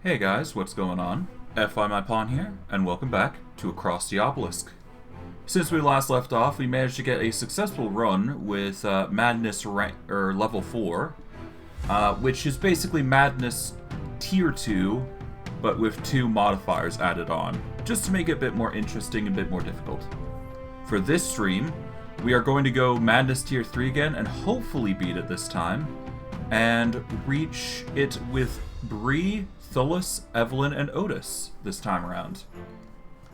Hey guys, what's going on? FI My Pawn here, and welcome back to Across the Obelisk. Since we last left off, we managed to get a successful run with Madness level 4, which is basically Madness Tier 2, but with 2 modifiers added on, just to make it a bit more interesting and a bit more difficult. For this stream, we are going to go Madness Tier 3 again, and hopefully beat it this time, and reach it with Bree, Thuls, Evelyn, and Ottis this time around.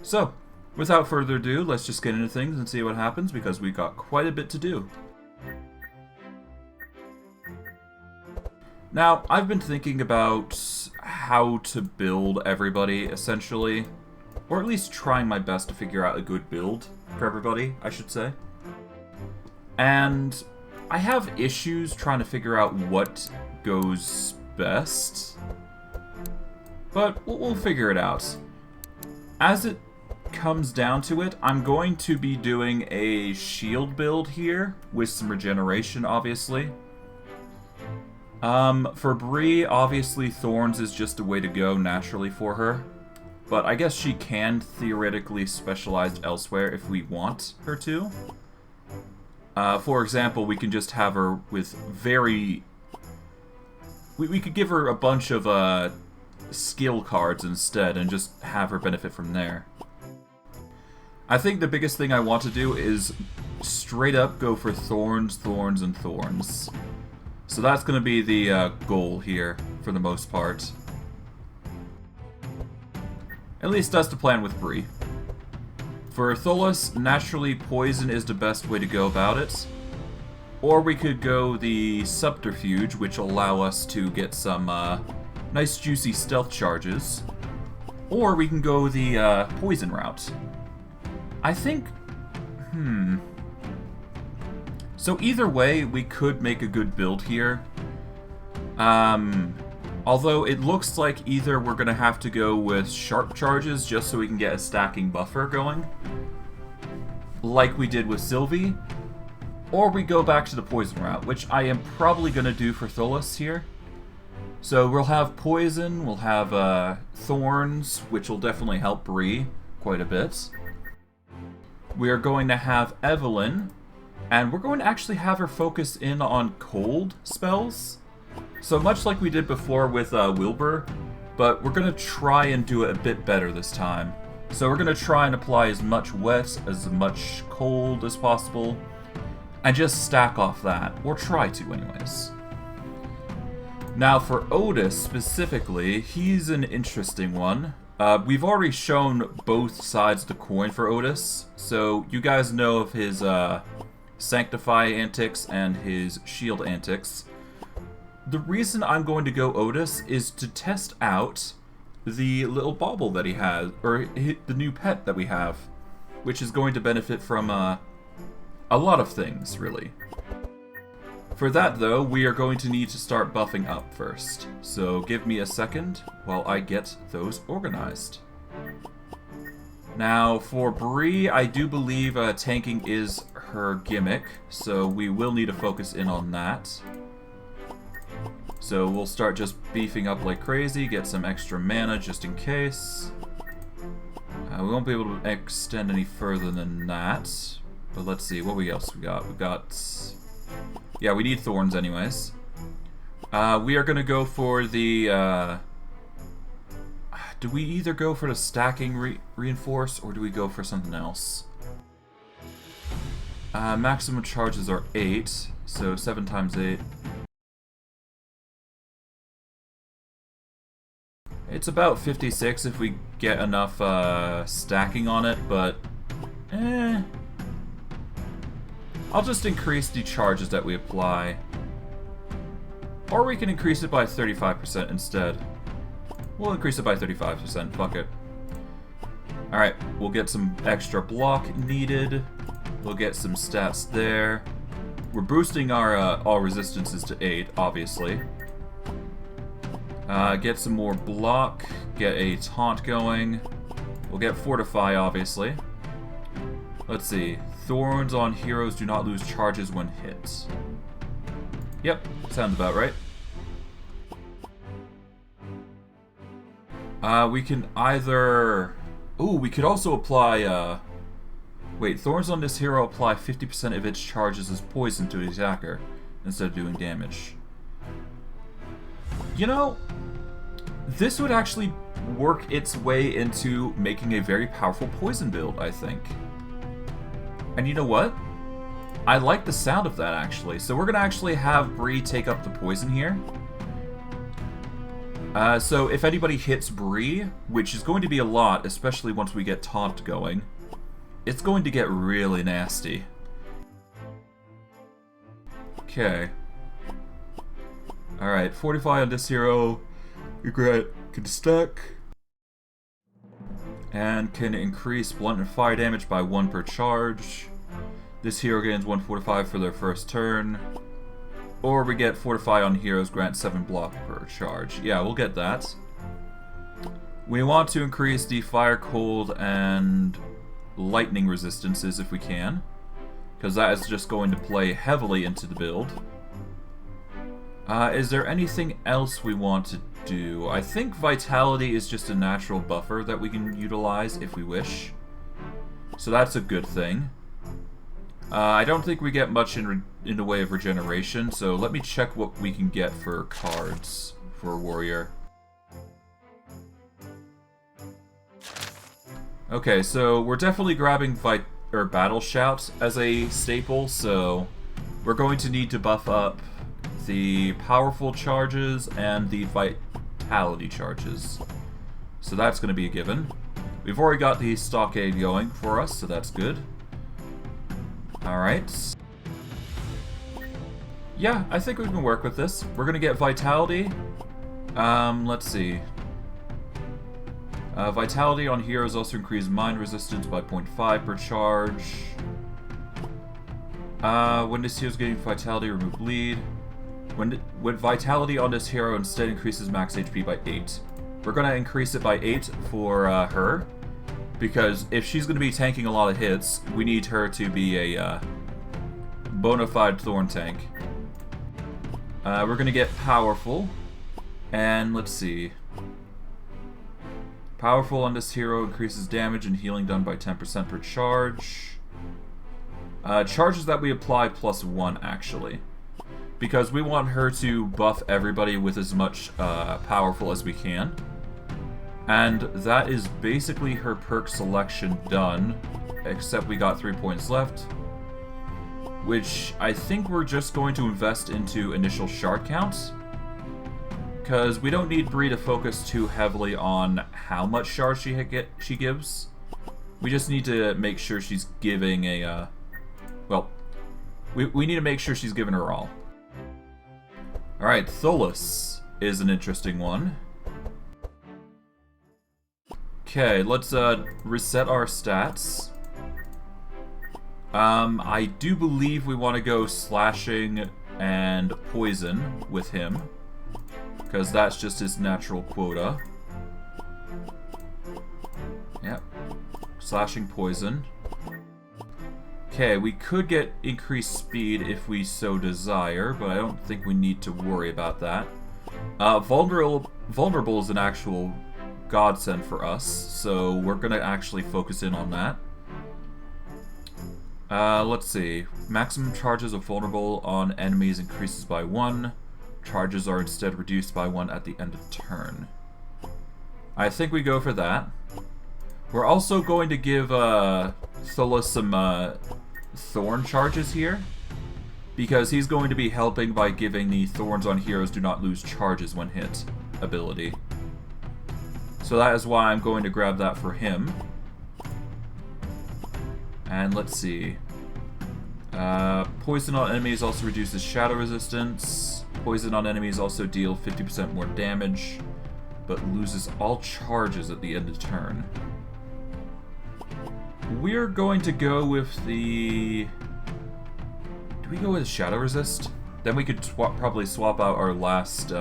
So, without further ado, let's just get into things and see what happens, because we got quite a bit to do. Now, I've been thinking about how to build everybody, essentially. Or at least trying my best to figure out a good build for everybody, I should say. And I have issues trying to figure out what goes best. But we'll figure it out. As it comes down to it, I'm going to be doing a shield build here, with some regeneration, obviously. For Bree, obviously Thorns is just a way to go naturally for her. But I guess she can theoretically specialize elsewhere if we want her to. For example, we can just have her with very... We could give her a bunch of, skill cards instead and just have her benefit from there. I think the biggest thing I want to do is straight up go for thorns, thorns, and thorns. So that's going to be the goal here for the most part. At least that's the plan with Bree. For Thuls, naturally poison is the best way to go about it. Or we could go the subterfuge, which will allow us to get some nice juicy stealth charges. Or we can go the poison route. I think... So either way, we could make a good build here. Although it looks like either we're going to have to go with sharp charges just so we can get a stacking buffer going, like we did with Sylvie, or we go back to the poison route, which I am probably going to do for Thuls here. So we'll have poison, we'll have thorns, which will definitely help Bree quite a bit. We are going to have Evelyn, and we're going to actually have her focus in on cold spells. So much like we did before with Wilbur, but we're going to try and do it a bit better this time. So we're going to try and apply as much wet, as much cold as possible, and just stack off that, or try to anyways. Now for Ottis specifically, he's an interesting one. We've already shown both sides of the coin for Ottis, so you guys know of his Sanctify antics and his shield antics. The reason I'm going to go Ottis is to test out the little bauble that he has, or the new pet that we have, which is going to benefit from a lot of things, really. For that, though, we are going to need to start buffing up first. So give me a second while I get those organized. Now, for Bree, I do believe tanking is her gimmick, so we will need to focus in on that. So we'll start just beefing up like crazy, get some extra mana just in case. We won't be able to extend any further than that. But let's see, what else we got? We got... Yeah, we need thorns anyways. We are going to go for the... Do we either go for the stacking reinforce, or do we go for something else? Maximum charges are 8, so 7 times 8. It's about 56 if we get enough stacking on it, but I'll just increase the charges that we apply. Or we can increase it by 35% instead. We'll increase it by 35%, fuck it. Alright, we'll get some extra block needed. We'll get some stats there. We're boosting our all resistances to 8, obviously. Get some more block, get a taunt going. We'll get fortify, obviously. Let's see. Thorns on heroes do not lose charges when hit. Yep, sounds about right. We can either... Ooh, we could also apply, Wait, thorns on this hero apply 50% of its charges as poison to the attacker, instead of doing damage. You know, this would actually work its way into making a very powerful poison build, I think. And you know what? I like the sound of that, actually. So we're going to actually have Bree take up the poison here. So if anybody hits Bree, which is going to be a lot, especially once we get taunt going, it's going to get really nasty. Okay. Alright, fortify on this hero. Regret can stack. And can increase blunt and fire damage by 1 per charge. This hero gains 1 fortify for their first turn. Or we get fortify on heroes, grant 7 block per charge. Yeah, we'll get that. We want to increase the fire, cold, and lightning resistances if we can, because that is just going to play heavily into the build. Is there anything else we want to do? I think vitality is just a natural buffer that we can utilize if we wish, so that's a good thing. I don't think we get much in the way of regeneration, so let me check what we can get for cards for Warrior. Okay, so we're definitely grabbing Battle Shout as a staple, so we're going to need to buff up the powerful charges and the vitality charges. So that's going to be a given. We've already got the stockade going for us, so that's good. Alright. Yeah, I think we can work with this. We're going to get vitality. Let's see. Vitality on heroes also increases mind resistance by 0.5 per charge. When this hero's getting vitality, remove bleed. When vitality on this hero instead increases max HP by 8. We're going to increase it by 8 for her, because if she's going to be tanking a lot of hits, we need her to be a bona fide thorn tank. We're going to get powerful, and let's see. Powerful on this hero increases damage and healing done by 10% per charge. Charges that we apply +1, actually. Because we want her to buff everybody with as much powerful as we can. And that is basically her perk selection done. Except we got 3 points left. Which I think we're just going to invest into initial shard counts. Because we don't need Bree to focus too heavily on how much shards she gives. We just need to make sure she's giving a, well, we need to make sure she's giving her all. Alright, Thuls is an interesting one. Okay, let's reset our stats. I do believe we want to go slashing and poison with him, because that's just his natural quota. Yep. Slashing, poison. Okay, we could get increased speed if we so desire, but I don't think we need to worry about that. Vulnerable is an actual godsend for us, so we're going to actually focus in on that. Let's see. Maximum charges of vulnerable on enemies increases by 1. Charges are instead reduced by 1 at the end of turn. I think we go for that. We're also going to give Thuls some thorn charges here, because he's going to be helping by giving the thorns on heroes do not lose charges when hit ability. So that is why I'm going to grab that for him. And let's see. Poison on enemies also reduces shadow resistance. Poison on enemies also deal 50% more damage, but loses all charges at the end of turn. We're going to go with the... Do we go with shadow resist? Then we could probably swap out our last...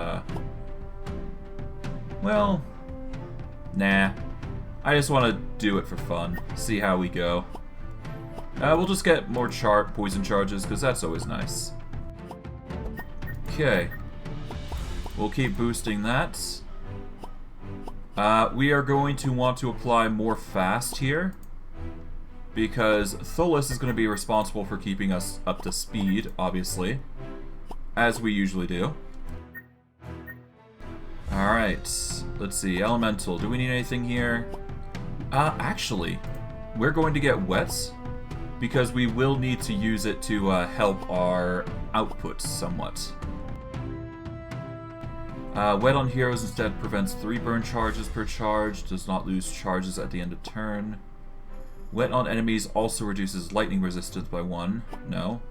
Well... Nah. I just want to do it for fun. See how we go. We'll just get more poison charges, because that's always nice. Okay. We'll keep boosting that. We are going to want to apply more fast here, because Thuls is going to be responsible for keeping us up to speed, obviously, as we usually do. Alright, let's see, elemental, do we need anything here? Actually, we're going to get wet, because we will need to use it to help our output somewhat. Wet on heroes instead prevents 3 burn charges per charge, does not lose charges at the end of turn. Wet on enemies also reduces lightning resistance by 1. No.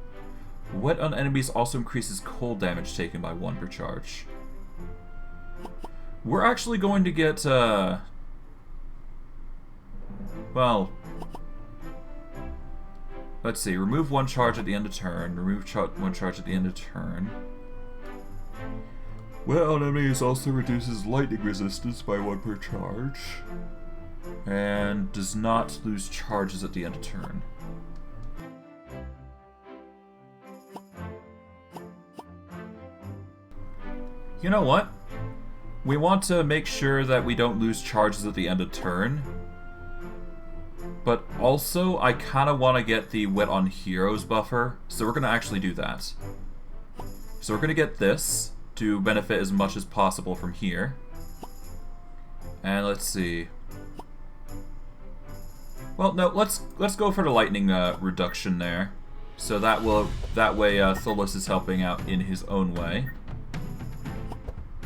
Wet on enemies also increases cold damage taken by 1 per charge. We're actually going to get, well, let's see, remove 1 charge at the end of turn, remove 1 charge at the end of turn. Wet on enemies also reduces lightning resistance by 1 per charge. And does not lose charges at the end of turn. You know what? We want to make sure that we don't lose charges at the end of turn. But also, I kind of want to get the Wet on Heroes buffer, so we're going to actually do that. So we're going to get this to benefit as much as possible from here. And let's see. Well, no, let's go for the lightning reduction there. So that way Thuls is helping out in his own way.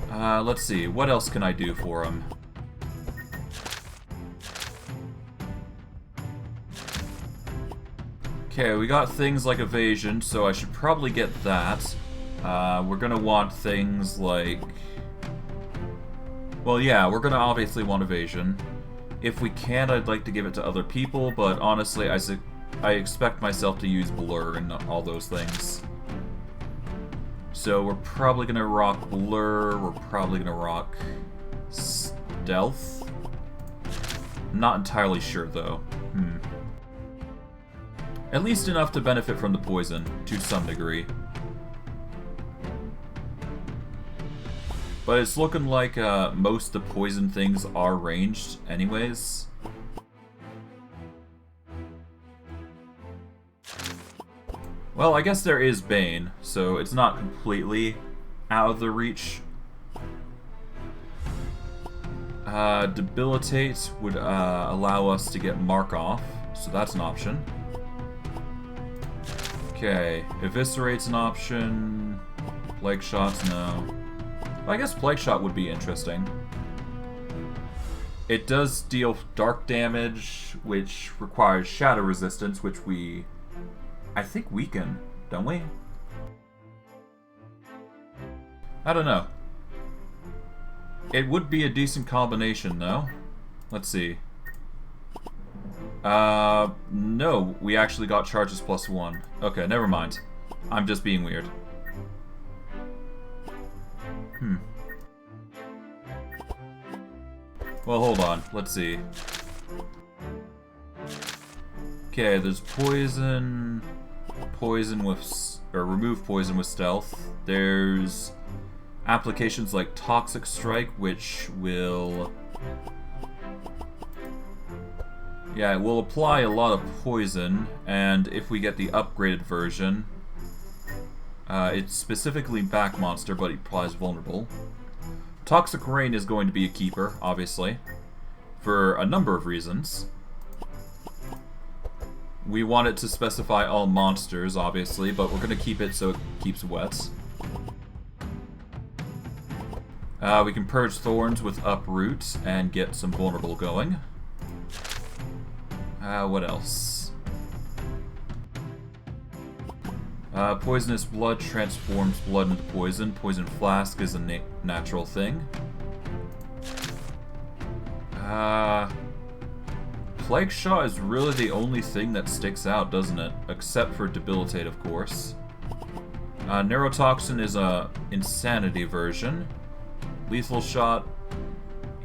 Let's see, what else can I do for him? Okay, we got things like evasion, so I should probably get that. We're gonna want things like... Well, yeah, we're gonna obviously want evasion. If we can, I'd like to give it to other people, but honestly, I expect myself to use blur and all those things. So we're probably gonna rock blur, we're probably gonna rock stealth. Not entirely sure, though. At least enough to benefit from the poison, to some degree. But it's looking like most of the poison things are ranged anyways. Well, I guess there is Bane, so it's not completely out of the reach. Debilitate would allow us to get Mark off, so that's an option. Okay, Eviscerate's an option. Plague Shot's no. I guess Plague Shot would be interesting. It does deal dark damage, which requires shadow resistance, which we, I think, weaken, don't we? I don't know. It would be a decent combination, though. Let's see. No, we actually got charges +1. Okay, never mind. I'm just being weird. Well, hold on. Let's see. Okay, there's poison. Poison with... or remove poison with stealth. There's applications like Toxic Strike, which will... yeah, it will apply a lot of poison, and if we get the upgraded version, it's specifically back monster, but it applies vulnerable. Toxic Rain is going to be a keeper, obviously, for a number of reasons. We want it to specify all monsters, obviously, but we're going to keep it so it keeps wet. We can purge Thorns with Uproot and get some vulnerable going. What else? Poisonous Blood transforms blood into poison. Poison Flask is a natural thing. Plague Shot is really the only thing that sticks out, doesn't it? Except for Debilitate, of course. Neurotoxin is a Insanity version. Lethal Shot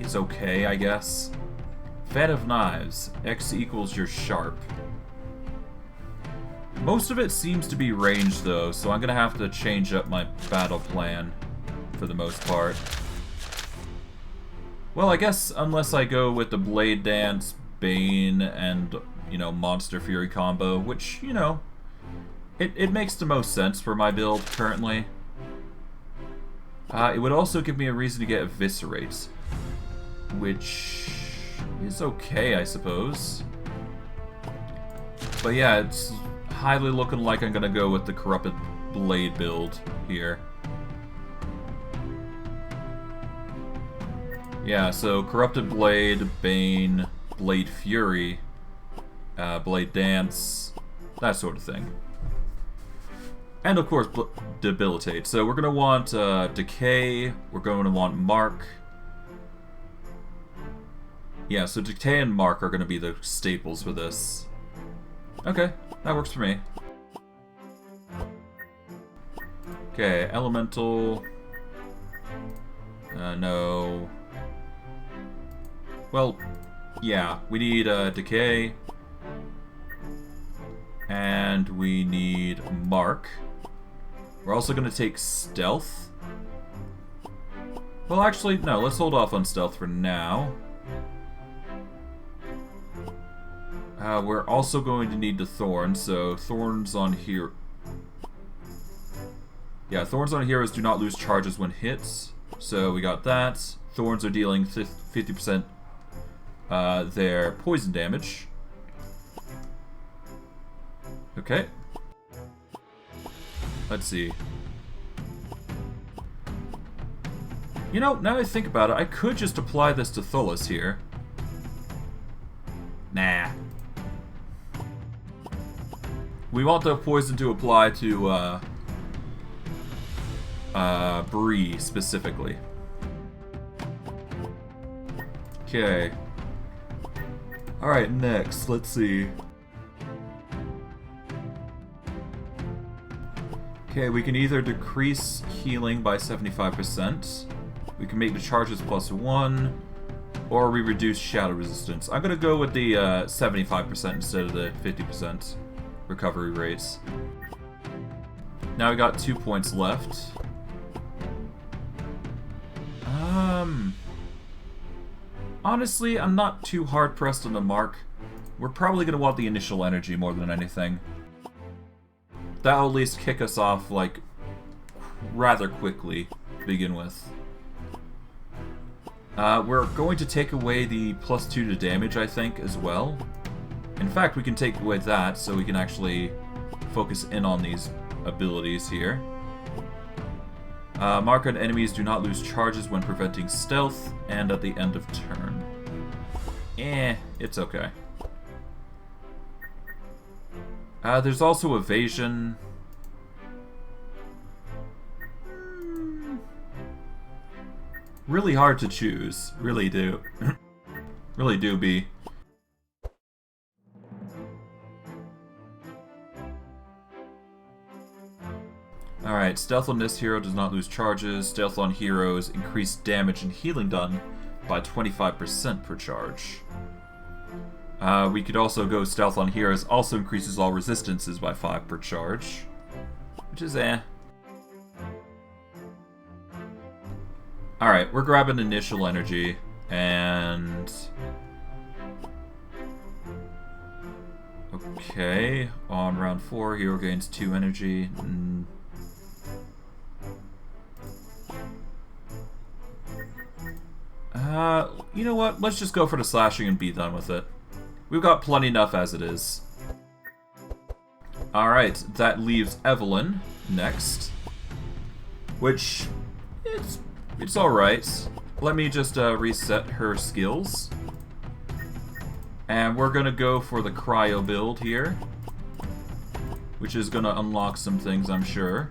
is okay, I guess. Fan of Knives. X equals your sharp. Most of it seems to be ranged, though, so I'm gonna have to change up my battle plan for the most part. Well, I guess unless I go with the Blade Dance, Bane, and, you know, Monster Fury combo, which, you know, it makes the most sense for my build currently. It would also give me a reason to get Eviscerate, which is okay, I suppose. But yeah, it's highly looking like I'm gonna go with the Corrupted Blade build here. Yeah, so Corrupted Blade, Bane, Blade Fury, Blade Dance, that sort of thing. And of course, Debilitate. So we're going to want Decay, we're going to want Mark. Yeah, so Decay and Mark are going to be the staples for this. Okay, that works for me. Okay, Elemental. No. Well, yeah, we need Decay. And we need Mark. We're also going to take Stealth. Well, actually, no, let's hold off on Stealth for now. We're also going to need the Thorns, so Thorns on here. Yeah, Thorns on heroes do not lose charges when hits, so we got that. Thorns are dealing 50% their poison damage. Okay. Let's see. You know, now I think about it, I could just apply this to Thuls here. Nah. We want the poison to apply to, Bree, specifically. Okay. Alright, next, let's see. Okay, we can either decrease healing by 75%, we can make the charges +1, or we reduce shadow resistance. I'm gonna go with the 75% instead of the 50% recovery rates. Now we got 2 points left. Honestly, I'm not too hard pressed on the Mark. We're probably gonna want the initial energy more than anything. That'll at least kick us off, like, rather quickly to begin with. We're going to take away the +2 to damage, I think, as well. In fact, we can take away that, so we can actually focus in on these abilities here. Mark on enemies do not lose charges when preventing stealth, and at the end of turn. It's okay. There's also evasion. Really hard to choose. Really do. Really do be. Alright, stealth on this hero does not lose charges. Stealth on heroes increase damage and healing done by 25% per charge. We could also go stealth on heroes, also increases all resistances by 5 per charge. Which is Alright, we're grabbing initial energy, and... Okay, on round 4, hero gains 2 energy. You know what? Let's just go for the slashing and be done with it. We've got plenty enough as it is. Alright, that leaves Evelyn next. Which, it's alright. Let me just reset her skills. And we're gonna go for the cryo build here. Which is gonna unlock some things, I'm sure.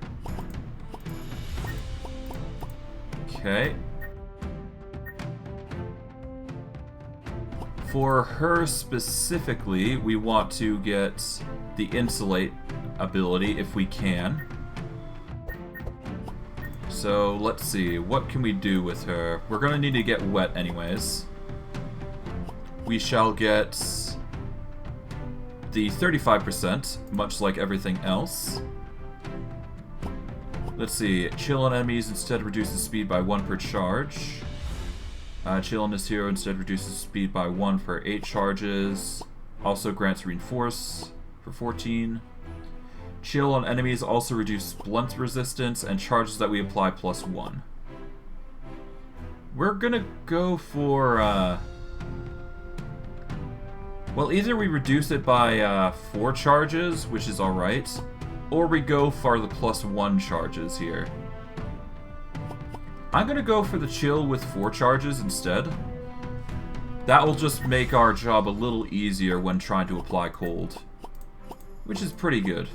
Okay. For her specifically, we want to get the Insulate ability if we can. So let's see, what can we do with her? We're gonna need to get wet anyways. We shall get the 35%, much like everything else. Let's see, chill on enemies instead reduces speed by 1 per charge. Chill on this hero instead reduces speed by 1 for 8 charges. Also grants reinforce for 14. Chill on enemies also reduce blunt resistance and charges that we apply +1. We're gonna go for, well, either we reduce it by 4 charges, which is alright, or we go for the +1 charges here. I'm gonna go for the chill with 4 charges instead. That will just make our job a little easier when trying to apply cold, which is pretty good.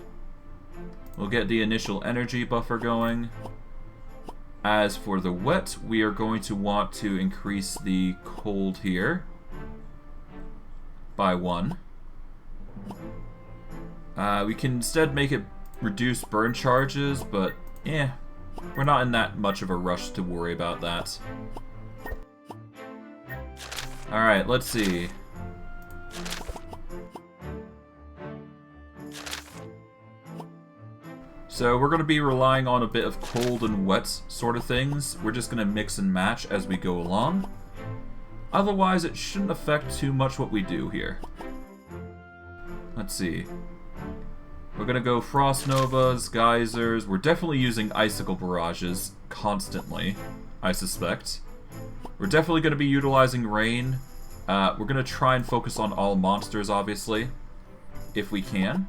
We'll get the initial energy buffer going. As for the wet, we are going to want to increase the cold here by 1. We can instead make it reduce burn charges, but we're not in that much of a rush to worry about that. Alright, let's see. So we're going to be relying on a bit of cold and wet sort of things. We're just going to mix and match as we go along. Otherwise, it shouldn't affect too much what we do here. Let's see. We're going to go Frost Novas, Geysers. We're definitely using Icicle Barrages constantly, I suspect. We're definitely going to be utilizing Rain. We're going to try and focus on all monsters, obviously, if we can.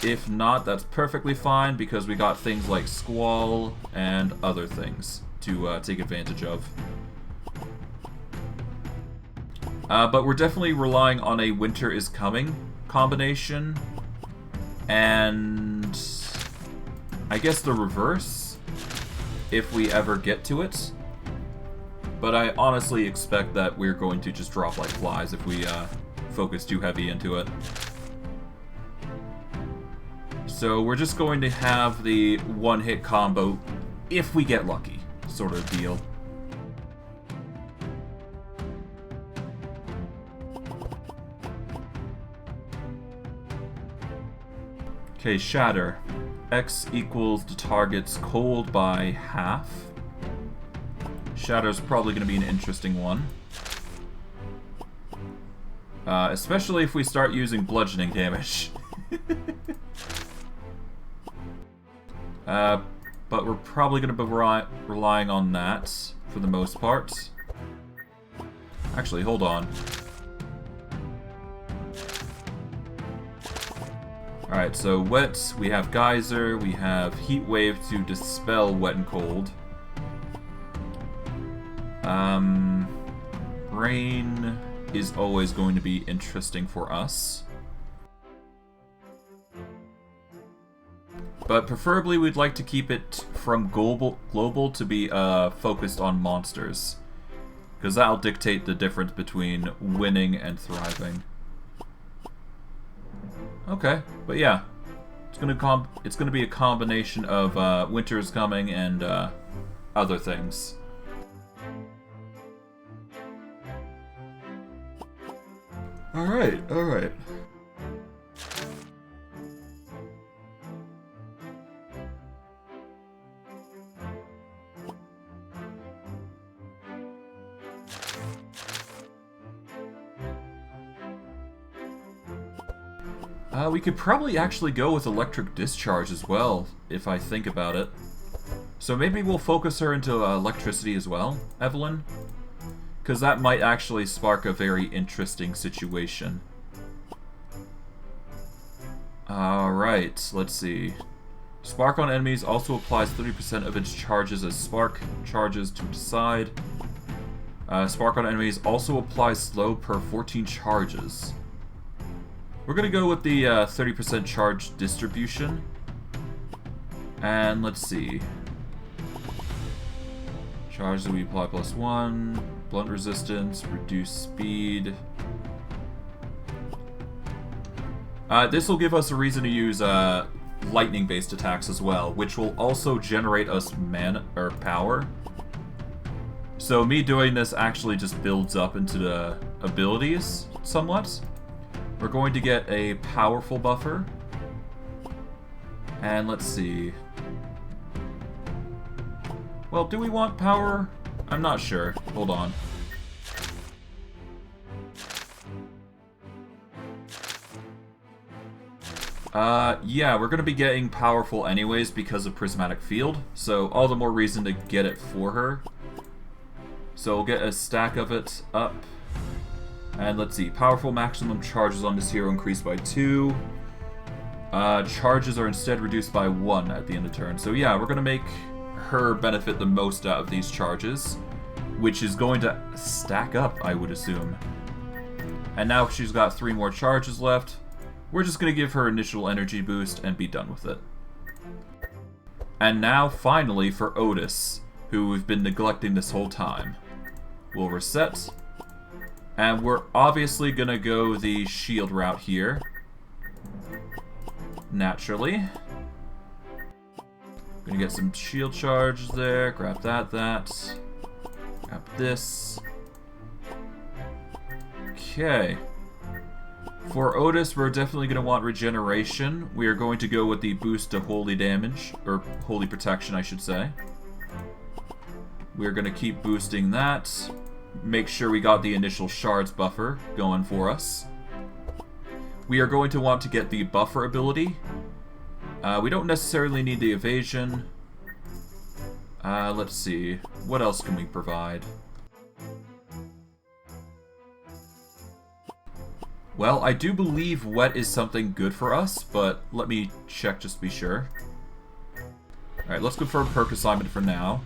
If not, that's perfectly fine, because we got things like Squall and other things to take advantage of. But we're definitely relying on a Winter is Coming combination, and I guess the reverse, if we ever get to it. But I honestly expect that we're going to just drop like flies if we focus too heavy into it. So we're just going to have the one-hit combo if we get lucky, sort of deal. Okay, Shatter. X equals the target's cold by half. Shatter's probably going to be an interesting one. Especially if we start using bludgeoning damage. But we're probably going to be relying on that for the most part. Actually, hold on. Alright, so wet, we have Geyser, we have Heat Wave to dispel wet and cold. Rain is always going to be interesting for us. But preferably we'd like to keep it from global to be focused on monsters, because that'll dictate the difference between winning and thriving. Okay, but yeah, it's gonna be a combination of Winter is Coming and other things. All right. We could probably actually go with Electric Discharge as well, if I think about it. So maybe we'll focus her into electricity as well, Evelyn? Because that might actually spark a very interesting situation. Alright, let's see. Spark on enemies also applies 30% of its charges as spark charges to decide. Spark on enemies also applies slow per 14 charges. We're going to go with the 30% charge distribution. And let's see. Charge that we apply +1. Blunt resistance. Reduce speed. This will give us a reason to use lightning-based attacks as well, which will also generate us mana or power. So me doing this actually just builds up into the abilities somewhat. We're going to get a powerful buffer. And let's see. Well, do we want power? I'm not sure. Hold on. Yeah, we're gonna be getting powerful anyways because of Prismatic Field, so all the more reason to get it for her. So we'll get a stack of it up. And let's see, powerful maximum charges on this hero increased by 2. Charges are instead reduced by 1 at the end of turn. So yeah, we're gonna make her benefit the most out of these charges, which is going to stack up, I would assume. And now she's got 3 more charges left. We're just going to give her initial energy boost and be done with it. And now, finally, for Ottis, who we've been neglecting this whole time. We'll reset. And we're obviously going to go the shield route here. Naturally. Gonna get some shield charge there. Grab that. Grab this. Okay. For Ottis, we're definitely going to want Regeneration. We are going to go with the boost to holy damage, or holy protection, I should say. We're going to keep boosting that. Make sure we got the initial shards buffer going for us. We are going to want to get the buffer ability. We don't necessarily need the evasion. Let's see. What else can we provide? Well, I do believe wet is something good for us, but let me check just to be sure. Alright, let's confirm perk assignment for now.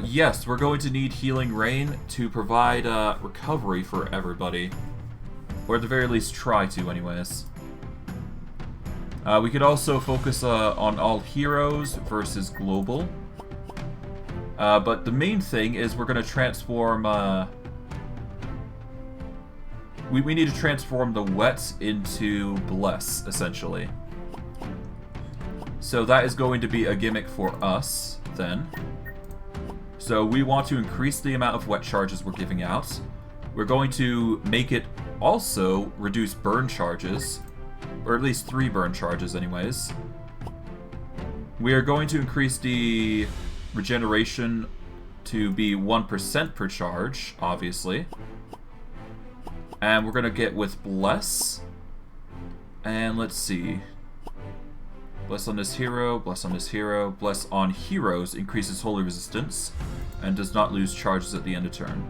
Yes, we're going to need Healing Rain to provide recovery for everybody. Or at the very least try to, anyways. We could also focus on all heroes versus global. But the main thing is we're going to transform... we need to transform the wet into bless, essentially. So that is going to be a gimmick for us, then. So we want to increase the amount of wet charges we're giving out. We're going to make it also reduce burn charges. Or at least 3 burn charges, anyways. We are going to increase the regeneration to be 1% per charge, obviously. And we're going to get with bless. And let's see. Bless on this hero, bless on this hero. Bless on heroes increases holy resistance and does not lose charges at the end of turn.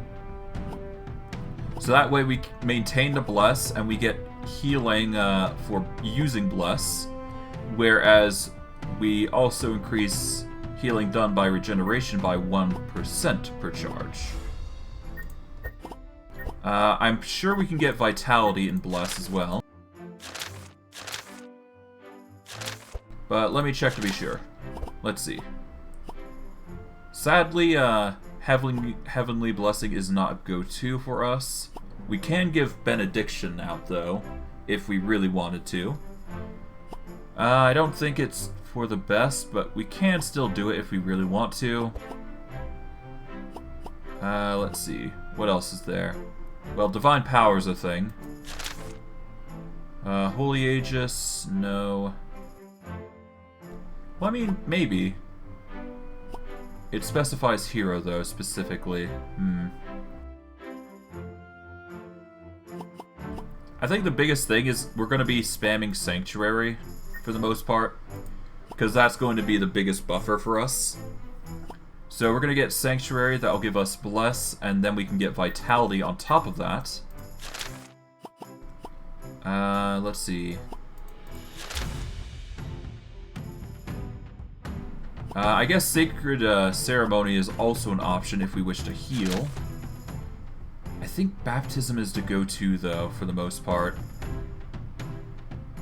So that way we maintain the bless and we get healing for using bless. Whereas we also increase healing done by regeneration by 1% per charge. I'm sure we can get vitality in bless as well. But let me check to be sure. Let's see. Sadly, Heavenly Blessing is not a go-to for us. We can give Benediction out, though, if we really wanted to. I don't think it's for the best, but we can still do it if we really want to. Let's see. What else is there? Well, Divine Power is a thing. Holy Aegis, no. Well, I mean, maybe. It specifies hero, though, specifically. I think the biggest thing is we're going to be spamming Sanctuary for the most part, because that's going to be the biggest buffer for us. So we're going to get Sanctuary, that'll give us Bless, and then we can get Vitality on top of that. Let's see. I guess Sacred Ceremony is also an option if we wish to heal. I think Baptism is the go-to, though, for the most part.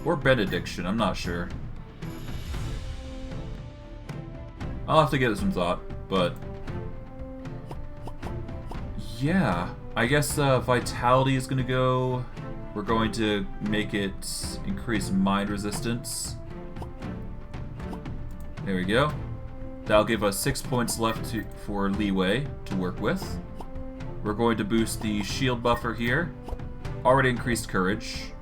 Or Benediction, I'm not sure. I'll have to give it some thought, but... yeah, I guess Vitality is going to go. We're going to make it increase Mind Resistance. There we go. That'll give us 6 points left for leeway to work with. We're going to boost the shield buffer here. Already increased courage.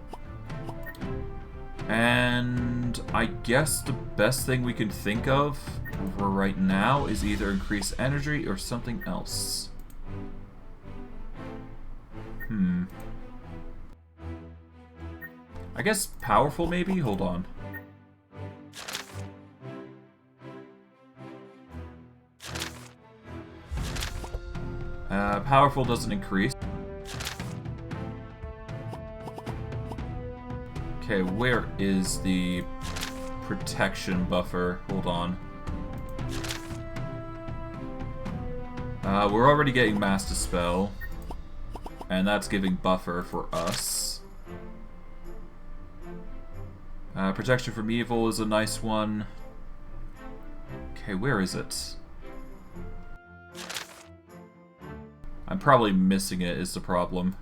And I guess the best thing we can think of for right now is either increase energy or something else. I guess powerful maybe? Hold on. Powerful doesn't increase. Okay, where is the protection buffer? Hold on. We're already getting Mass Dispel, and that's giving buffer for us. Protection from evil is a nice one. Okay, where is it? I'm probably missing it is the problem.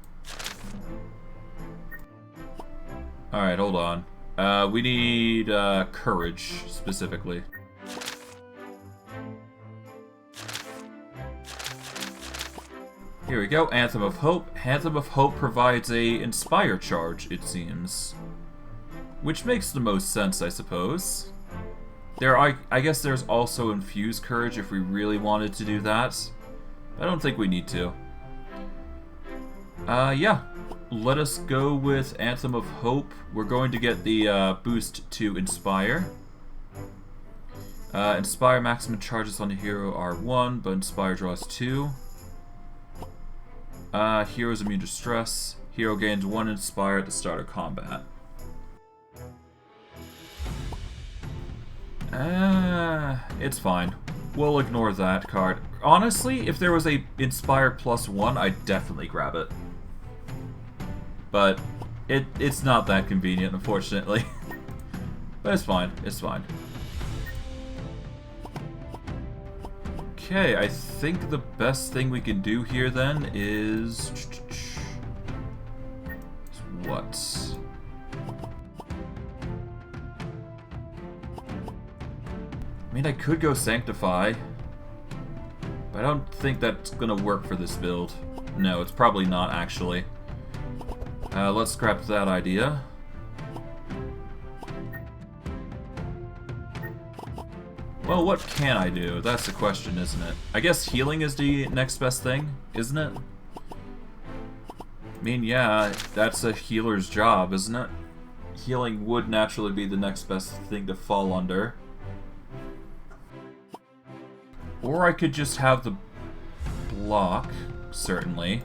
Alright, hold on. We need courage, specifically. Here we go, Anthem of Hope. Anthem of Hope provides a Inspire charge, it seems. Which makes the most sense, I suppose. I guess there's also Infuse Courage if we really wanted to do that. I don't think we need to. Yeah. Let us go with Anthem of Hope. We're going to get the boost to Inspire. Inspire maximum charges on the hero are 1, but Inspire draws 2. Hero's immune to stress. Hero gains 1 Inspire at the start of combat. It's fine. We'll ignore that card. Honestly, if there was a Inspire +1, I'd definitely grab it. But it's not that convenient, unfortunately. But it's fine. It's fine. Okay, I think the best thing we can do here then is what? I mean, I could go Sanctify, but I don't think that's gonna work for this build. No, it's probably not, actually. Let's scrap that idea. Well, what can I do? That's the question, isn't it? I guess healing is the next best thing, isn't it? I mean, yeah, that's a healer's job, isn't it? Healing would naturally be the next best thing to fall under. Or I could just have the block, certainly.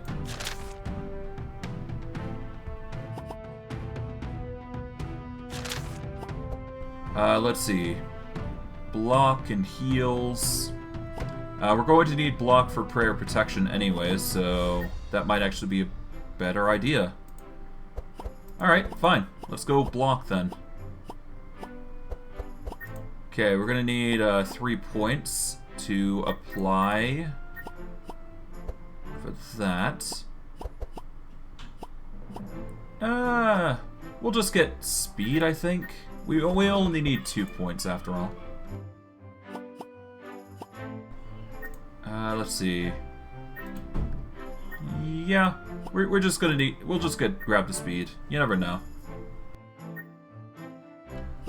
Let's see. Block and heals. We're going to need block for prayer protection anyways, so that might actually be a better idea. Alright, fine. Let's go block then. Okay, we're gonna need 3 points to apply for that. We'll just get speed, I think. We only need 2 points after all. Let's see. Yeah, we're just gonna need. We'll just grab the speed. You never know.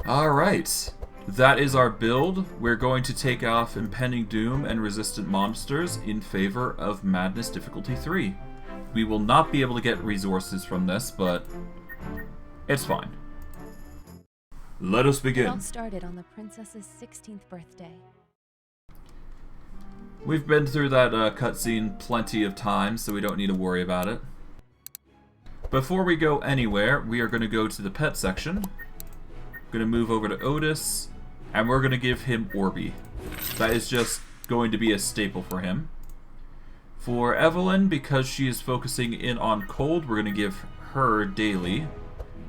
All right, that is our build. We're going to take off Impending Doom and Resistant Monsters in favor of Madness Difficulty 3. We will not be able to get resources from this, but it's fine. Let us begin. It all started on the princess's 16th birthday. We've been through that cutscene plenty of times, so we don't need to worry about it. Before we go anywhere, we are going to go to the pet section. Going to move over to Otis, and we're going to give him Orby. That is just going to be a staple for him. For Evelyn, because she is focusing in on cold, we're going to give her Daily,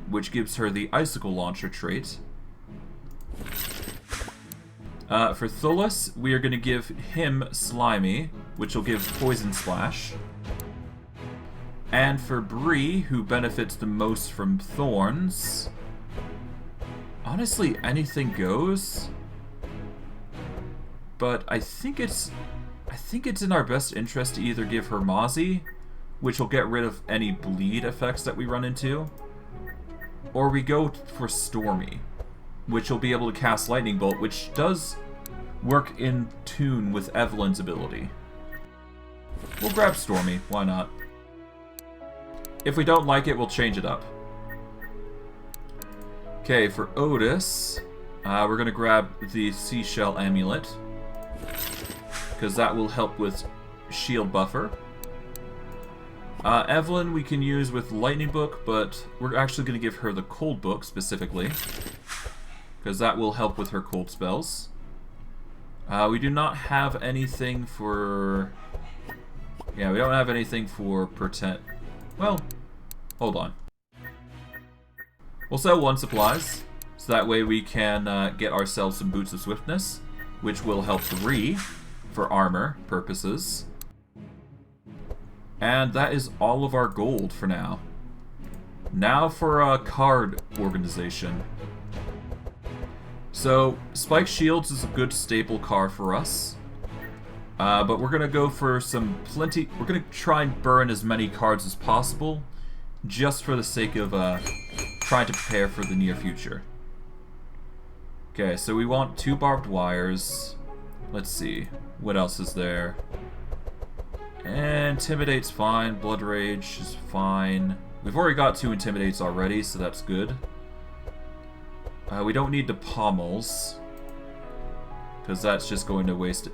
which gives her the Icicle Launcher trait. For Thuls, we are going to give him Slimy, which will give Poison Splash. And for Bree, who benefits the most from Thorns, honestly, anything goes. But I think it's in our best interest to either give her Mozzie, which will get rid of any bleed effects that we run into, or we go for Stormy, which will be able to cast Lightning Bolt, which does work in tune with Evelyn's ability. We'll grab Stormy, why not? If we don't like it, we'll change it up. Okay, for Ottis, we're going to grab the Seashell Amulet, because that will help with shield buffer. Evelyn we can use with Lightning Book, but we're actually going to give her the Cold Book specifically, because that will help with her cold spells. We do not have anything for... Yeah, we don't have anything for pretend... Well, hold on. We'll sell 1 supplies, so that way we can get ourselves some Boots of Swiftness, which will help Bree for armor purposes. And that is all of our gold for now. Now for a card organization. So, Spike Shields is a good staple card for us. But we're going to go for some plenty... We're going to try and burn as many cards as possible, just for the sake of trying to prepare for the near future. Okay, so we want 2 barbed wires. Let's see. What else is there? Intimidate's fine. Blood Rage is fine. We've already got 2 Intimidates already, so that's good. We don't need the Pommels, because that's just going to waste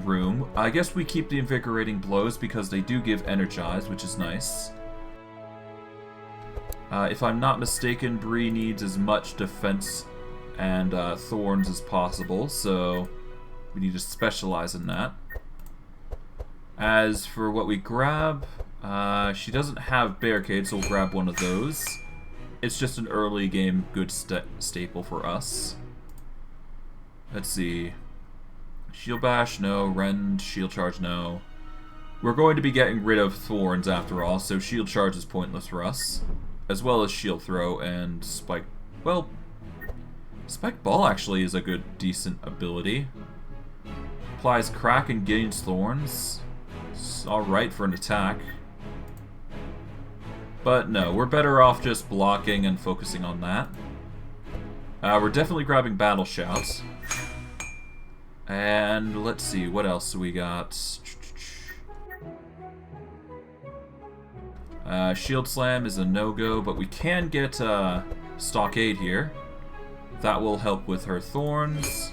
room. I guess we keep the Invigorating Blows because they do give Energize, which is nice. If I'm not mistaken, Bree needs as much defense and thorns as possible, so we need to specialize in that. As for what we grab, she doesn't have Barricade, so we'll grab one of those. It's just an early game good staple for us. Let's see. Shield Bash, no. Rend, Shield Charge, no. We're going to be getting rid of Thorns after all, so Shield Charge is pointless for us. As well as Shield Throw and Spike... Well, Spike Ball actually is a good, decent ability. Applies Crack and gains Thorns. It's alright for an attack. But no, we're better off just blocking and focusing on that. We're definitely grabbing Battle Shouts. And let's see, what else we got? Shield Slam is a no-go, but we can get Stockade here. That will help with her Thorns.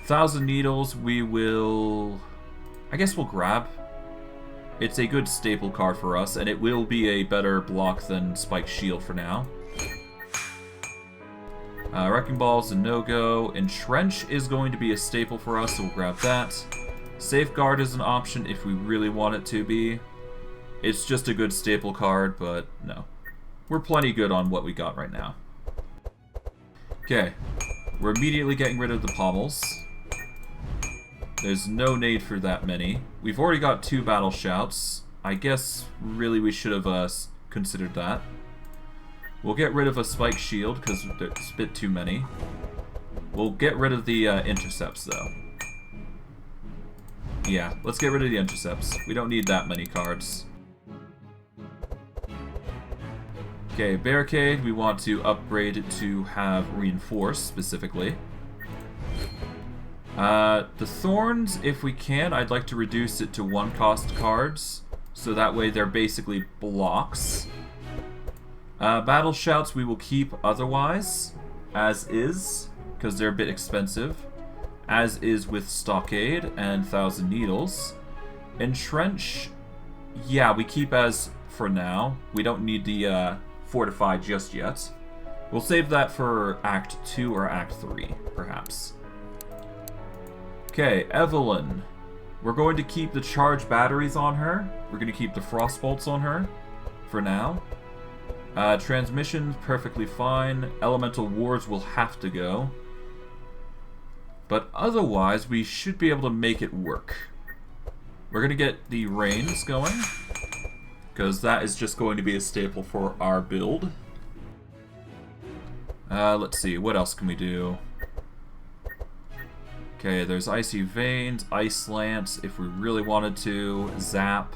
1,000 Needles we will... I guess we'll grab. It's a good staple card for us, and it will be a better block than Spike Shield for now. Wrecking Ball is a no-go. Entrench is going to be a staple for us, so we'll grab that. Safeguard is an option if we really want it to be. It's just a good staple card, but no. We're plenty good on what we got right now. Okay, we're immediately getting rid of the Pommels. There's no need for that many. We've already got 2 Battle Shouts. I guess really we should have considered that. We'll get rid of a Spike Shield because it's a bit too many. We'll get rid of the Intercepts though. Yeah, let's get rid of the Intercepts. We don't need that many cards. Okay, Barricade, we want to upgrade it to have Reinforce, specifically. The Thorns, if we can, I'd like to reduce it to 1-cost cards, so that way they're basically blocks. Battle Shouts we will keep otherwise, as is, because they're a bit expensive. As is with Stockade and 1,000 Needles. Entrench, yeah, we keep as for now. We don't need the Fortify just yet. We'll save that for Act 2 or Act 3, perhaps. Okay, Evelyn. We're going to keep the charge batteries on her. We're going to keep the frost bolts on her for now. Transmission's perfectly fine. Elemental Wars will have to go. But otherwise, we should be able to make it work. We're going to get the Rains going, because that is just going to be a staple for our build. Let's see, what else can we do? Okay, there's Icy Veins, Ice Lance, if we really wanted to, Zap.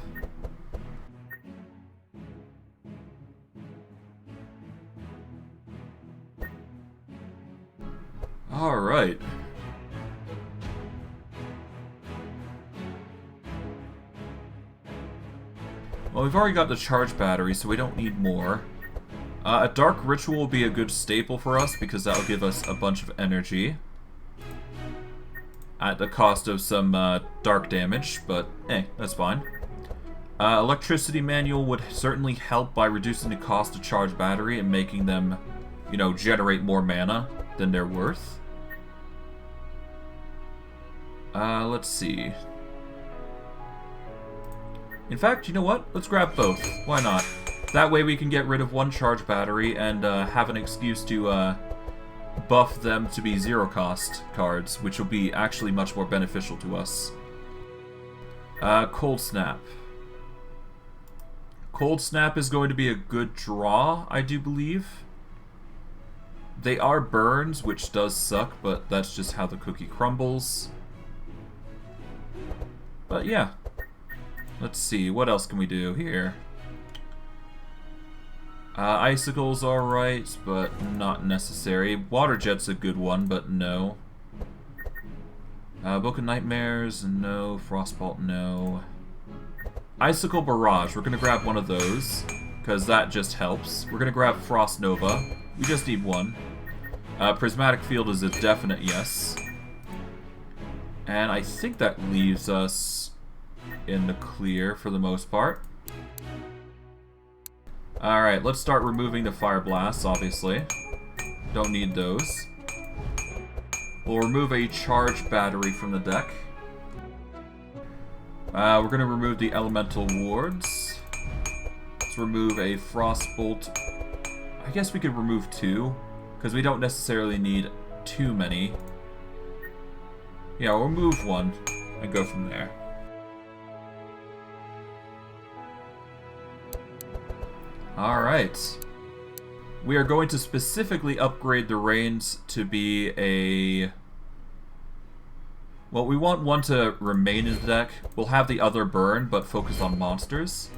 Well, we've already got the charge battery, so we don't need more. A dark ritual will be a good staple for us, because that'll give us a bunch of energy. At the cost of some dark damage, but that's fine. Electricity manual would certainly help by reducing the cost of charge battery and making them, you know, generate more mana than they're worth. Let's see. In fact, you know what? Let's grab both. Why not? That way we can get rid of one charge battery and have an excuse to buff them to be zero cost cards, which will be actually much more beneficial to us. Cold Snap. Cold Snap is going to be a good draw, I do believe. They are burns, which does suck, but that's just how the cookie crumbles. But yeah. Let's see, what else can we do here? Icicle's alright, but not necessary. Water Jet's a good one, but no. Book of Nightmares, no. Frostbolt, no. Icicle Barrage, we're gonna grab one of those, because that just helps. We're gonna grab Frost Nova. We just need one. Prismatic Field is a definite yes. And I think that leaves us in the clear for the most part. Alright, let's start removing the Fire Blasts, obviously. Don't need those. We'll remove a charge battery from the deck. We're going to remove the Elemental Wards. Let's remove a Frostbolt. I guess we could remove two, because we don't necessarily need too many. Yeah, we'll remove one and go from there. Alright. We are going to specifically upgrade the Reigns to be a... Well, we want one to remain in the deck. We'll have the other burn, but focus on monsters.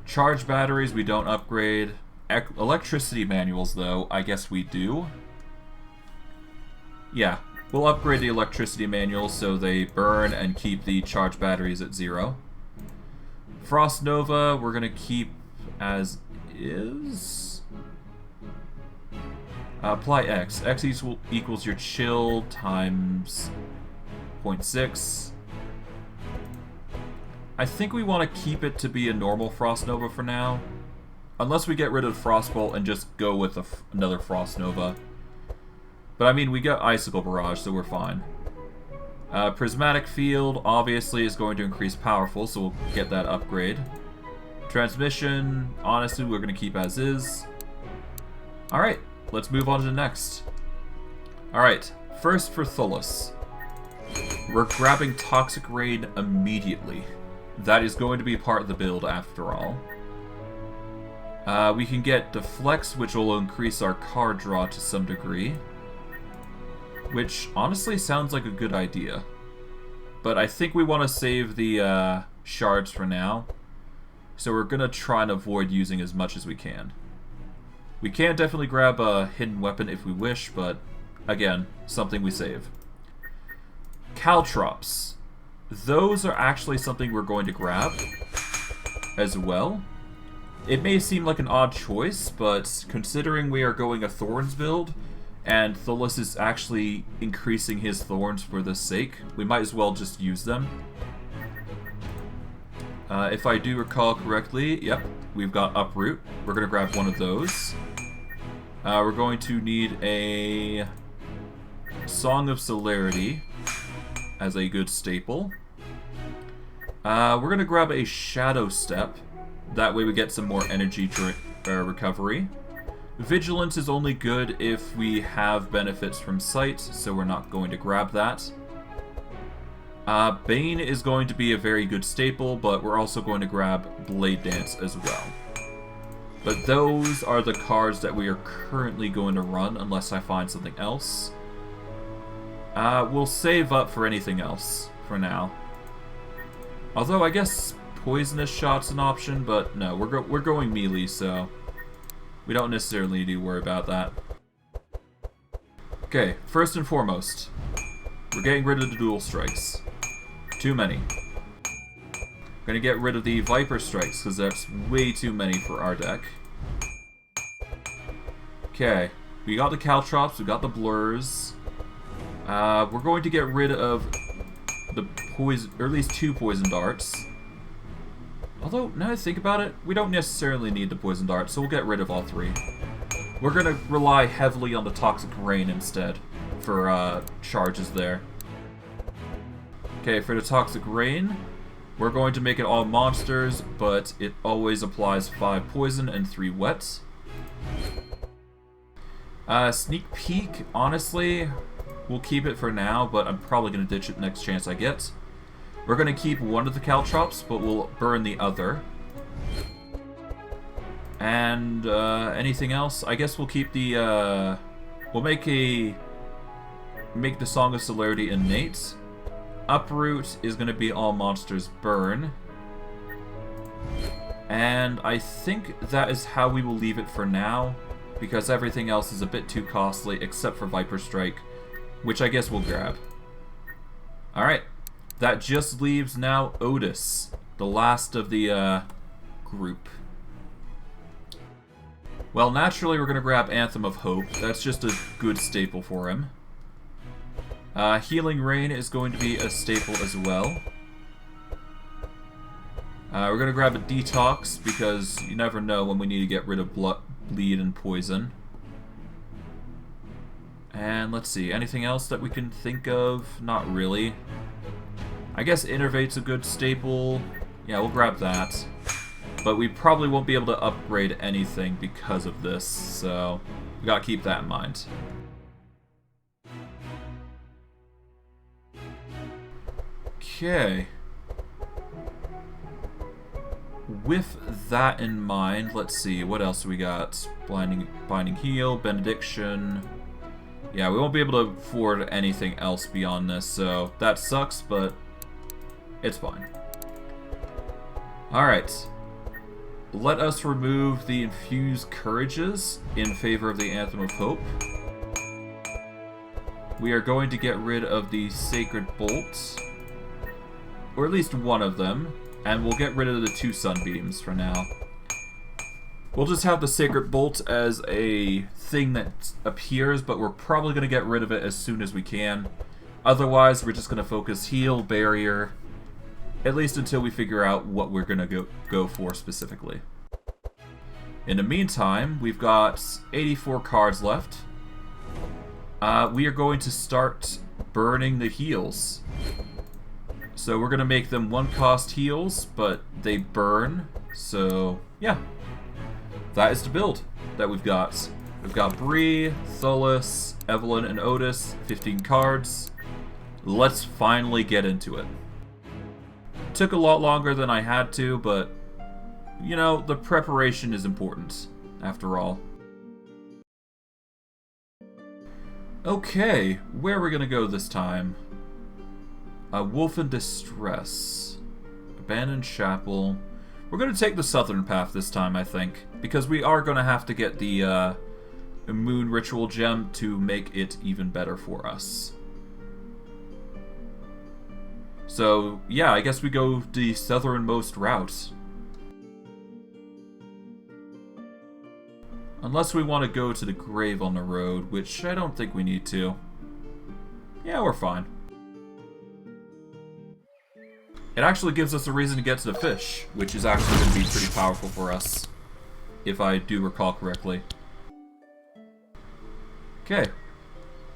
Charge batteries we don't upgrade. Electricity manuals, though, I guess we do. Yeah, we'll upgrade the electricity manuals so they burn and keep the charge batteries at 0. Frost Nova, we're going to keep as is. Apply X. X equals your chill times 0.6. I think we want to keep it to be a normal Frost Nova for now. Unless we get rid of Frostbolt and just go with another Frost Nova. But I mean, we got Icicle Barrage, so we're fine. Prismatic Field, obviously, is going to increase powerful, so we'll get that upgrade. Transmission, honestly, we're going to keep as is. Alright, let's move on to the next. Alright, first for Thuls. We're grabbing Toxic Rain immediately. That is going to be part of the build after all. We can get Deflex, which will increase our card draw to some degree. Which honestly sounds like a good idea. But I think we want to save the shards for now. So we're going to try and avoid using as much as we can. We can definitely grab a hidden weapon if we wish, but again, something we save. Caltrops. Those are actually something we're going to grab as well. It may seem like an odd choice, but considering we are going a Thorns build, and Thuls is actually increasing his thorns for this sake, we might as well just use them. If I do recall correctly, yep, we've got Uproot. We're going to grab one of those. We're going to need a Song of Celerity as a good staple. We're going to grab a Shadow Step. That way we get some more energy recovery. Vigilance is only good if we have benefits from sight, so we're not going to grab that. Bane is going to be a very good staple, but we're also going to grab Blade Dance as well. But those are the cards that we are currently going to run, unless I find something else. We'll save up for anything else for now. Although I guess Poisonous Shot's an option, but no, we're going melee, so we don't necessarily need to worry about that. Okay, first and foremost, we're getting rid of the dual strikes. Too many. Gonna get rid of the Viper Strikes, because that's way too many for our deck. Okay, we got the Caltrops, we got the Blurs. We're going to get rid of the poison, or at least 2 poison darts. Although, now that I think about it, we don't necessarily need the poison dart, so we'll get rid of all 3. We're gonna rely heavily on the Toxic Rain instead for charges there. Okay, for the Toxic Rain, we're going to make it all monsters, but it always applies 5 poison and 3 wet. Sneak Peek, honestly, we'll keep it for now, but I'm probably going to ditch it next chance I get. We're going to keep one of the Caltrops, but we'll burn the other. And anything else? I guess we'll keep the we'll make the Song of Celerity innate. Uproot is going to be all monsters burn. And I think that is how we will leave it for now, because everything else is a bit too costly except for Viper Strike, which I guess we'll grab. Alright, that just leaves now Ottis, the last of the group. Well, naturally we're going to grab Anthem of Hope. That's just a good staple for him. Healing Rain is going to be a staple as well. We're going to grab a Detox, because you never know when we need to get rid of bleed and poison. And let's see, anything else that we can think of? Not really. I guess Innervate's a good staple. Yeah, we'll grab that. But we probably won't be able to upgrade anything because of this, so we gotta keep that in mind. Okay. With that in mind, let's see, what else we got? Binding Heal, Benediction. Yeah, we won't be able to afford anything else beyond this, so that sucks, but it's fine. Alright. Let us remove the Infused Courages in favor of the Anthem of Hope. We are going to get rid of the Sacred Bolts, or at least one of them, and we'll get rid of the 2 Sunbeams for now. We'll just have the Sacred Bolt as a thing that appears, but we're probably going to get rid of it as soon as we can. Otherwise, we're just going to focus Heal, Barrier, at least until we figure out what we're going to go for specifically. In the meantime, we've got 84 cards left. We are going to start burning the heals. So we're going to make them 1-cost heals, but they burn. So, yeah. That is the build that we've got. We've got Bree, Thuls, Evelyn and Ottis, 15 cards. Let's finally get into it. Took a lot longer than I had to, but, you know, the preparation is important, after all. Okay, where are we going to go this time? Wolf in Distress. Abandoned Chapel. We're going to take the southern path this time, I think, because we are going to have to get the Moon Ritual Gem to make it even better for us. So, yeah, I guess we go the southernmost route. Unless we want to go to the grave on the road, which I don't think we need to. Yeah, we're fine. It actually gives us a reason to get to the fish, which is actually going to be pretty powerful for us, if I do recall correctly. Okay.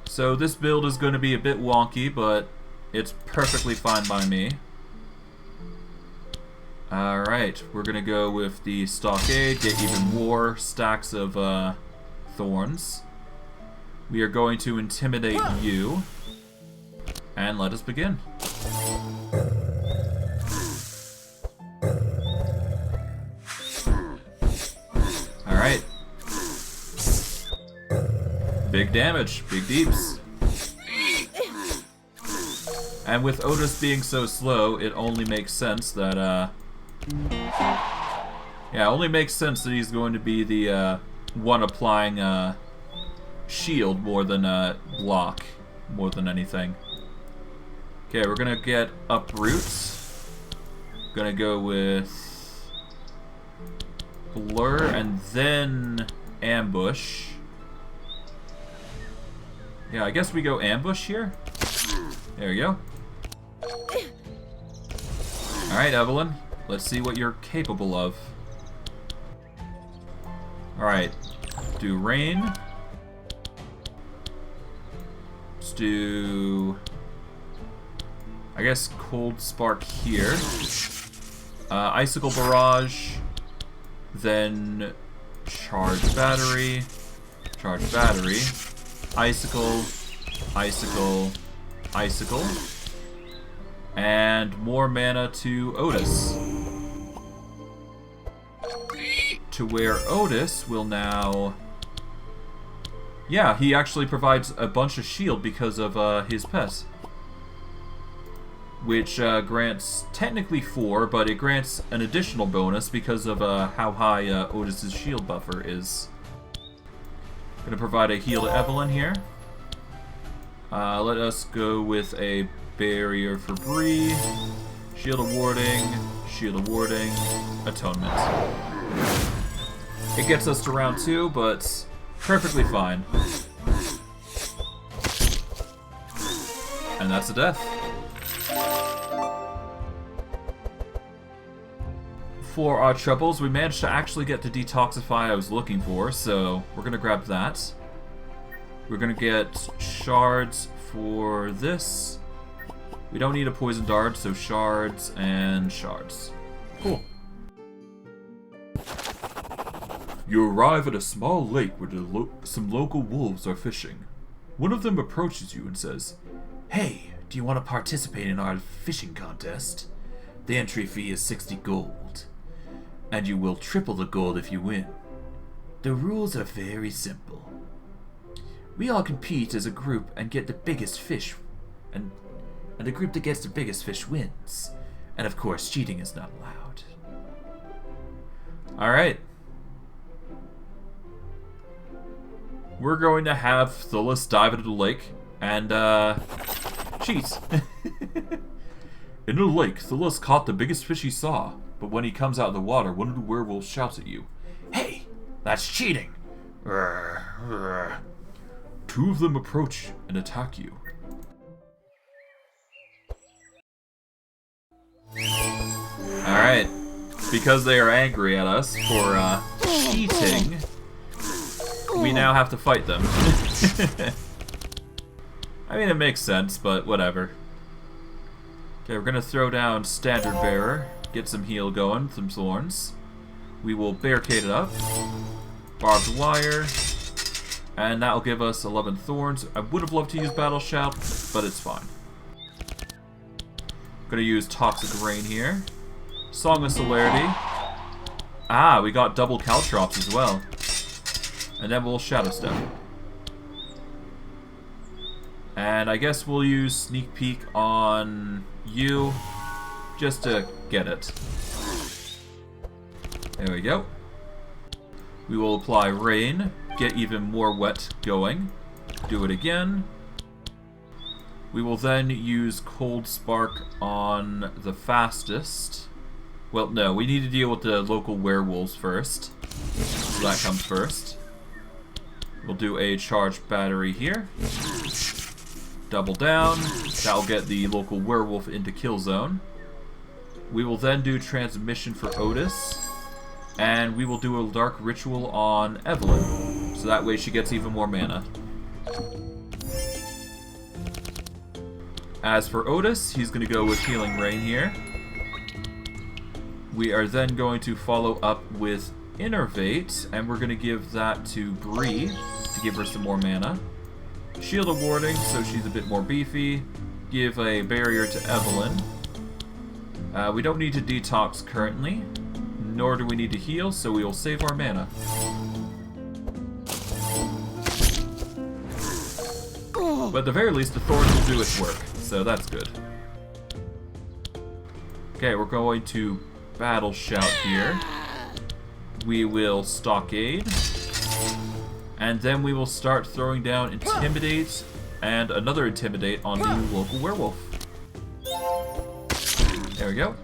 So this build is going to be a bit wonky, but it's perfectly fine by me. Alright, we're gonna go with the Stockade, get even more stacks of thorns. We are going to intimidate you. And let us begin. Alright. Big damage, big deeps. And with Ottis being so slow, it only makes sense that, yeah, it only makes sense that he's going to be the, one applying, shield more than, block, more than anything. Okay, we're gonna get Uproot. Gonna go with blur and then ambush. Yeah, I guess we go ambush here. There we go. Alright, Evelyn. Let's see what you're capable of. Alright. Do rain. Let's do... I guess cold spark here. Icicle barrage. Then charge battery. Charge battery. Icicle. Icicle. Icicle. And more mana to Ottis. To where Ottis will now... Yeah, he actually provides a bunch of shield because of his pet. Which grants technically 4, but it grants an additional bonus because of how high Ottis' shield buffer is. Gonna provide a heal to Evelyn here. Let us go with a barrier for Bree. Shield of warding, atonement. It gets us to round 2, but perfectly fine. And that's a death. For our troubles, we managed to actually get the detoxify I was looking for, so we're gonna grab that. We're gonna get shards for this. We don't need a poison dart, so shards and shards. Cool. You arrive at a small lake where some local wolves are fishing. One of them approaches you and says, "Hey, do you want to participate in our fishing contest? The entry fee is 60 gold. And you will triple the gold if you win. The rules are very simple. We all compete as a group and get the biggest fish, and the group that gets the biggest fish wins. And of course, cheating is not allowed." Alright. We're going to have Thuls dive into the lake and, cheat. In the lake, Thuls caught the biggest fish he saw, but when he comes out of the water, one of the werewolves shouts at you, "Hey, that's cheating!" Two of them approach and attack you. Alright, because they are angry at us for cheating, we now have to fight them. I mean, it makes sense, but whatever. Okay, we're gonna throw down Standard Bearer, get some heal going, some thorns. We will barricade it up. Barbed wire. And that'll give us 11 thorns. I would have loved to use Battle Shout, but it's fine. Gonna use Toxic Rain here. Song of Celerity. Ah, we got double Caltrops as well. And then we'll Shadow Step. And I guess we'll use Sneak Peek on you, just to get it. There we go. We will apply Rain, get even more wet going. Do it again. We will then use Cold Spark on the fastest. Well, no, we need to deal with the local werewolves first. So that comes first. We'll do a charged battery here. Double down. That'll get the local werewolf into kill zone. We will then do transmission for Ottis. And we will do a dark ritual on Evelyn. So that way she gets even more mana. As for Ottis, he's going to go with Healing Rain here. We are then going to follow up with Innervate, and we're going to give that to Bree to give her some more mana. Shield of Warding, so she's a bit more beefy. Give a barrier to Evelyn. We don't need to detox currently, nor do we need to heal, so we will save our mana. But at the very least, the thorns will do its work, so that's good. Okay, we're going to Battle Shout here. We will Stockade. And then we will start throwing down Intimidate and another Intimidate on the local werewolf. There we go.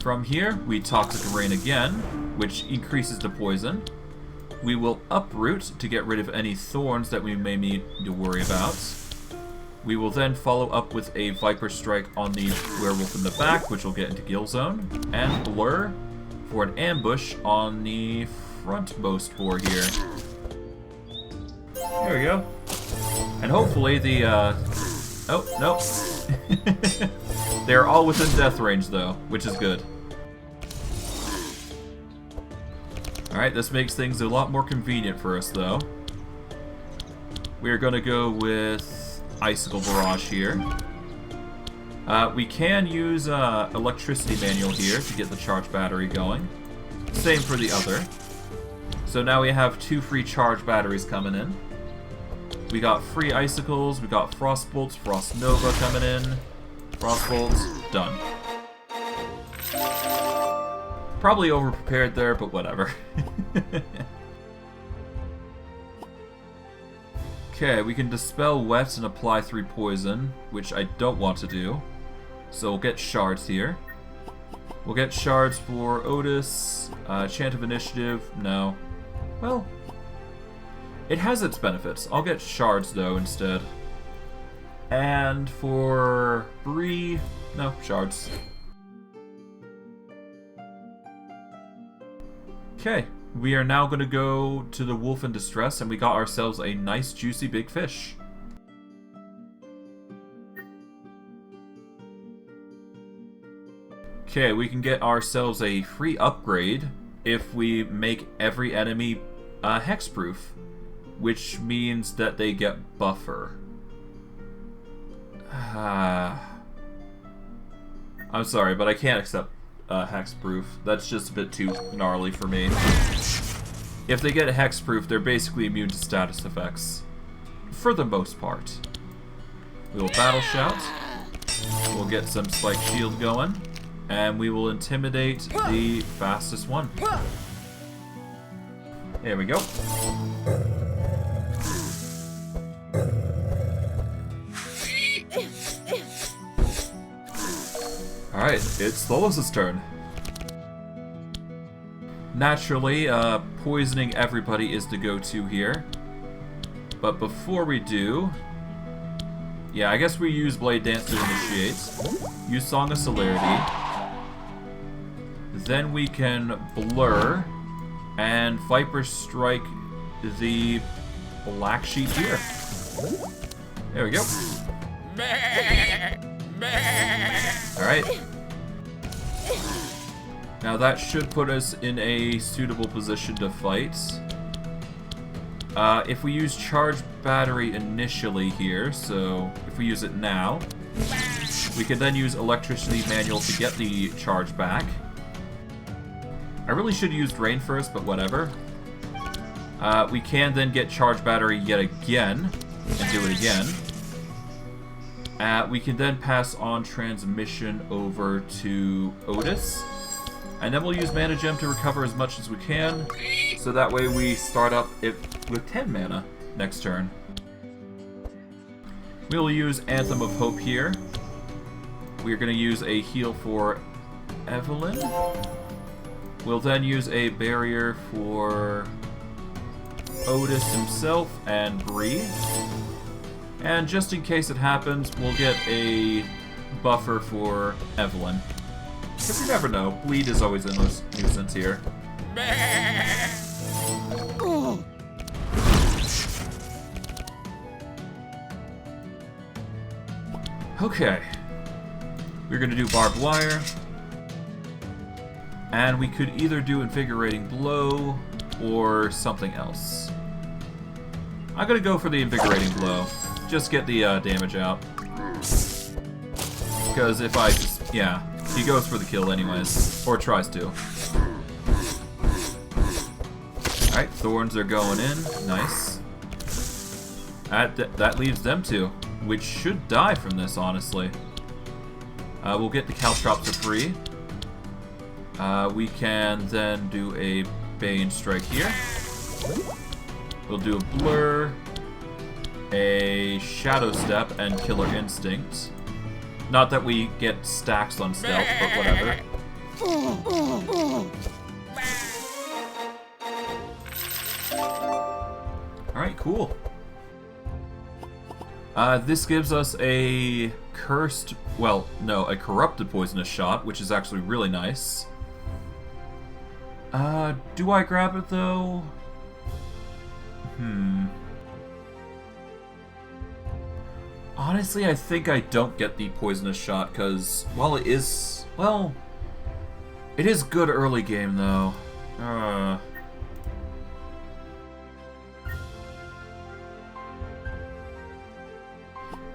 From here, we Toxic Rain again, which increases the poison. We will Uproot to get rid of any thorns that we may need to worry about. We will then follow up with a Viper Strike on the werewolf in the back, which will get into Gill Zone, and Blur for an ambush on the frontmost boar here. There we go. And hopefully the, oh, nope. They're all within death range, though, which is good. Alright, this makes things a lot more convenient for us, though. We're gonna go with Icicle Barrage here. We can use Electricity Manual here to get the charge battery going. Same for the other. So now we have 2 free charge batteries coming in. We got free Icicles, we got Frostbolts, Frost Nova coming in. Frostbolts, done. Probably overprepared there, but whatever. Okay, we can Dispel Wet and apply 3 poison, which I don't want to do. So we'll get shards here. We'll get shards for Otis. Chant of Initiative, no. Well, it has its benefits. I'll get shards though instead. And for Bree, no, shards. Okay, we are now going to go to the Wolf in Distress, and we got ourselves a nice juicy big fish. Okay, we can get ourselves a free upgrade if we make every enemy hexproof, which means that they get buffer. I'm sorry, but I can't accept hexproof. That's just a bit too gnarly for me. If they get hexproof, they're basically immune to status effects. For the most part. We will Battle Shout. We'll get some Spike Shield going. And we will intimidate the fastest one. There we go. Alright, it's Thuls' turn. Naturally, poisoning everybody is the go-to here. But before we do... Yeah, I guess we use Blade Dance to initiate. Use Song of Celerity. Then we can Blur and Viper Strike the Black Sheep here. There we go. Alright. Now that should put us in a suitable position to fight. If we use Charge Battery initially here, so if we use it now, we can then use Electricity Manual to get the charge back. I really should use Drain first, but whatever. We can then get Charge Battery yet again, and do it again. We can then pass on Transmission over to Otis. And then we'll use Mana Gem to recover as much as we can. So that way we start up with 10 mana next turn. We'll use Anthem of Hope here. We're going to use a heal for Evelyn. We'll then use a barrier for Otis himself and Bree. And just in case it happens, we'll get a buffer for Evelyn. Because you never know, bleed is always a nuisance here. Okay. We're going to do Barbed Wire. And we could either do Invigorating Blow or something else. I'm going to go for the Invigorating Blow. Just get the damage out. Because if I just... yeah. He goes for the kill anyways. Or tries to. Alright, Thorns are going in. Nice. That leaves them two, which should die from this, honestly. We'll get the Caltrops for free. We can then do a Bane Strike here. We'll do a Blur, a Shadow Step, and Killer Instinct. Not that we get stacks on stealth, but whatever. Alright, cool. This gives us a cursed, well, no, a corrupted poisonous shot, which is actually really nice. Do I grab it though? Honestly, I think I don't get the poisonous shot, because, while it is, well, it is good early game though.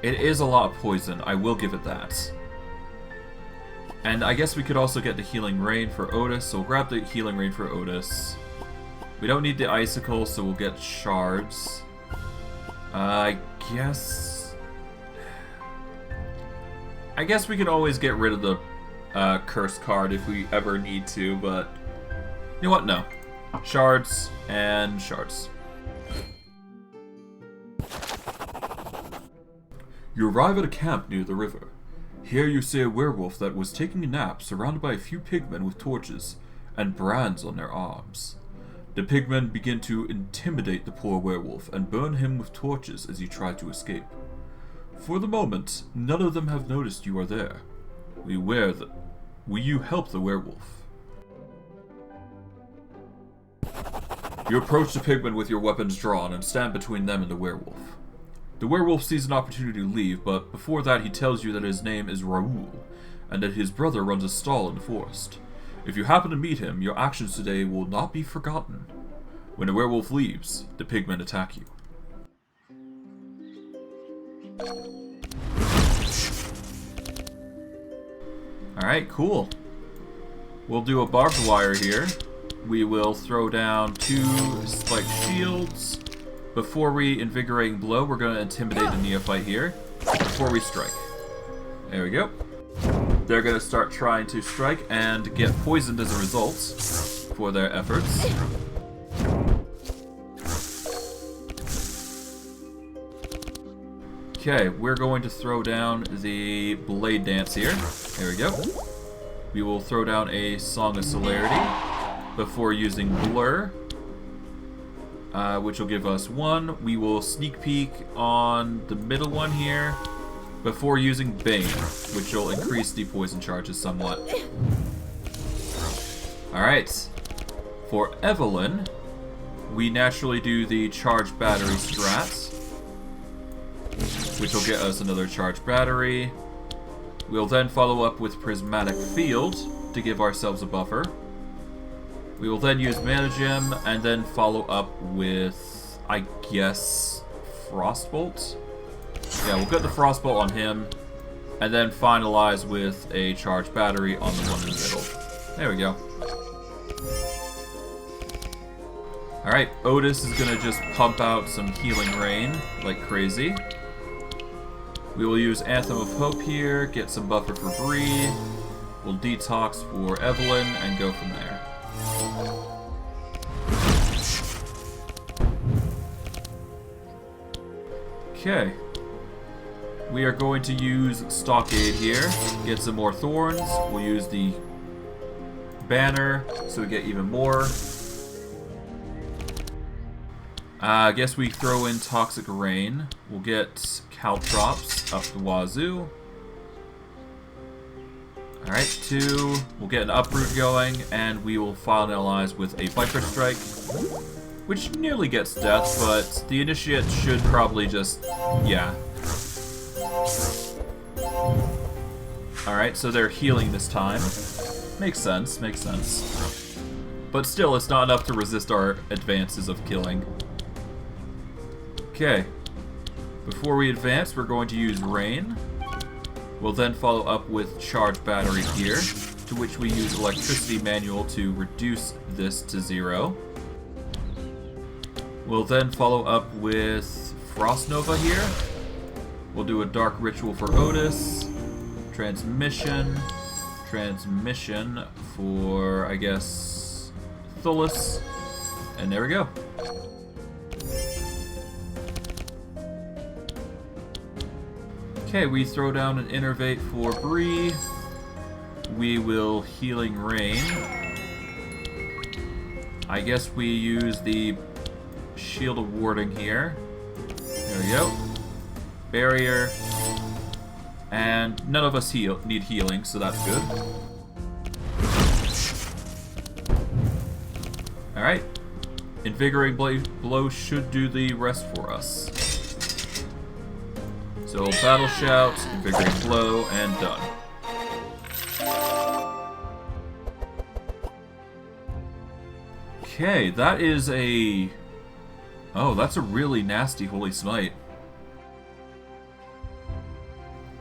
It is a lot of poison, I will give it that. And I guess we could also get the Healing Rain for Ottis, so we'll grab the Healing Rain for Ottis. We don't need the Icicle, so we'll get Shards. I guess we could always get rid of the Curse card if we ever need to, but you know what? No. Shards and Shards. You arrive at a camp near the river. Here you see a werewolf that was taking a nap surrounded by a few pigmen with torches and brands on their arms. The pigmen begin to intimidate the poor werewolf and burn him with torches as you try to escape. For the moment, none of them have noticed you are there. Will you help the werewolf? You approach the pigmen with your weapons drawn and stand between them and the werewolf. The werewolf sees an opportunity to leave, but before that he tells you that his name is Raoul, and that his brother runs a stall in the forest. If you happen to meet him, your actions today will not be forgotten. When the werewolf leaves, the pigmen attack you. Alright, cool. We'll do a barbed wire here. We will throw down 2 spiked shields. Before we Invigorating Blow, we're going to intimidate the neophyte here. Before we strike. There we go. They're going to start trying to strike and get poisoned as a result for their efforts. Okay, we're going to throw down the Blade Dance here. There we go. We will throw down a Song of Celerity before using Blur, which will give us 1. We will Sneak Peek on the middle one here before using Bane, which will increase the poison charges somewhat. Alright. For Evelyn, we naturally do the Charged Battery strat, which will get us another Charged Battery. We'll then follow up with Prismatic Field to give ourselves a buffer. We will then use Mana Gem, and then follow up with, I guess, Frostbolt? Yeah, we'll get the Frostbolt on him, and then finalize with a Charged Battery on the one in the middle. There we go. Alright, Ottis is going to just pump out some Healing Rain like crazy. We will use Anthem of Hope here, get some buffer for Bree. We'll detox for Evelyn, and go from there. Okay. We are going to use Stockade here, get some more thorns. We'll use the banner so we get even more. I guess we throw in Toxic Rain. We'll get Caltrops up the wazoo. Alright, 2. We'll get an Uproot going, and we will finalize with a Viper Strike, which nearly gets death, but the Initiate should probably just, yeah. Alright, so they're healing this time. Makes sense, makes sense. But still, it's not enough to resist our advances of killing. Okay. Before we advance, we're going to use Rain. We'll then follow up with Charged Battery here, to which we use Electricity Manual to reduce this to 0. We'll then follow up with Frost Nova here. We'll do a Dark Ritual for Ottis. Transmission for, I guess, Thuls. And there we go. Okay, we throw down an Innervate for Bree. we will Healing Rain. I guess we use the Shield of Warding here. There we go. Barrier. And none of us need healing, so that's good. Alright. Invigorating Blow should do the rest for us. So, Battle Shout, Invigorating Blow, and done. Okay, that is a... Oh, that's a really nasty Holy Smite.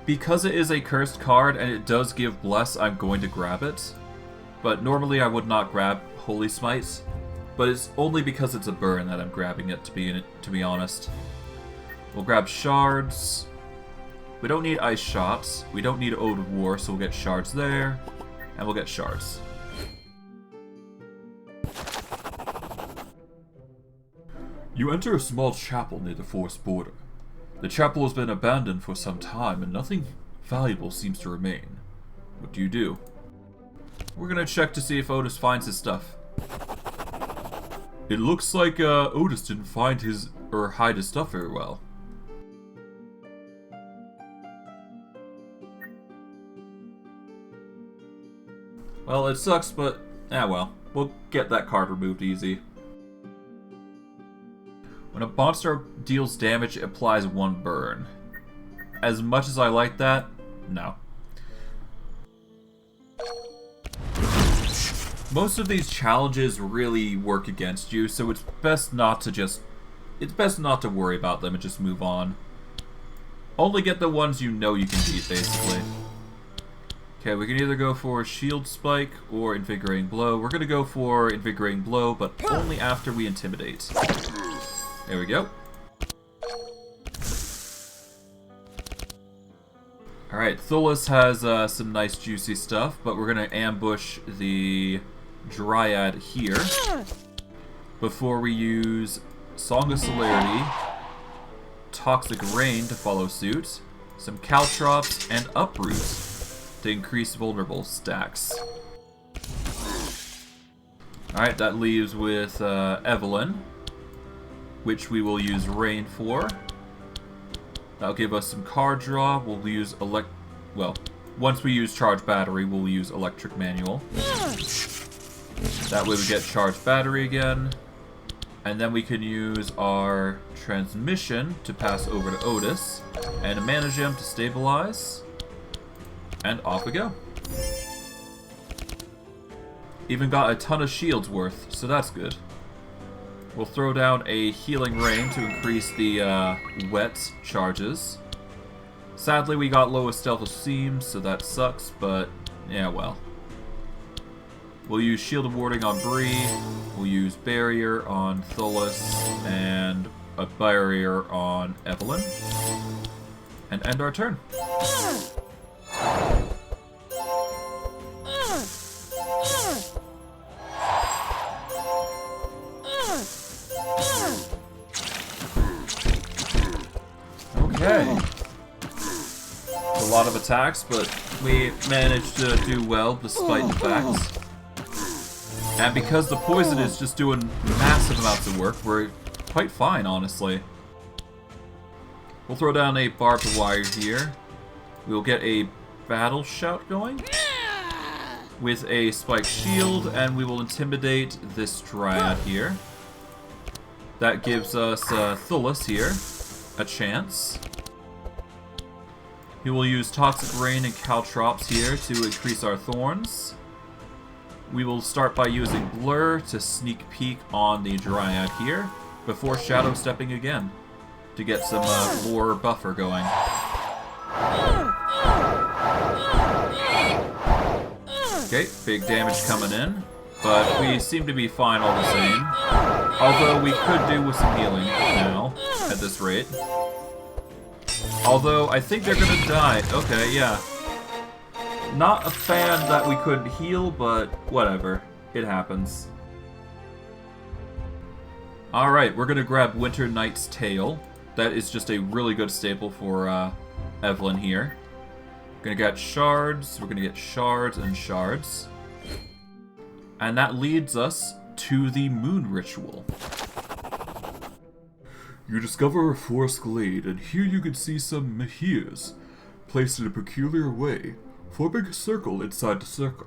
Because it is a cursed card and it does give Bless, I'm going to grab it. But normally I would not grab Holy Smite. But it's only because it's a burn that I'm grabbing it, to be honest. We'll grab Shards. We don't need Ice Shots. We don't need Ode of War, so we'll get Shards there. And we'll get Shards. You enter a small chapel near the forest border. The chapel has been abandoned for some time and nothing valuable seems to remain. What do you do? We're gonna check to see if Otis finds his stuff. It looks like Otis didn't find his or hide his stuff very well. Well, it sucks, but well. We'll get that card removed easy. When a monster deals damage, it applies 1 burn. As much as I like that, no. Most of these challenges really work against you, so it's best not to worry about them and just move on. Only get the ones you know you can beat, basically. Okay, we can either go for Shield Spike or Invigorating Blow. We're gonna go for Invigorating Blow, but only after we Intimidate. There we go. Alright, Thuls has some nice juicy stuff, but we're gonna ambush the Dryad here before we use Song of Celerity, Toxic Rain to follow suit, some Caltrops, and Uproot to increase vulnerable stacks. Alright, that leaves with Evelyn, which we will use Rain for. That'll give us some card draw. We'll use once we use Charge Battery, we'll use Electric Manual. That way we get Charge Battery again. And then we can use our Transmission to pass over to Otis. And a Mana Gem to stabilize. And off we go. Even got a ton of shields worth, so that's good. We'll throw down a Healing Rain to increase the wet charges. Sadly, we got lowest Stealth of Seam, so that sucks, but yeah, well. We'll use Shield of Warding on Bree, we'll use Barrier on Thuls, and a Barrier on Evelyn. And end our turn. Okay. A lot of attacks, but we managed to do well despite the facts. And because the poison is just doing massive amounts of work, we're quite fine, honestly. We'll throw down a barbed wire here. We'll get a battle shout going with a spike shield, and we will intimidate this Dryad here. That gives us Thuls here a chance. We will use Toxic Rain and Caltrops here to increase our thorns. We will start by using Blur to sneak peek on the Dryad here, before Shadow Stepping again, to get some lore buffer going. Okay, big damage coming in, but we seem to be fine all the same. Although we could do with some healing now, at this rate. Although, I think they're gonna die. Okay, yeah. Not a fan that we couldn't heal, but whatever. It happens. Alright, we're gonna grab Winter Knight's Tail. That is just a really good staple for Evelyn here. We're gonna get shards, we're gonna get shards and shards. And that leads us to the moon ritual. You discover a forest glade, and here you can see some mehirs placed in a peculiar way, forming a circle inside the circle.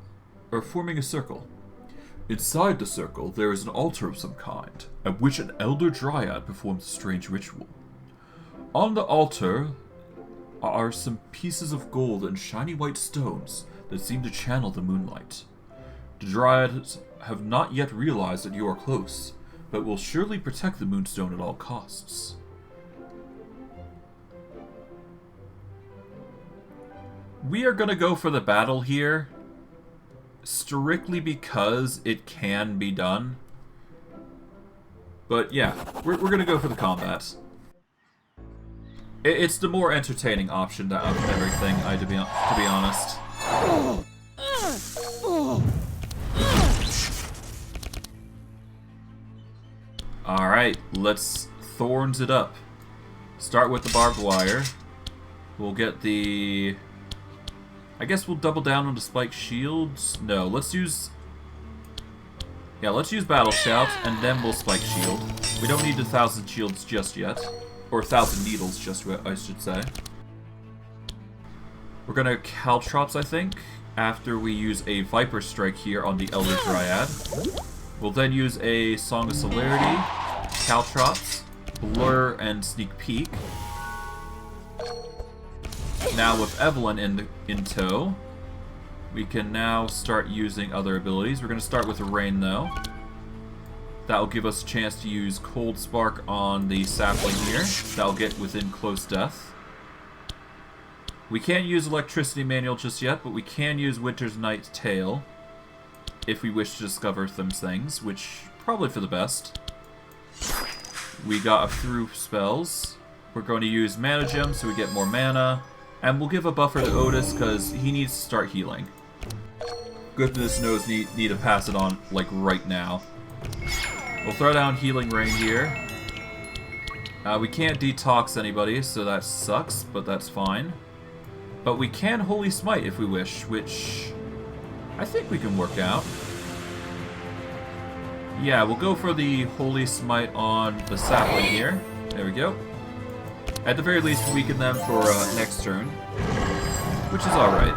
Inside the circle, there is an altar of some kind, at which an elder dryad performs a strange ritual. On the altar are some pieces of gold and shiny white stones that seem to channel the moonlight. The dryads have not yet realized that you are close, but will surely protect the moonstone at all costs. We are gonna go for the battle here, strictly because it can be done. But yeah, we're gonna go for the combat. It's the more entertaining option out of everything, to be honest. Alright, let's thorns it up. Start with the barbed wire. We'll get the... I guess we'll double down on the spike shields. No, let's use... Yeah, let's use battle shout, and then we'll spike shield. We don't need 1,000 shields just yet. Or 1,000 needles just yet, I should say. We're gonna caltrops, I think, after we use a Viper Strike here on the Elder Dryad. We'll then use a Song of Celerity, caltrops, blur, and sneak peek. Now with Evelyn in tow, we can now start using other abilities. We're going to start with rain though. That'll give us a chance to use Cold Spark on the sapling here. That'll get within close death. We can't use Electricity Manual just yet, but we can use Winter's Night Tail if we wish to discover some things, which probably for the best. We got a few spells. We're going to use Mana Gem so we get more mana. And we'll give a buffer to Ottis because he needs to start healing. Goodness knows need to pass it on, like, right now. We'll throw down Healing Rain here. We can't detox anybody, so that sucks, but that's fine. But we can Holy Smite if we wish, which I think we can work out. Yeah, we'll go for the Holy Smite on the sapling here. There we go. At the very least, weaken them for next turn, which is alright.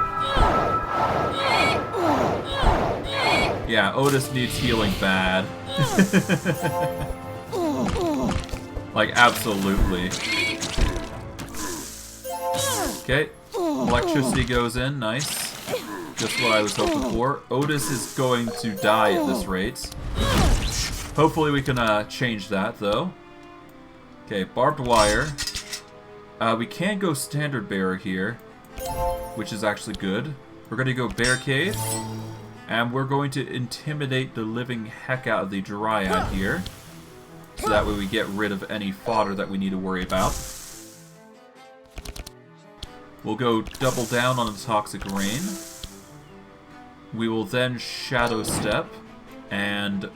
Yeah, Ottis needs healing bad. Like, absolutely. Okay, electricity goes in, nice. Just what I was hoping for. Ottis is going to die at this rate. Hopefully we can change that, though. Okay, barbed wire. We can go standard bearer here, which is actually good. We're going to go barricade, and we're going to intimidate the living heck out of the dryad here, so that way we get rid of any fodder that we need to worry about. We'll go double down on the toxic rain. We will then shadow step and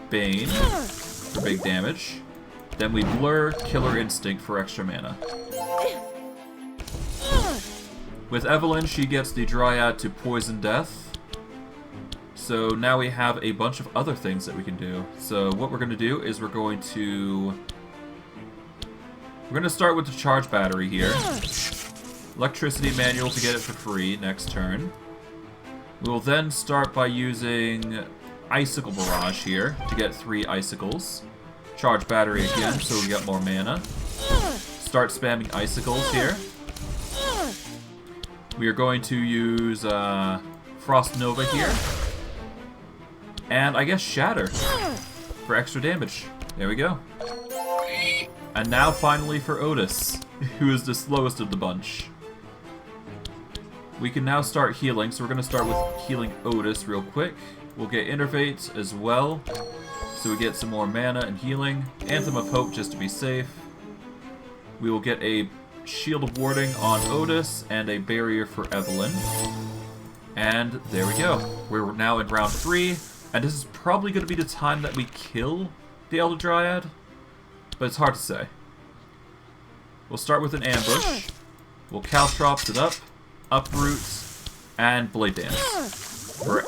bane for big damage. Then we blur Killer Instinct for extra mana. With Evelyn, she gets the Dryad to Poison Death. So now we have a bunch of other things that we can do. So what we're going to do is we're going to start with the Charge Battery here. Electricity Manual to get it for free next turn. We will then start by using Icicle Barrage here to get 3 Icicles. Charge Battery again so we get more mana. Start spamming Icicles here. We are going to use Frost Nova here. And I guess Shatter for extra damage. There we go. And now finally for Ottis, who is the slowest of the bunch. We can now start healing, so we're going to start with healing Ottis real quick. We'll get Innervate as well, so we get some more mana and healing. Anthem of Hope just to be safe. We will get a Shield of Warding on Ottis and a Barrier for Evelyn. And there we go. We're now in round 3, and this is probably going to be the time that we kill the Elder Dryad, but it's hard to say. We'll start with an ambush. We'll Caltrops it up. uproot, and blade dance. For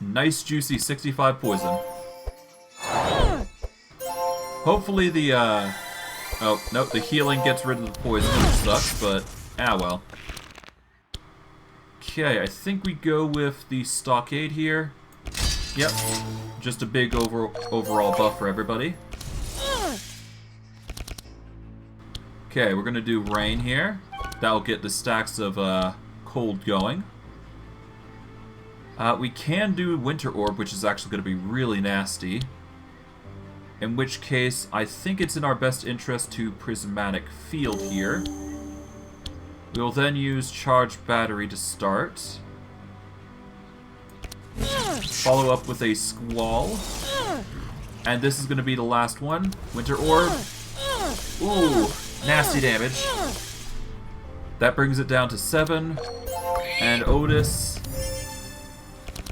nice juicy 65 poison. Hopefully the oh nope, the healing gets rid of the poison, which sucks, but well. Okay, I think we go with the stockade here. Yep, just a big overall buff for everybody. Okay, we're gonna do rain here. That'll get the stacks of cold going. We can do winter orb, which is actually gonna be really nasty. In which case, I think it's in our best interest to prismatic field here. We will then use charged battery to start. Follow up with a squall. And this is going to be the last one. Winter orb. Ooh, nasty damage. That brings it down to 7. And Ottis.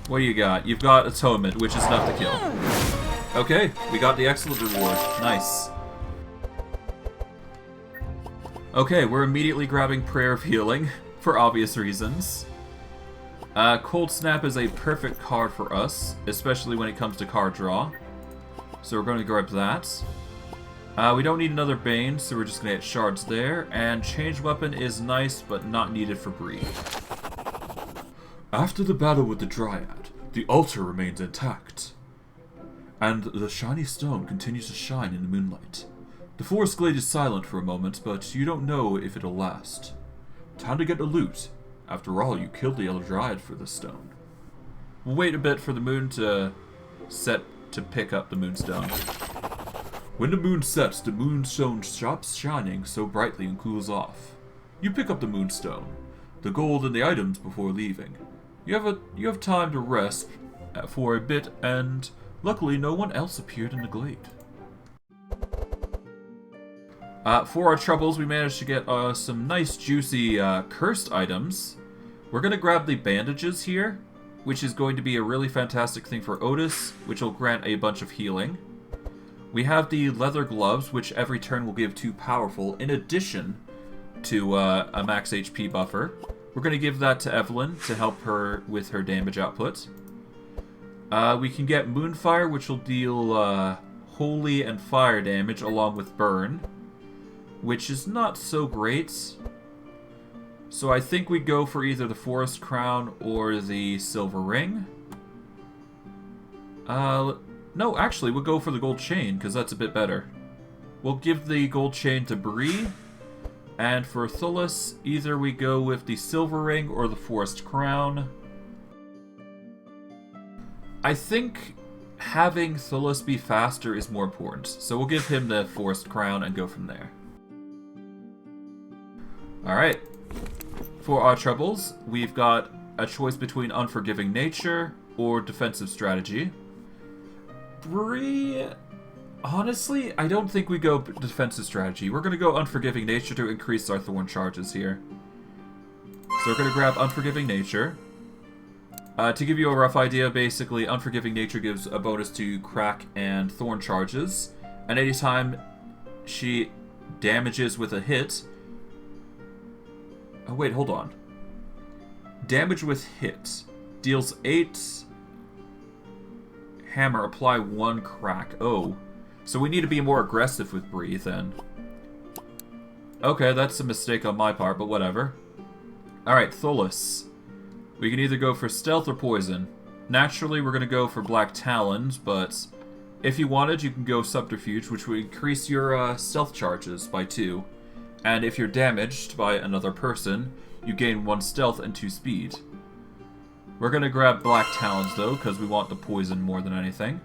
What do you got? You've got Atonement, which is enough to kill. Okay, we got the excellent reward. Nice. Okay, we're immediately grabbing Prayer of Healing, for obvious reasons. Cold Snap is a perfect card for us, especially when it comes to card draw. So we're going to grab that. We don't need another Bane, so we're just going to get shards there. And Change Weapon is nice, but not needed for Bree. After the battle with the Dryad, the altar remains intact. And the shiny stone continues to shine in the moonlight. The forest glade is silent for a moment, but you don't know if it'll last. Time to get the loot. After all, you killed the Yellow Dryad for this stone. We'll wait a bit for the moon to set to pick up the moonstone. When the moon sets, the moonstone stops shining so brightly and cools off. You pick up the moonstone, the gold and the items before leaving. You have time to rest for a bit, and luckily no one else appeared in the glade. For our troubles, we managed to get some nice juicy cursed items. We're going to grab the bandages here, which is going to be a really fantastic thing for Ottis, which will grant a bunch of healing. We have the leather gloves, which every turn will give 2 powerful, in addition to a max HP buffer. We're going to give that to Evelyn to help her with her damage output. We can get Moonfire, which will deal holy and fire damage along with burn, which is not so great. So I think we go for either the Forest Crown or the Silver Ring. No, actually, we'll go for the Gold Chain, because that's a bit better. We'll give the Gold Chain to Bree. And for Thuls, either we go with the Silver Ring or the Forest Crown. I think having Thuls be faster is more important, so we'll give him the Forest Crown and go from there. Alright. For our troubles, we've got a choice between Unforgiving Nature or Defensive Strategy. Bree, honestly, I don't think we go Defensive Strategy. We're going to go Unforgiving Nature to increase our Thorn charges here. So we're going to grab Unforgiving Nature. To give you a rough idea, basically, Unforgiving Nature gives a bonus to Crack and Thorn charges. And anytime she damages with a hit... Oh wait, hold on. Damage with hit. Deals 8... Hammer, apply 1 crack. Oh. So we need to be more aggressive with Bree, then. Okay, that's a mistake on my part, but whatever. Alright, Thuls. We can either go for stealth or poison. Naturally, we're going to go for Black Talons, but if you wanted, you can go subterfuge, which would increase your stealth charges by 2. And if you're damaged by another person, you gain 1 stealth and 2 speed. We're going to grab Black Talons, though, because we want the poison more than anything.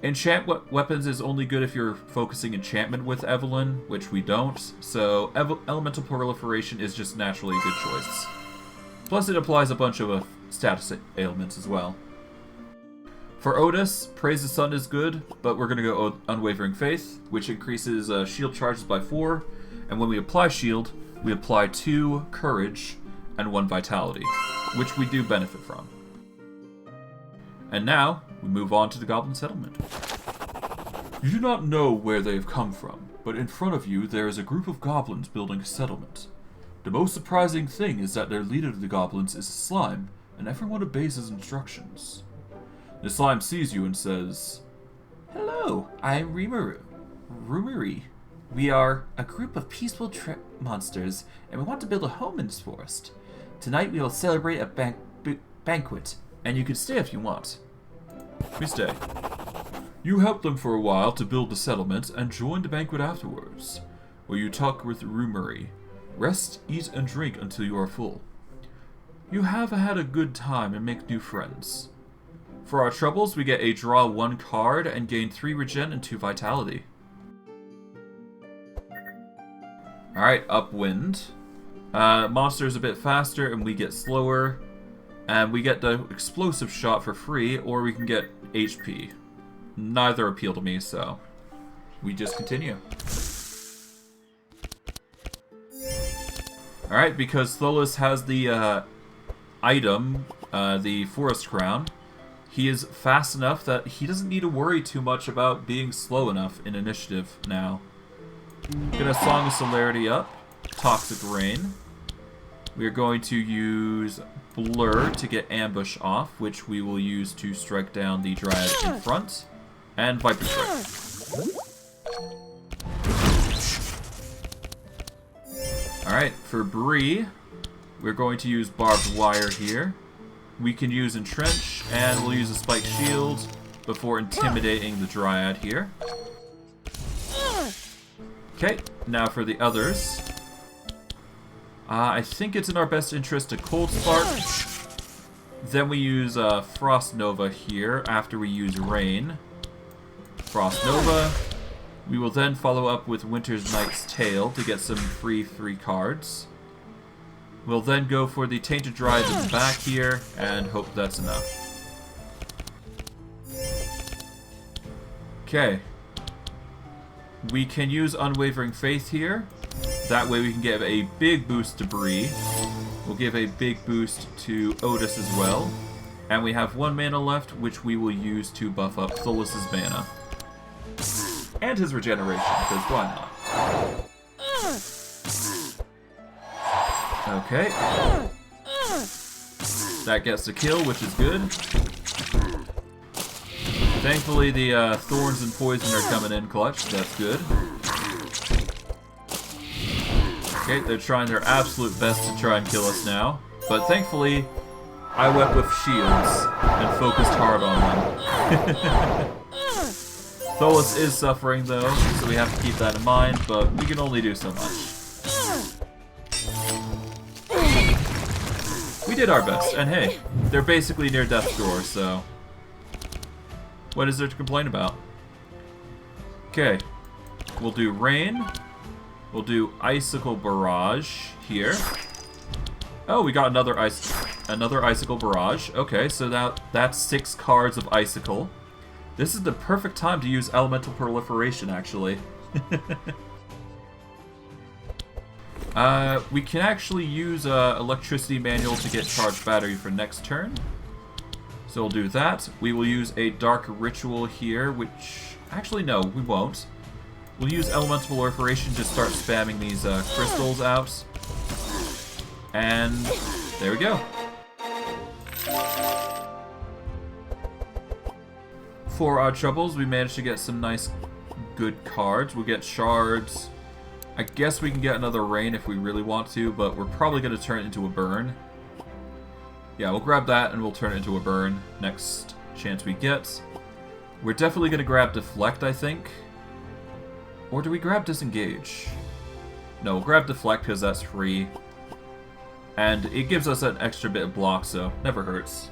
Enchant weapons is only good if you're focusing enchantment with Evelyn, which we don't, so Elemental Proliferation is just naturally a good choice. Plus it applies a bunch of status ailments as well. For Ottis, Praise the Sun is good, but we're going to go Unwavering Faith, which increases shield charges by 4, and when we apply shield, we apply 2 courage and 1 vitality, which we do benefit from. And now, we move on to the Goblin Settlement. You do not know where they have come from, but in front of you there is a group of goblins building a settlement. The most surprising thing is that their leader of the goblins is a slime, and everyone obeys his instructions. The slime sees you and says, "Hello, I'm Rumuri. We are a group of peaceful monsters, and we want to build a home in this forest. Tonight we will celebrate a banquet, and you can stay if you want." We stay. You help them for a while to build the settlement and join the banquet afterwards, where you talk with Rumuri. Rest, eat, and drink until you are full. You have had a good time and make new friends. For our troubles, we get a draw 1 card and gain 3 regen and 2 vitality. Alright, upwind. Monster's a bit faster and we get slower. And we get the explosive shot for free, or we can get HP. Neither appeal to me, so we just continue. Alright, because Thuls has the item, the Forest Crown, he is fast enough that he doesn't need to worry too much about being slow enough in initiative now. Get a Song of Celerity up. Toxic Rain. We are going to use Blur to get Ambush off, which we will use to strike down the Dryad in front. And Viper Strike. Alright, for Bree, we're going to use Barbed Wire here. We can use Entrench, and we'll use a Spike Shield before intimidating the Dryad here. Okay, now for the others. I think it's in our best interest to Cold Spark. Then we use Frost Nova here after we use Rain. Frost Nova. We will then follow up with Winter's Knight's Tale to get some free 3 cards. We'll then go for the Tainted Dryad in the back here and hope that's enough. Okay. We can use Unwavering Faith here. That way we can give a big boost to Bree. We'll give a big boost to Ottis as well. And we have 1 mana left, which we will use to buff up Thuls' mana. And his regeneration, because why not? Okay. That gets the kill, which is good. Thankfully, the thorns and poison are coming in clutch. That's good. Okay, they're trying their absolute best to try and kill us now. But thankfully, I went with shields and focused hard on them. Thuls is suffering though, so we have to keep that in mind, but we can only do so much. We did our best, and hey, they're basically near death's door, so what is there to complain about? Okay, we'll do Rain. We'll do Icicle Barrage here. Oh, we got another Icicle Barrage. Okay, so that's 6 cards of Icicle. This is the perfect time to use Elemental Proliferation, actually. We can actually use Electricity Manual to get Charged Battery for next turn. So we'll do that. We will use a Dark Ritual here, which... Actually, no, we won't. We'll use Elemental Proliferation to start spamming these crystals out. And there we go. For our troubles, we managed to get some nice, good cards. We'll get shards. I guess we can get another rain if we really want to, but we're probably going to turn it into a burn. Yeah, we'll grab that and we'll turn it into a burn next chance we get. We're definitely going to grab Deflect, I think. Or do we grab Disengage? No, we'll grab Deflect because that's free. And it gives us an extra bit of block, so never hurts.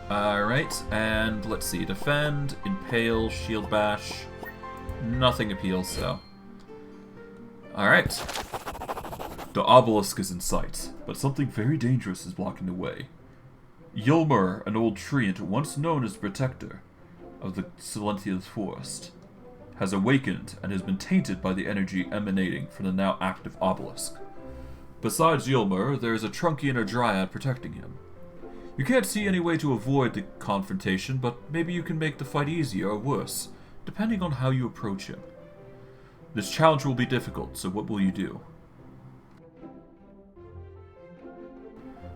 Alright, and let's see. Defend, Impale, Shield Bash. Nothing appeals, so. Alright. The obelisk is in sight, but something very dangerous is blocking the way. Ylmer, an old treant once known as protector of the Silentia's forest, has awakened and has been tainted by the energy emanating from the now active obelisk. Besides Ylmer, there is a Trunkian or Dryad protecting him. You can't see any way to avoid the confrontation, but maybe you can make the fight easier or worse, depending on how you approach him. This challenge will be difficult, so what will you do?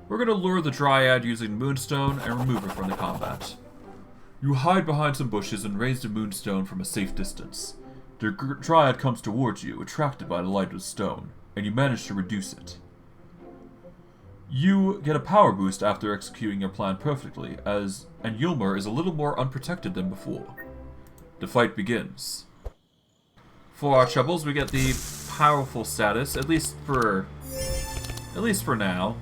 We're going to lure the Dryad using Moonstone and remove her from the combat. You hide behind some bushes and raise the Moonstone from a safe distance. The Dryad comes towards you, attracted by the light of the stone, and you manage to reduce it. You get a power boost after executing your plan perfectly, and Ylmer is a little more unprotected than before. The fight begins. For our troubles, we get the powerful status, at least for now.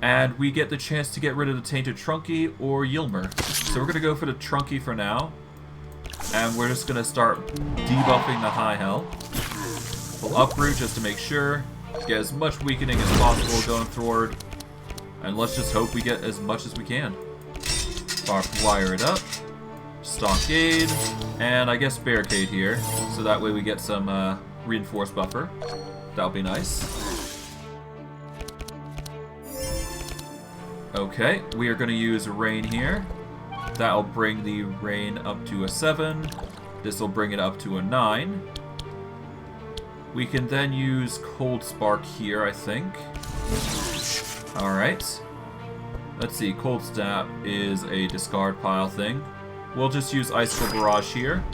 And we get the chance to get rid of the Tainted Trunky or Ylmer. So we're going to go for the Trunky for now. And we're just going to start debuffing the High Hell. We'll uproot just to make sure. Get as much weakening as possible going forward. And let's just hope we get as much as we can. Wire it up. Stockade. And I guess Barricade here. So that way we get some reinforced buffer. That'll be nice. Okay, we are going to use Rain here. That'll bring the Rain up to a 7. This will bring it up to a 9. We can then use Cold Spark here, I think. Alright. Let's see, Cold Snap is a discard pile thing. We'll just use Icicle Barrage here.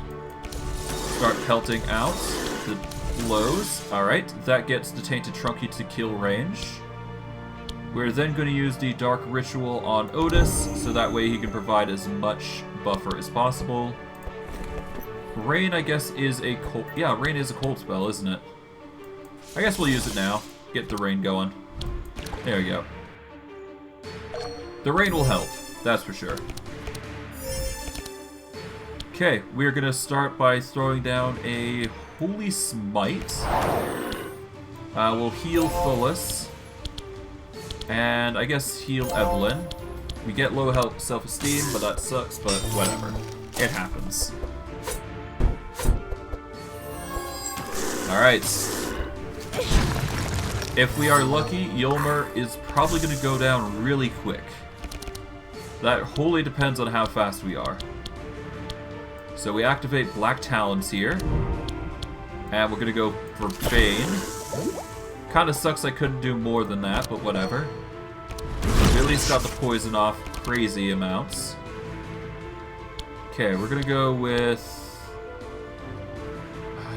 Start pelting out the blows. Alright, that gets the Tainted Trunky to kill range. We're then going to use the Dark Ritual on Ottis, so that way he can provide as much buffer as possible. Rain, I guess, is a cold... Yeah, Rain is a cold spell, isn't it? I guess we'll use it now. Get the Rain going. There we go. The Rain will help, that's for sure. Okay, we're going to start by throwing down a Holy Smite. We'll heal Thuls. And I guess heal Evelyn. We get low health self-esteem, but that sucks, but whatever. It happens. Alright. If we are lucky, Ylmer is probably going to go down really quick. That wholly depends on how fast we are. So we activate Black Talons here. And we're going to go for Bane. Kinda sucks I couldn't do more than that, but whatever. We at least got the poison off crazy amounts. Okay, we're gonna go with...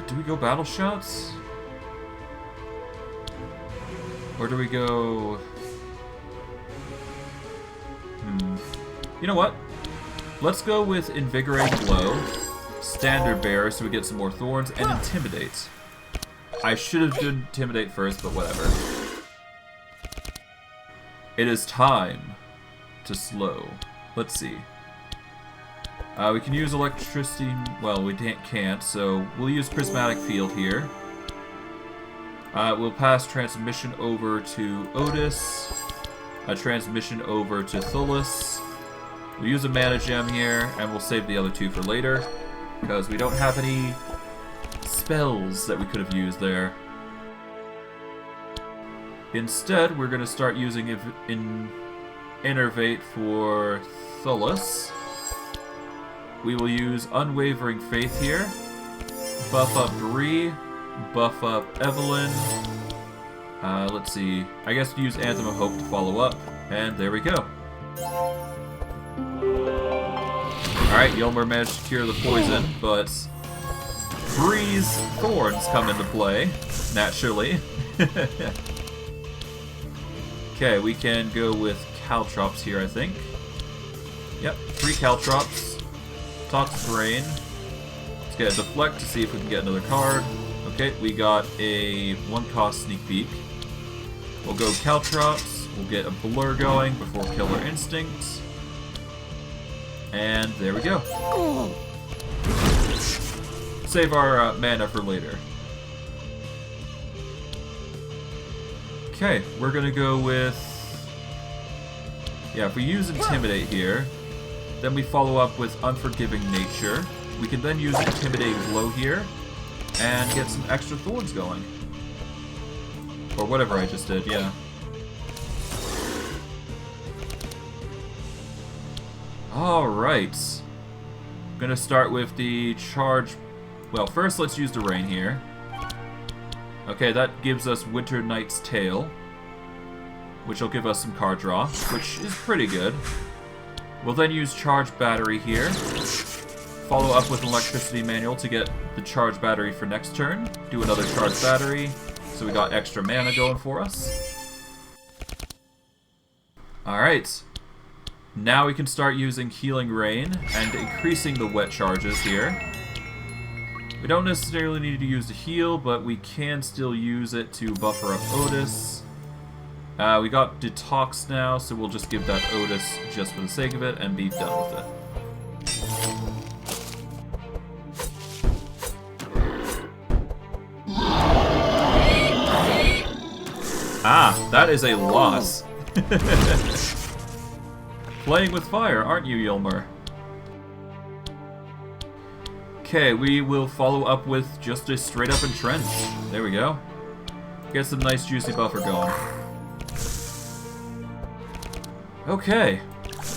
do we go Battle Shots? Or do we go... You know what? Let's go with Invigorate Blow, Standard Bearer so we get some more Thorns, and Intimidate. I should have done Intimidate first, but whatever. It is time to slow. Let's see. We can use Electricity... Well, we can't, so we'll use Prismatic Field here. We'll pass Transmission over to Ottis. A Transmission over to Thuls. We'll use a Mana Gem here, and we'll save the other two for later. Because we don't have any... spells that we could have used there. Instead, we're going to start using Innervate for Thuls. We will use Unwavering Faith here. Buff up Bree. Buff up Evelyn. Let's see. I guess use Anthem of Hope to follow up. And there we go. Alright, Ylmer managed to cure the poison, but... Bree's thorns come into play, naturally. Okay, we can go with Caltrops here, I think. Yep, 3 Caltrops. Toxic Rain. Let's get a Deflect to see if we can get another card. Okay, we got a 1-cost Sneak Peek. We'll go Caltrops. We'll get a Blur going before Killer Instinct. And there we go. Save our mana for later. Okay, we're gonna go with... Yeah, if we use Intimidate here, then we follow up with Unforgiving Nature. We can then use Intimidate Blow here, and get some extra Thorns going. Or whatever I just did, yeah. Alright. I'm gonna start with the charge... Well, first let's use the Rain here. Okay, that gives us Winter Knight's Tale. which will give us some card draw, which is pretty good. We'll then use charge battery here. Follow up with electricity manual to get the charge battery for next turn. Do another charge battery, so we got extra mana going for us. Alright. Now we can start using Healing Rain and increasing the wet charges here. We don't necessarily need to use the heal, but we can still use it to buffer up Ottis. We got Detox now, so we'll just give that Ottis just for the sake of it and be done with it. Ah, that is a loss. Playing with fire, aren't you, Ylmer? Okay, we will follow up with just a straight up entrench. There we go. Get some nice juicy buffer going. Okay,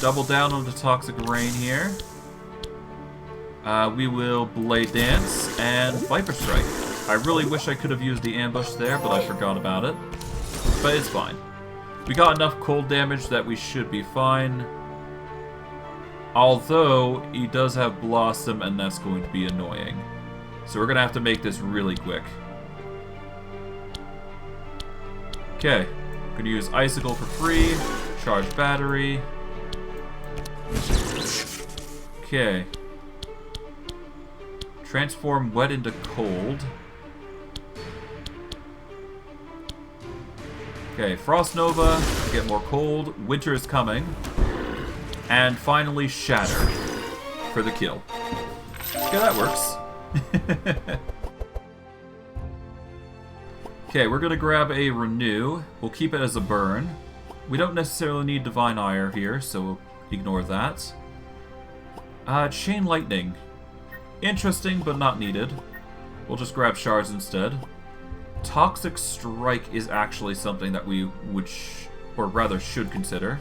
double down on the Toxic Rain here. We will Blade Dance and Viper Strike. I really wish I could have used the ambush there, but I forgot about it. But it's fine. We got enough cold damage that we should be fine. Although, he does have Blossom, and that's going to be annoying. So we're going to have to make this really quick. Okay. I'm going to use Icicle for free. Charge battery. Okay. Transform wet into cold. Okay, Frost Nova to get more cold. Winter is coming. And finally, Shatter for the kill. Okay, that works. Okay, we're going to grab a Renew. We'll keep it as a burn. We don't necessarily need Divine Ire here, so ignore that. Chain Lightning. Interesting, but not needed. We'll just grab Shards instead. Toxic Strike is actually something that we would, or rather should consider.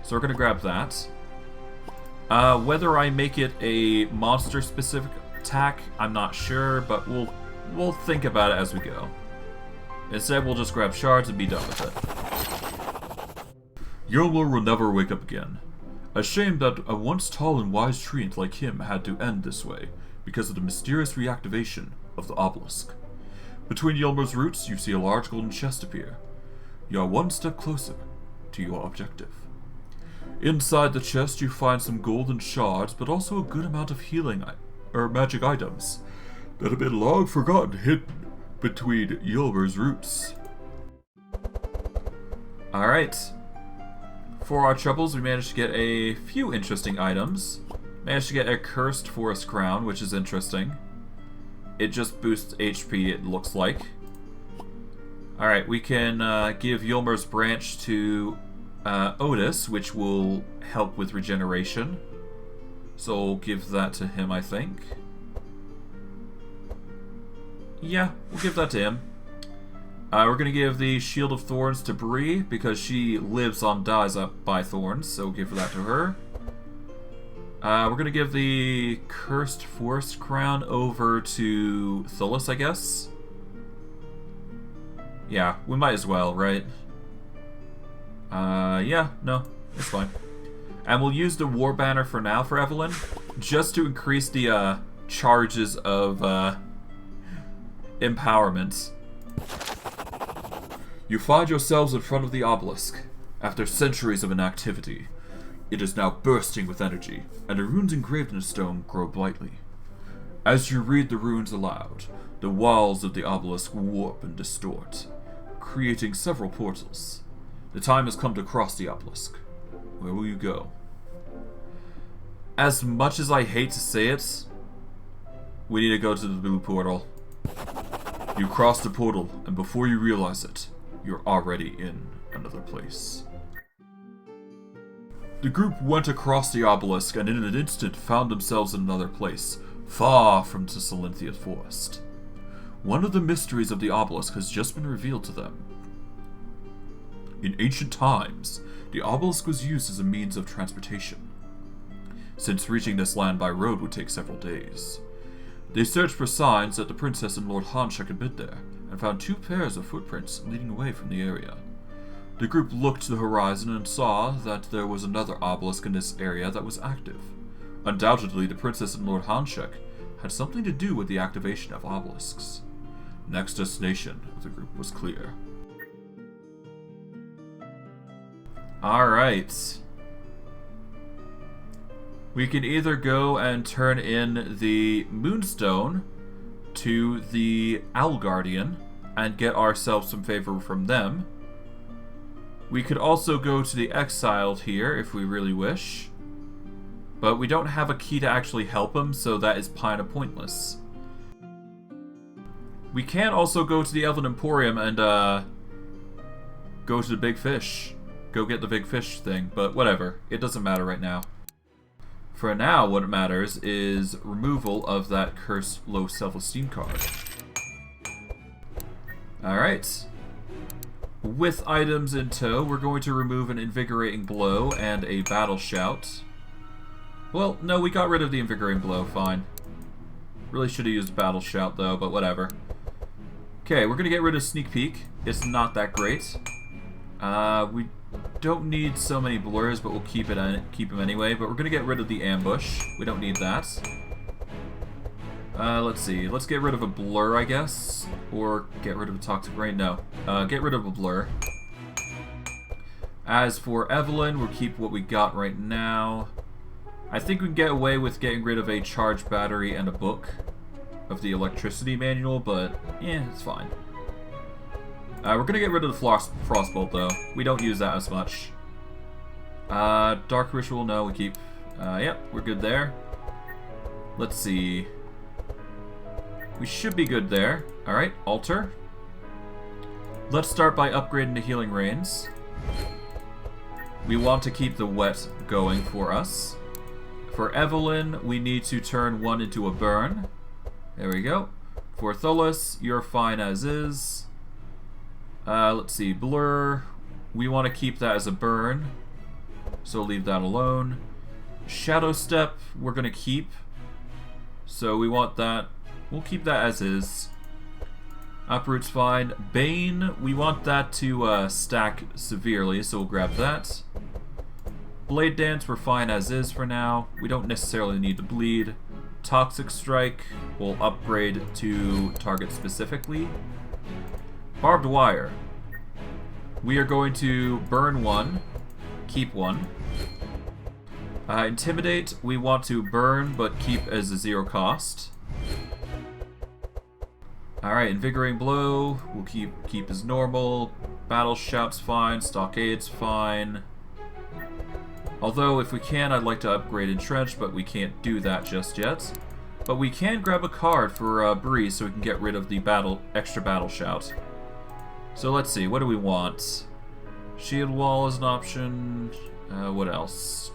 So we're going to grab that. Whether I make it a monster-specific attack, I'm not sure, but we'll think about it as we go. Instead, we'll just grab Shards and be done with it. Ylmer will never wake up again. A shame that a once tall and wise treant like him had to end this way, because of the mysterious reactivation of the obelisk. Between Ylmer's roots, you see a large golden chest appear. You are one step closer to your objective. Inside the chest, you find some golden shards, but also a good amount of healing magic items that have been long forgotten hidden between Ylmer's roots. Alright. For our troubles, we managed to get a few interesting items. Managed to get a Cursed Forest Crown, which is interesting. It just boosts HP, it looks like. Alright, we can give Ylmer's Branch to Ottis, which will help with regeneration. So we'll give that to him, I think. Yeah, we'll give that to him. We're going to give the Shield of Thorns to Bree, because she lives on dies up by thorns, so we'll give that to her. We're going to give the Cursed Forest Crown over to Thuls, I guess. Yeah, we might as well, right? Yeah, no, it's fine. And we'll use the War Banner for now for Evelyn, just to increase the charges of empowerment. You find yourselves in front of the obelisk. After centuries of inactivity, it is now bursting with energy, and the runes engraved in the stone grow brightly. As you read the runes aloud, the walls of the obelisk warp and distort, creating several portals. The time has come to cross the obelisk. Where will you go? As much as I hate to say it, we need to go to the blue portal. You cross the portal, and before you realize it, you're already in another place. The group went across the obelisk and in an instant found themselves in another place, far from the Salinthia forest. One of the mysteries of the obelisk has just been revealed to them. In ancient times, the obelisk was used as a means of transportation, since reaching this land by road would take several days. They searched for signs that the princess and Lord Hanshak had been there, and found 2 pairs of footprints leading away from the area. The group looked to the horizon and saw that there was another obelisk in this area that was active. Undoubtedly, the princess and Lord Hanshek had something to do with the activation of obelisks. Next destination of the group was clear. Alright. We can either go and turn in the Moonstone to the Owl Guardian and get ourselves some favor from them. We could also go to the Exiled here if we really wish. But we don't have a key to actually help him, so that is kind of pointless. We can also go to the Elven Emporium and go to the Big Fish. Go get the Big Fish thing, but whatever. It doesn't matter right now. For now, what matters is removal of that cursed low self-esteem card. Alright. With items in tow, we're going to remove an Invigorating Blow and a Battle Shout. Well, no, we got rid of the Invigorating Blow, fine. Really should have used Battle Shout though, but whatever. Okay, we're gonna get rid of Sneak Peek. It's not that great. We don't need so many blurs, but we'll keep him anyway. But we're gonna get rid of the Ambush. We don't need that. Let's see. Let's get rid of a blur, I guess, or get rid of a Toxic Rain. No, get rid of a blur. As for Evelyn, we'll keep what we got right now. I think we can get away with getting rid of a charged battery and a book of the electricity manual, but yeah, it's fine. We're gonna get rid of the Frostbolt though. We don't use that as much. Dark Ritual, no, we keep. Yep, we're good there. Let's see. We should be good there. Alright, Altar. Let's start by upgrading the Healing Rains. We want to keep the Wet going for us. For Evelyn, we need to turn one into a Burn. There we go. For Thuls, you're fine as is. Let's see, Blur. We want to keep that as a Burn, so leave that alone. Shadow Step, we're going to keep. So we want that. We'll keep that as is. Uproot's fine. Bane, we want that to stack severely, so we'll grab that. Blade Dance, we're fine as is for now. We don't necessarily need to bleed. Toxic Strike, we'll upgrade to target specifically. Barbed Wire. We are going to burn one, keep one. Intimidate, we want to burn but keep as a 0 cost. Alright, Invigorating Blow, we'll keep as normal. Battle Shout's fine, Stockade's fine. Although, if we can, I'd like to upgrade Entrench, but we can't do that just yet. But we can grab a card for Bree so we can get rid of the extra Battle Shout. So let's see, what do we want? Shield Wall is an option. What else?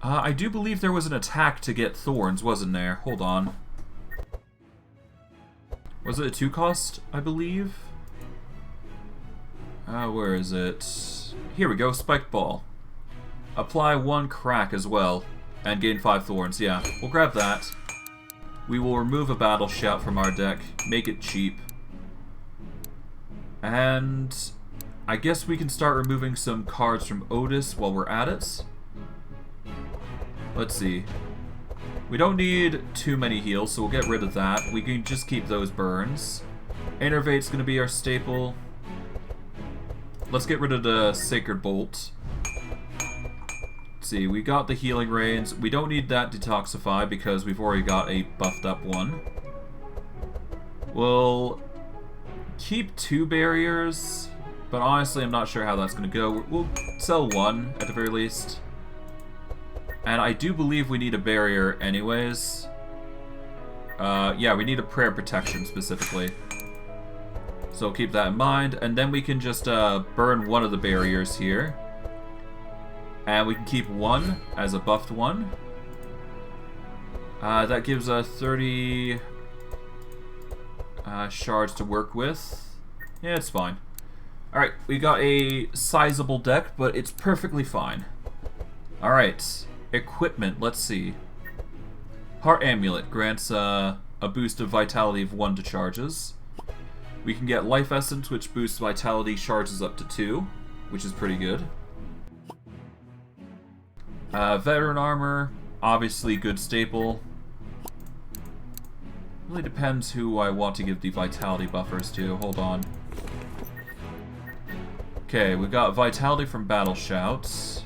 I do believe there was an attack to get thorns, wasn't there? Hold on. Was it a 2 cost, I believe? Where is it? Here we go, Spiked Ball. Apply 1 crack as well, and gain 5 thorns, yeah. We'll grab that. We will remove a Battle Shout from our deck, make it cheap. And I guess we can start removing some cards from Ottis while we're at it. Let's see. We don't need too many heals, so we'll get rid of that. We can just keep those burns. Innervate's going to be our staple. Let's get rid of the Sacred Bolt. Let's see, we got the Healing Rains. We don't need that Detoxify because we've already got a buffed up one. We'll keep 2 barriers, but honestly I'm not sure how that's going to go. We'll sell 1 at the very least. And I do believe we need a barrier anyways. Yeah, we need a Prayer Protection specifically. So keep that in mind. And then we can just burn one of the barriers here. And we can keep 1 as a buffed one. That gives us 30 shards to work with. Yeah, it's fine. Alright, we got a sizable deck, but it's perfectly fine. Alright. Equipment, let's see. Heart Amulet grants a boost of vitality of 1 to charges. We can get Life Essence, which boosts vitality charges up to 2, which is pretty good. Veteran Armor, obviously good staple. Really depends who I want to give the vitality buffers to. Hold on. Okay, we got vitality from Battle Shouts.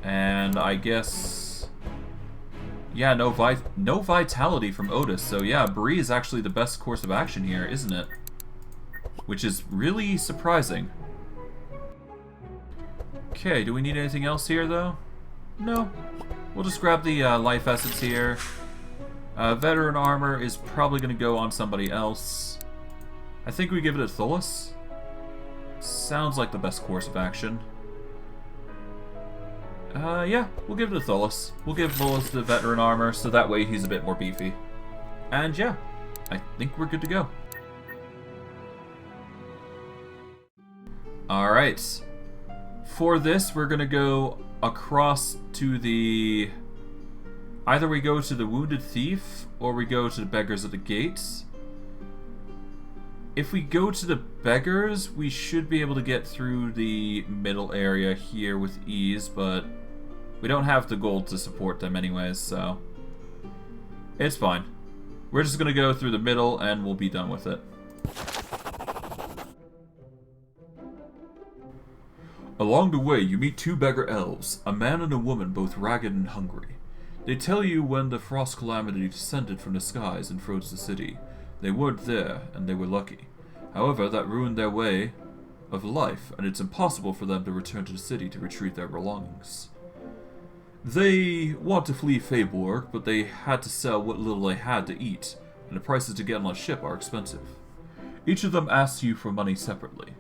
And I guess... yeah, no vitality from Ottis. So yeah, Bree is actually the best course of action here, isn't it? Which is really surprising. Okay, do we need anything else here, though? No. We'll just grab the Life Essence here. Veteran Armor is probably going to go on somebody else. I think we give it to Thuls. Sounds like the best course of action. Yeah, we'll give it to Thuls. We'll give Thuls the Veteran Armor, so that way he's a bit more beefy. And yeah, I think we're good to go. Alright. For this, we're going to go across to the... either we go to the Wounded Thief, or we go to the Beggars at the Gates. If we go to the Beggars, we should be able to get through the middle area here with ease, but we don't have the gold to support them anyways, so it's fine. We're just going to go through the middle and we'll be done with it. Along the way, you meet 2 beggar elves, a man and a woman both ragged and hungry. They tell you when the frost calamity descended from the skies and froze the city. They weren't there, and they were lucky. However, that ruined their way of life, and it's impossible for them to return to the city to retrieve their belongings. They want to flee Feyborg, but they had to sell what little they had to eat, and the prices to get on a ship are expensive. Each of them asks you for money separately.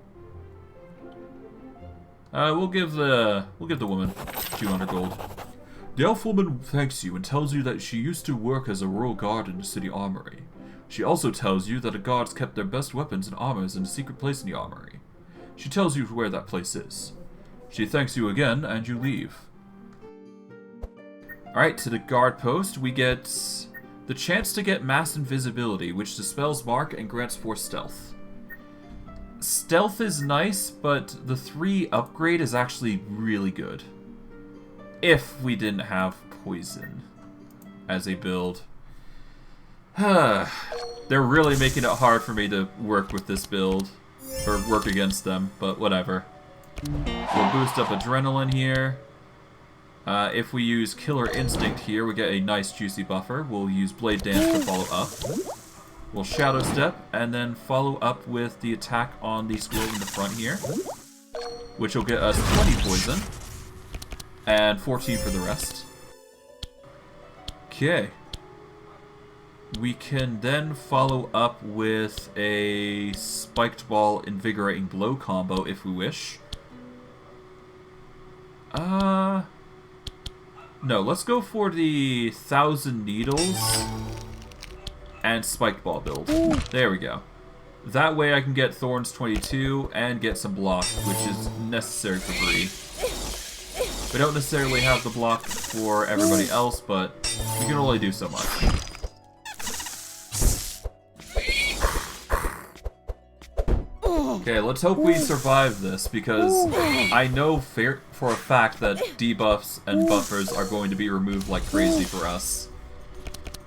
We'll give the woman 200 gold. The elf woman thanks you and tells you that she used to work as a royal guard in the city armory. She also tells you that the guards kept their best weapons and armors in a secret place in the armory. She tells you where that place is. She thanks you again, and you leave. Alright, to the guard post, we get the chance to get mass invisibility, which dispels mark and grants 4 stealth. Stealth is nice, but the 3 upgrade is actually really good. If we didn't have poison as a build. They're really making it hard for me to work with this build, or work against them, but whatever. We'll boost up adrenaline here. If we use Killer Instinct here, we get a nice juicy buffer. We'll use Blade Dance to follow up. We'll Shadow Step, and then follow up with the attack on the squirrel in the front here, which will get us 20 poison, and 14 for the rest. Okay. We can then follow up with a Spiked Ball Invigorating Blow combo if we wish. No, let's go for the 1,000 Needles and Spiked Ball build. There we go. That way I can get Thorns 22 and get some block, which is necessary for Bree. We don't necessarily have the block for everybody else, but we can only do so much. Okay, let's hope we survive this, because I know for a fact that debuffs and buffers are going to be removed like crazy for us.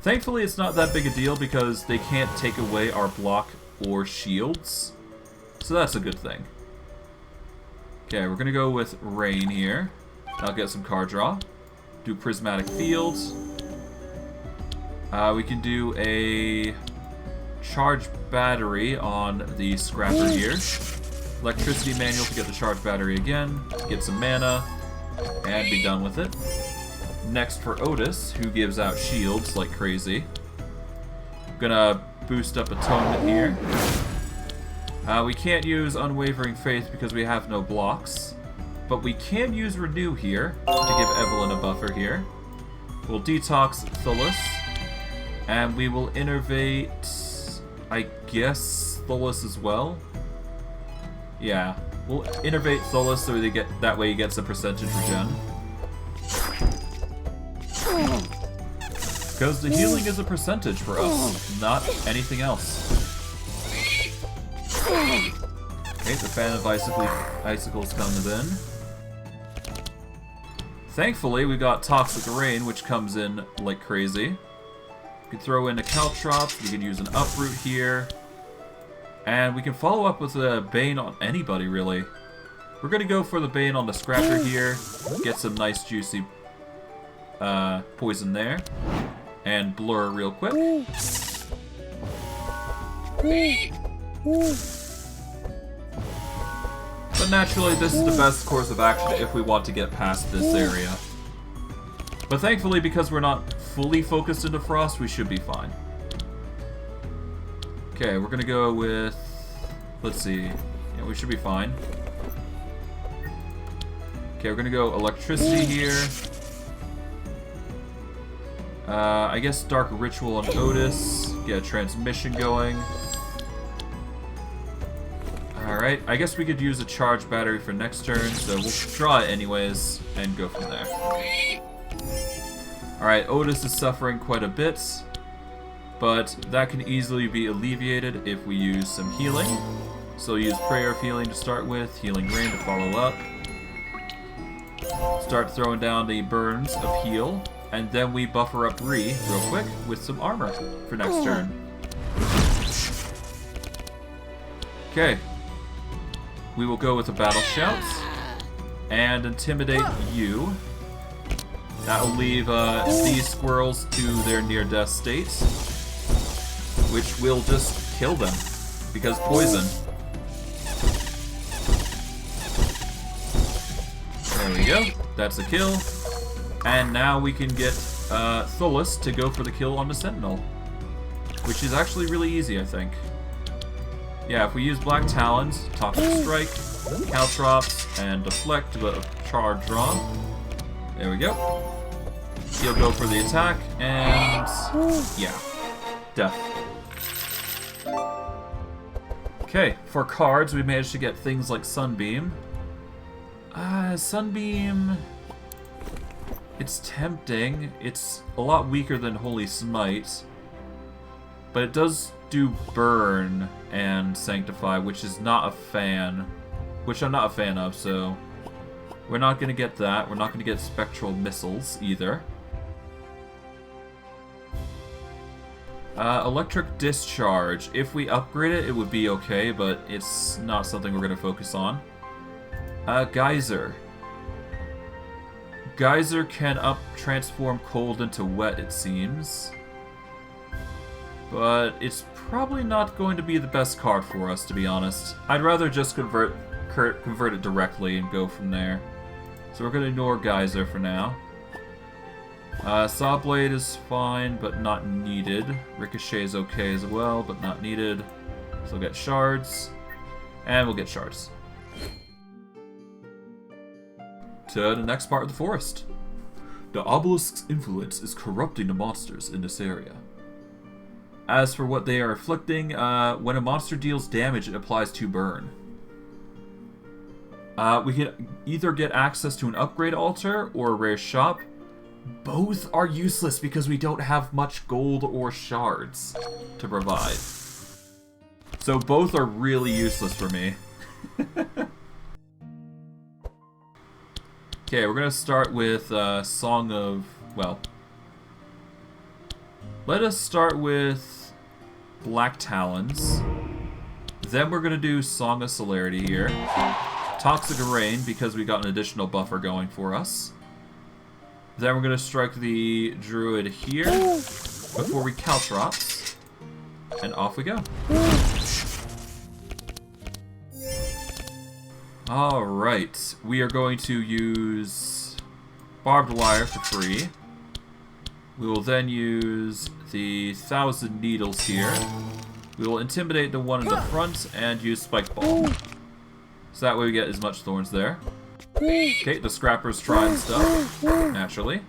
Thankfully, it's not that big a deal because they can't take away our block or shields, so that's a good thing. Okay, we're gonna go with Rain here. I'll get some card draw. Do Prismatic Field. We can do a Charge Battery on the Scrapper here. Electricity Manual to get the Charge Battery again. Get some mana. And be done with it. Next for Ottis, who gives out shields like crazy. I'm gonna boost up Atonement here. We can't use Unwavering Faith because we have no blocks. But we can use Renew here to give Evelyn a buffer here. We'll detox Thuls. And we will innervate, I guess, Thuls as well. Yeah, we'll innervate Thuls so that way he gets a percentage regen. Because the healing is a percentage for us, not anything else. Okay, the fan of icicles comes in. Thankfully, we got Toxic Rain, which comes in like crazy. We can throw in a Caltrops, we can use an Uproot here. And we can follow up with a Bane on anybody, really. We're gonna go for the Bane on the Scrapper here. Get some nice juicy poison there. And Blur real quick. But naturally, this is the best course of action if we want to get past this area. But thankfully, because we're not fully focused into Frost, we should be fine. Okay, we're gonna go with... Let's see. Yeah, we should be fine. Okay, we're gonna go Electricity here. I guess Dark Ritual on Otis. Get a transmission going. Alright, I guess we could use a charge battery for next turn, so we'll draw it anyways and go from there. Alright, Otis is suffering quite a bit, but that can easily be alleviated if we use some healing. So use Prayer of Healing to start with, Healing Rain to follow up. Start throwing down the burns of heal, and then we buffer up Bree real quick with some armor for next turn. Okay. We will go with a Battle Shout and intimidate you. That will leave these squirrels to their near-death state, which will just kill them because poison. There we go. That's a kill. And now we can get Thuls to go for the kill on the Sentinel, which is actually really easy, I think. Yeah, if we use Black Talons, Toxic Strike, Caltrops, and Deflect with a charge draw. There we go. He'll go for the attack, and yeah, death. Okay, for cards, we managed to get things like Sunbeam. Sunbeam... It's tempting. It's a lot weaker than Holy Smite. But it does do Burn and Sanctify, which is not a fan. Which I'm not a fan of, so... We're not going to get that. We're not going to get Spectral Missiles, either. Electric Discharge. If we upgrade it, it would be okay, but it's not something we're going to focus on. Geyser. Geyser can transform cold into wet, it seems. But it's probably not going to be the best card for us, to be honest. I'd rather just convert it directly and go from there. So we're going to ignore Geyser for now. Saw Blade is fine, but not needed. Ricochet is okay as well, but not needed. So we'll get Shards. And we'll get Shards. To the next part of the forest. The obelisk's influence is corrupting the monsters in this area. As for what they are afflicting, when a monster deals damage, it applies 2 burn. We can either get access to an upgrade altar or a rare shop. Both are useless because we don't have much gold or shards to provide. So both are really useless for me. Okay, we're going to start with Song of... Well... Let us start with Black Talons. Then we're going to do Song of Celerity here. Toxic Rain, because we got an additional buffer going for us. Then we're going to strike the Druid here before we Caltrops. And off we go. Alright, we are going to use Barbed Wire for free. We will then use the 1,000 Needles here. We will intimidate the one in the front and use Spike Ball. So that way we get as much thorns there. Okay, the Scrapper's trying stuff, naturally.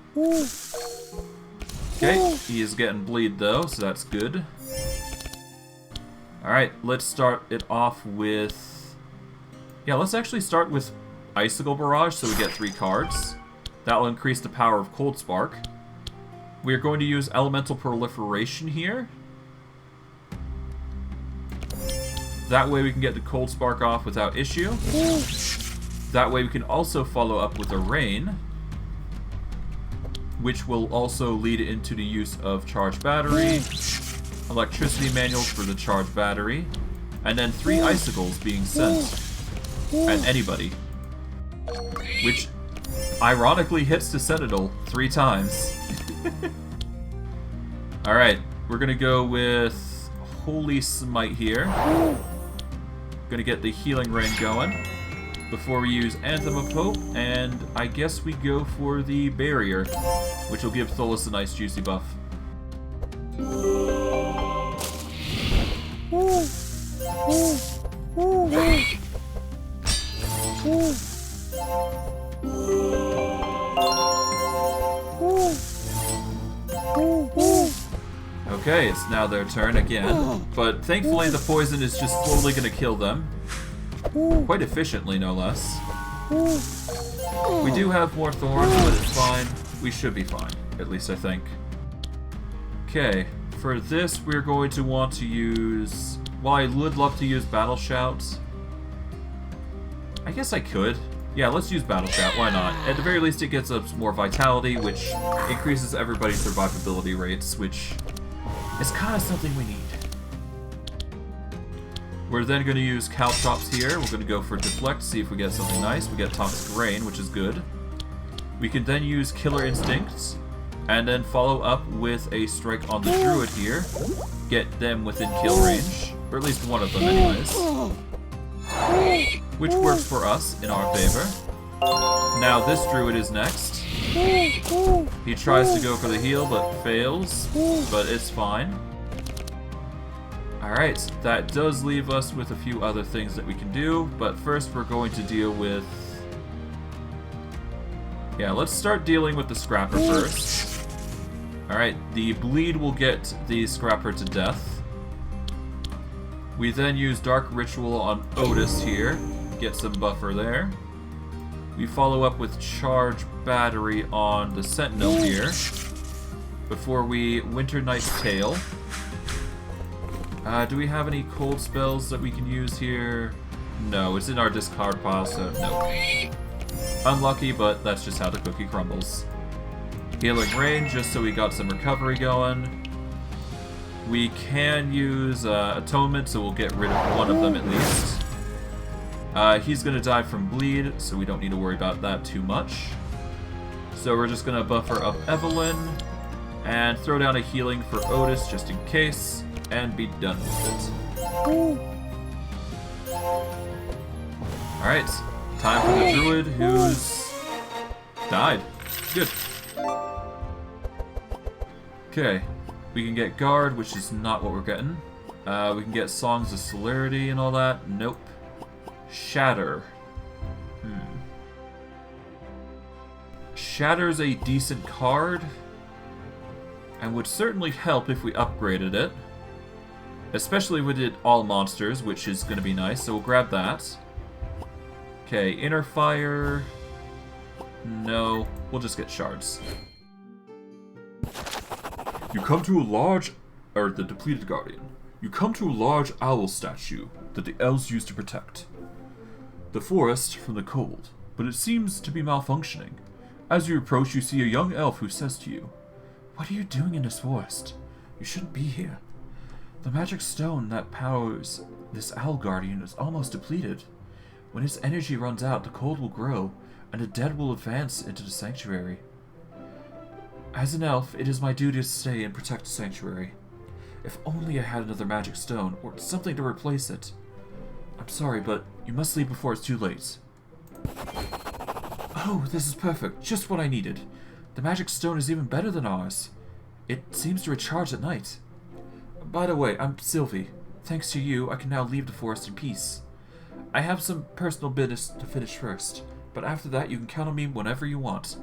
Okay, he is getting bleed though, so that's good. Alright, let's start it off with... Yeah, let's actually start with Icicle Barrage so we get 3 cards. That will increase the power of Cold Spark. we're going to use elemental proliferation here. That way we can get the cold spark off without issue. That way we can also follow up with a rain, which will also lead into the use of charge battery, electricity manuals for the charge battery, and then 3 icicles being sent at anybody, which ironically hits the Sentinel 3 times. Alright, we're gonna go with Holy Smite here. Gonna get the healing rain going before we use Anthem of Hope, and I guess we go for the barrier, which will give Thuls a nice juicy buff. Okay, it's now their turn again, but thankfully the poison is just slowly going to kill them. Quite efficiently, no less. We do have more thorns, but it's fine. We should be fine, at least I think. Okay, for this we're going to want to use... Well, I would love to use Battle Shout. I guess I could. Yeah, let's use Battle Shout, why not? At the very least it gets us more vitality, which increases everybody's survivability rates, which is kind of something we need. We're then going to use Caltrops here. We're going to go for Deflect, see if we get something nice. We get Toxic Rain, which is good. We can then use Killer Instincts, and then follow up with a strike on the Druid here. Get them within kill range, or at least one of them anyways. Which works for us in our favor. Now this Druid is next. He tries to go for the heal, but fails, but it's fine. Alright, that does leave us with a few other things that we can do, but first we're going to deal with... Yeah, let's start dealing with the Scrapper first. Alright, the bleed will get the Scrapper to death. We then use Dark Ritual on Ottis here, get some buffer there. We follow up with Charge Battery on the Sentinel here, before we Winter Knight's Tail. Do we have any cold spells that we can use here? No, it's in our discard pile, so no. Unlucky, but that's just how the cookie crumbles. Healing Rain, just so we got some recovery going. We can use Atonement, so we'll get rid of one of them at least. He's going to die from bleed, so we don't need to worry about that too much. So we're just going to buffer up Evelyn, and throw down a healing for Ottis just in case, and be done with it. Alright, time for the Druid who's died. Good. Okay, we can get Guard, which is not what we're getting. We can get Songs of Celerity and all that. Nope. Shatter. Shatter's a decent card, and would certainly help if we upgraded it. Especially if we did all monsters, which is going to be nice, so we'll grab that. Okay, Inner Fire... No, we'll just get Shards. You come to a large... or the depleted Guardian. You come to a large owl statue that the elves used to protect the forest from the cold, but it seems to be malfunctioning. As you approach, you see a young elf who says to you, "What are you doing in this forest? You shouldn't be here. The magic stone that powers this owl guardian is almost depleted. When its energy runs out, the cold will grow, and the dead will advance into the sanctuary. As an elf, it is my duty to stay and protect the sanctuary. If only I had another magic stone, or something to replace it. I'm sorry, but you must leave before it's too late." "Oh, this is perfect. Just what I needed. The magic stone is even better than ours. It seems to recharge at night. By the way, I'm Sylvie. Thanks to you, I can now leave the forest in peace. I have some personal business to finish first, but after that you can count on me whenever you want.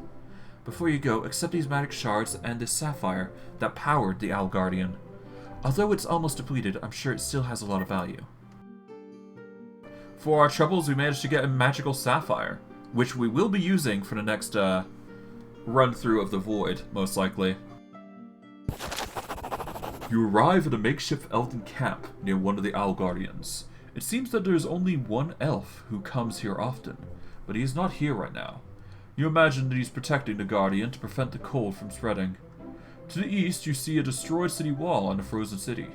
Before you go, accept these magic shards and this sapphire that powered the Owl Guardian. Although it's almost depleted, I'm sure it still has a lot of value." For our troubles, we managed to get a magical sapphire, which we will be using for the next run-through of the Void, most likely. You arrive at a makeshift elven camp near one of the Owl Guardians. It seems that there is only one elf who comes here often, but he is not here right now. You imagine that he's protecting the Guardian to prevent the cold from spreading. To the east, you see a destroyed city wall on the frozen city.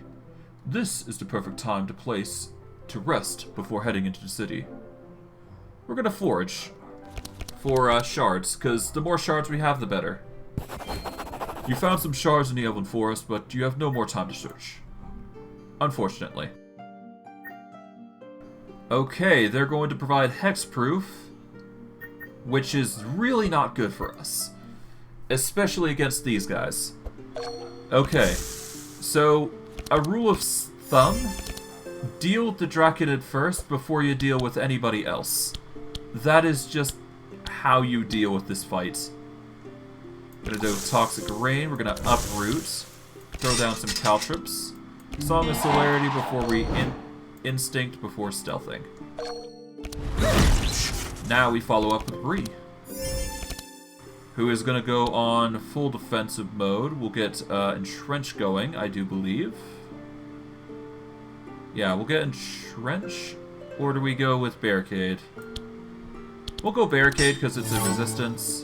This is the perfect time to rest before heading into the city. We're gonna forage for shards, because the more shards we have, the better. You found some shards in the Elven Forest, but you have no more time to search. Unfortunately. Okay, they're going to provide hexproof, which is really not good for us. Especially against these guys. Okay, so a rule of thumb, deal with the Draconid first before you deal with anybody else. That is just how you deal with this fight. Gonna do Toxic Rain, we're gonna uproot, throw down some caltrips, Song of Celerity before we instinct before stealthing. Now we follow up with Bree, who is gonna go on full defensive mode. We'll get Entrench going, I do believe. Yeah, we'll get Entrench, or do we go with Barricade? We'll go Barricade because it's a resistance.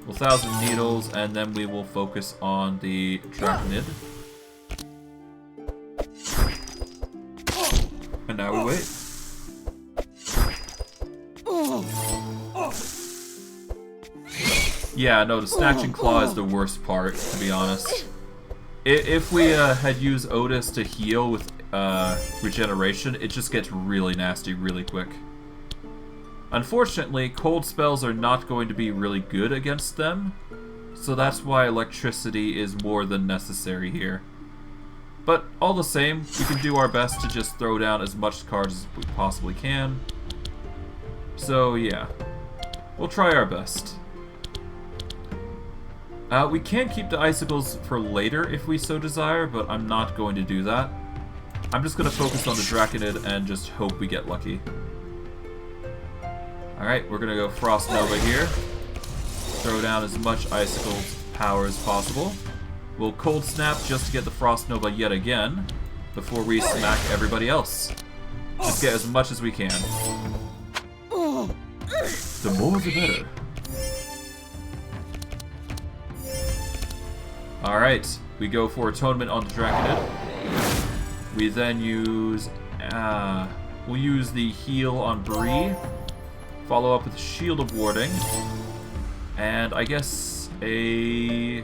We'll 1,000 Needles, and then we will focus on the Draconid. And now we wait. Yeah, no, the Snatching Claw is the worst part, to be honest. If we had used Ottis to heal with Regeneration, it just gets really nasty really quick. Unfortunately, cold spells are not going to be really good against them, so that's why electricity is more than necessary here. But all the same, we can do our best to just throw down as much cards as we possibly can. So yeah, we'll try our best. We can keep the icicles for later if we so desire, but I'm not going to do that. I'm just going to focus on the Draconid and just hope we get lucky. Alright, we're going to go Frost Nova here. Throw down as much icicle power as possible. We'll Cold Snap just to get the Frost Nova yet again before we smack everybody else. Just get as much as we can. The more the better. Alright, we go for Atonement on the Draconid. We then use... we'll use the heal on Bree. Follow up with Shield of Warding. And I guess a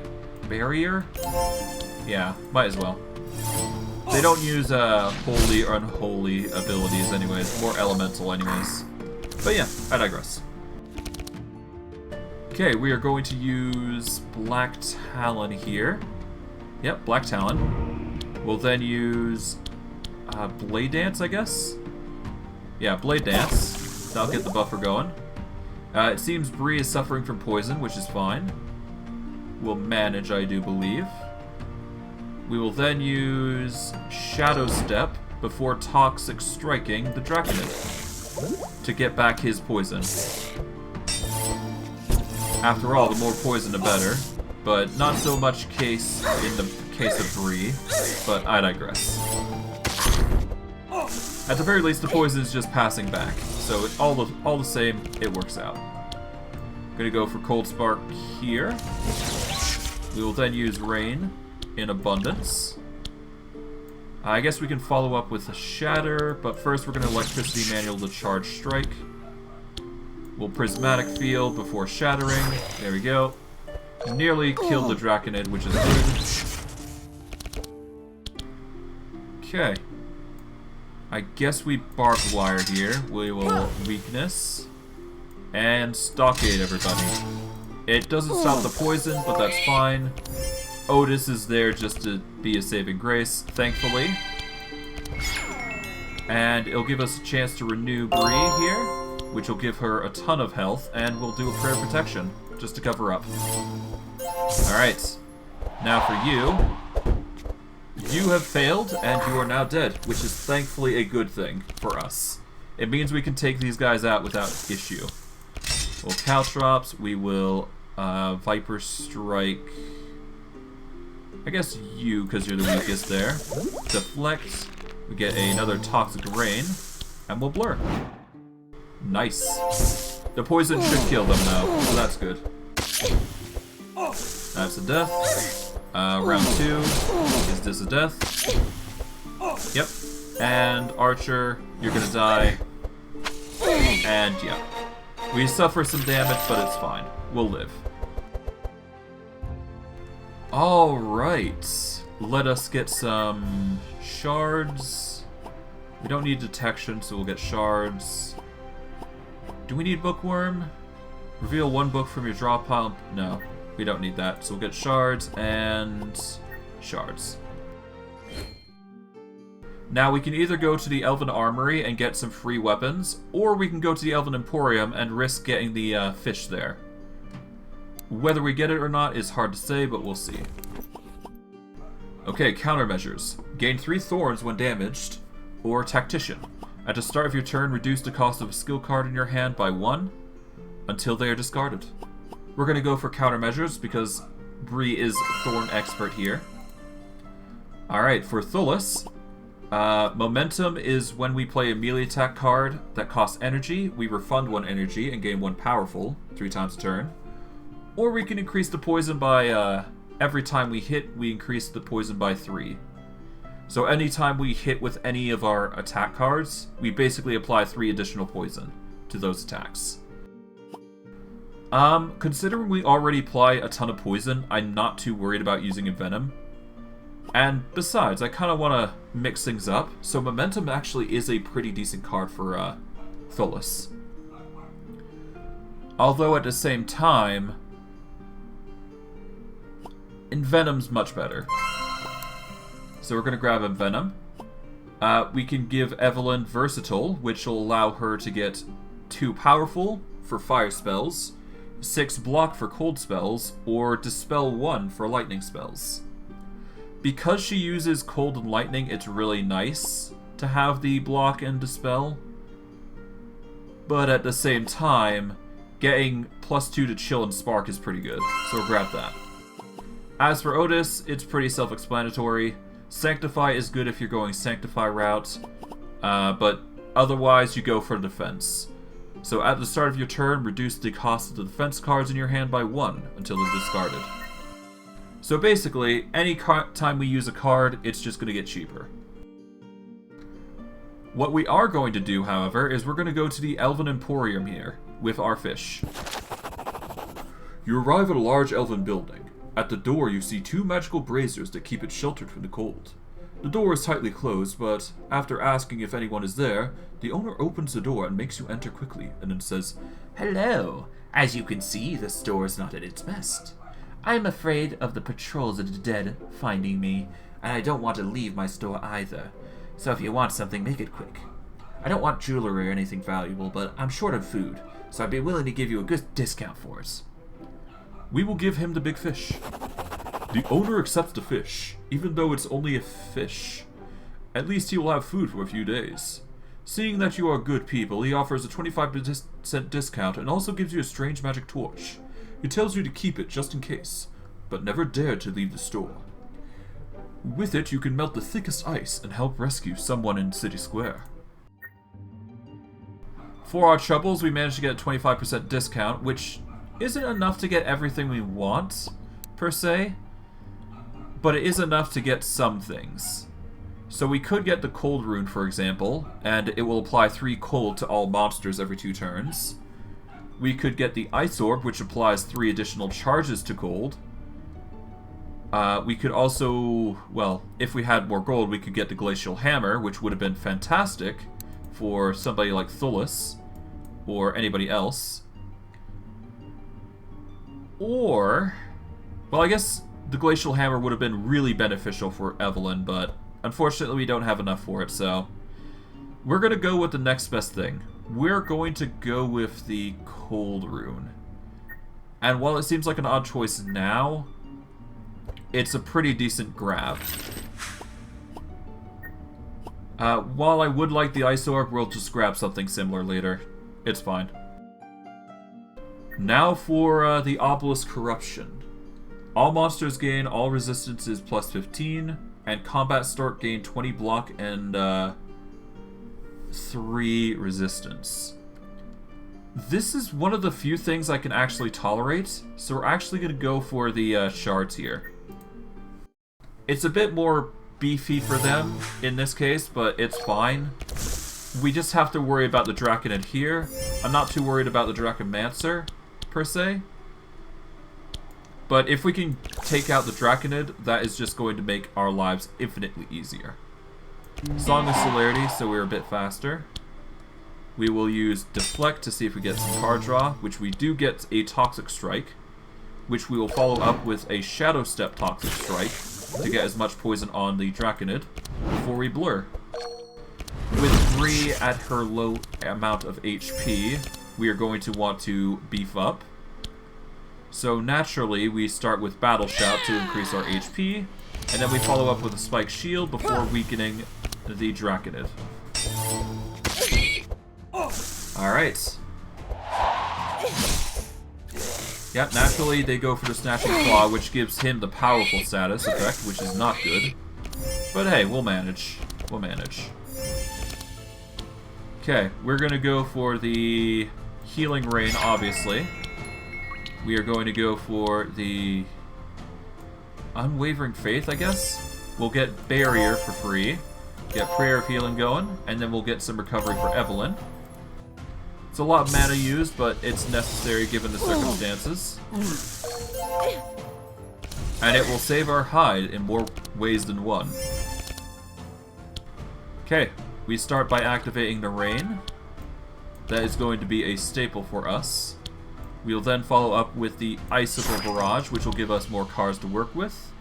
barrier? Yeah, might as well. They don't use holy or unholy abilities anyways, more elemental anyways. But yeah, I digress. Okay, we are going to use Black Talon here. Yep, Black Talon. We'll then use Blade Dance, I guess? Yeah, Blade Dance. That'll get the buffer going. It seems Bree is suffering from poison, which is fine. We'll manage, I do believe. We will then use Shadow Step before Toxic Striking the Draconid to get back his poison. After all, the more poison the better, but not so much case in the case of Bree, but I digress. At the very least, the poison is just passing back, so all the same, it works out. Gonna go for Cold Spark here. We will then use Rain in abundance. I guess we can follow up with a Shatter, but first we're gonna Electricity Manual the Charge Strike. We'll Prismatic Field before Shattering. There we go. Nearly killed the Draconid, which is good. Okay. I guess we Barbed Wire here. We will Weakness. And Stockade everybody. It doesn't stop the poison, but that's fine. Ottis is there just to be a saving grace, thankfully. And it'll give us a chance to renew Bree here, which will give her a ton of health, and we'll do a Prayer of Protection, just to cover up. Alright. Now for you. You have failed, and you are now dead, which is thankfully a good thing for us. It means we can take these guys out without issue. We'll Caltrops, we will Viper Strike I guess you, because you're the weakest there. Deflect. We get another toxic rain. And we'll blur. Nice. The poison should kill them now, so that's good. That's a death. Round 2. Is this a death? Yep. And Archer, you're gonna die. And yeah. We suffer some damage, but it's fine. We'll live. Alright. Let us get some shards. We don't need detection, so we'll get shards. Do we need bookworm? Reveal 1 book from your draw pile. No, we don't need that. So we'll get shards and shards. Now we can either go to the Elven Armory and get some free weapons, or we can go to the Elven Emporium and risk getting the fish there. Whether we get it or not is hard to say, but we'll see. Okay, countermeasures. Gain 3 thorns when damaged, or Tactician. At the start of your turn, reduce the cost of a skill card in your hand by 1 until they are discarded. We're going to go for countermeasures because Bree is Thorn expert here. Alright, for Thuls, momentum is when we play a melee attack card that costs energy. We refund 1 energy and gain 1 powerful 3 times a turn. Or we can increase the poison by, every time we hit, we increase the poison by 3. So anytime we hit with any of our attack cards, we basically apply 3 additional poison to those attacks. Considering we already apply a ton of poison, I'm not too worried about using Envenom. And besides, I kind of want to mix things up, so Momentum actually is a pretty decent card for Thuls. Although at the same time, Envenom's much better. So we're going to grab Envenom. We can give Evelyn Versatile, which will allow her to get 2 powerful for fire spells, 6 block for cold spells, or dispel 1 for lightning spells. Because she uses cold and lightning, it's really nice to have the block and dispel. But at the same time, getting +2 to chill and spark is pretty good, so we'll grab that. As for Ottis, it's pretty self-explanatory. Sanctify is good if you're going Sanctify route, but otherwise you go for defense. So at the start of your turn, reduce the cost of the defense cards in your hand by 1 until they're discarded. So basically, any time we use a card, it's just going to get cheaper. What we are going to do, however, is we're going to go to the Elven Emporium here, with our fish. You arrive at a large elven building. At the door, you see 2 magical braziers that keep it sheltered from the cold. The door is tightly closed, but after asking if anyone is there, the owner opens the door and makes you enter quickly, and then says, "Hello. As you can see, the store is not at its best. I am afraid of the patrols of the dead finding me, and I don't want to leave my store either. So if you want something, make it quick. I don't want jewelry or anything valuable, but I'm short of food, so I'd be willing to give you a good discount for it." We will give him the big fish. The owner accepts the fish, even though it's only a fish. At least he will have food for a few days. Seeing that you are good people, he offers a 25% discount and also gives you a strange magic torch. He tells you to keep it just in case, but never dare to leave the store. With it, you can melt the thickest ice and help rescue someone in City Square. For our troubles, we managed to get a 25% discount, which isn't enough to get everything we want, per se, but it is enough to get some things. So we could get the cold rune, for example, and it will apply 3 cold to all monsters every 2 turns. We could get the ice orb, which applies 3 additional charges to cold. We could also, well, if we had more gold, we could get the glacial hammer, which would have been fantastic for somebody like Thuls or anybody else. Or, well, I guess the glacial hammer would have been really beneficial for Evelyn, but unfortunately we don't have enough for it, so we're going to go with the next best thing. We're going to go with the cold rune. And while it seems like an odd choice now, it's a pretty decent grab. While I would like the ice orb, we'll just grab something similar later. It's fine. Now for the Obelisk Corruption. All monsters gain all resistances plus 15, and combat start gain 20 block and 3 resistance. This is one of the few things I can actually tolerate, so we're actually going to go for the shards here. It's a bit more beefy for them in this case, but it's fine. We just have to worry about the Draconid here. I'm not too worried about the Dracomancer, per se. But if we can take out the Draconid, that is just going to make our lives infinitely easier. Song of Celerity, so we're a bit faster. We will use Deflect to see if we get some card draw, which we do get a Toxic Strike, which we will follow up with a Shadow Step Toxic Strike to get as much poison on the Draconid before we blur. With Bree at her low amount of HP, we are going to want to beef up. So naturally, we start with Battle Shout to increase our HP, and then we follow up with a Spike Shield before weakening the Draconid. Alright. Yep, naturally they go for the Snatching Claw, which gives him the powerful status effect, which is not good. But hey, we'll manage. We'll manage. Okay, we're gonna go for the Healing Rain, obviously. We are going to go for the Unwavering Faith, I guess. We'll get Barrier for free, get Prayer of Healing going, and then we'll get some recovery for Evelyn. It's a lot of mana used, but it's necessary given the circumstances. And it will save our hide in more ways than one. Okay, we start by activating the Rain. That is going to be a staple for us. We'll then follow up with the Icicle Barrage, which will give us more cards to work with,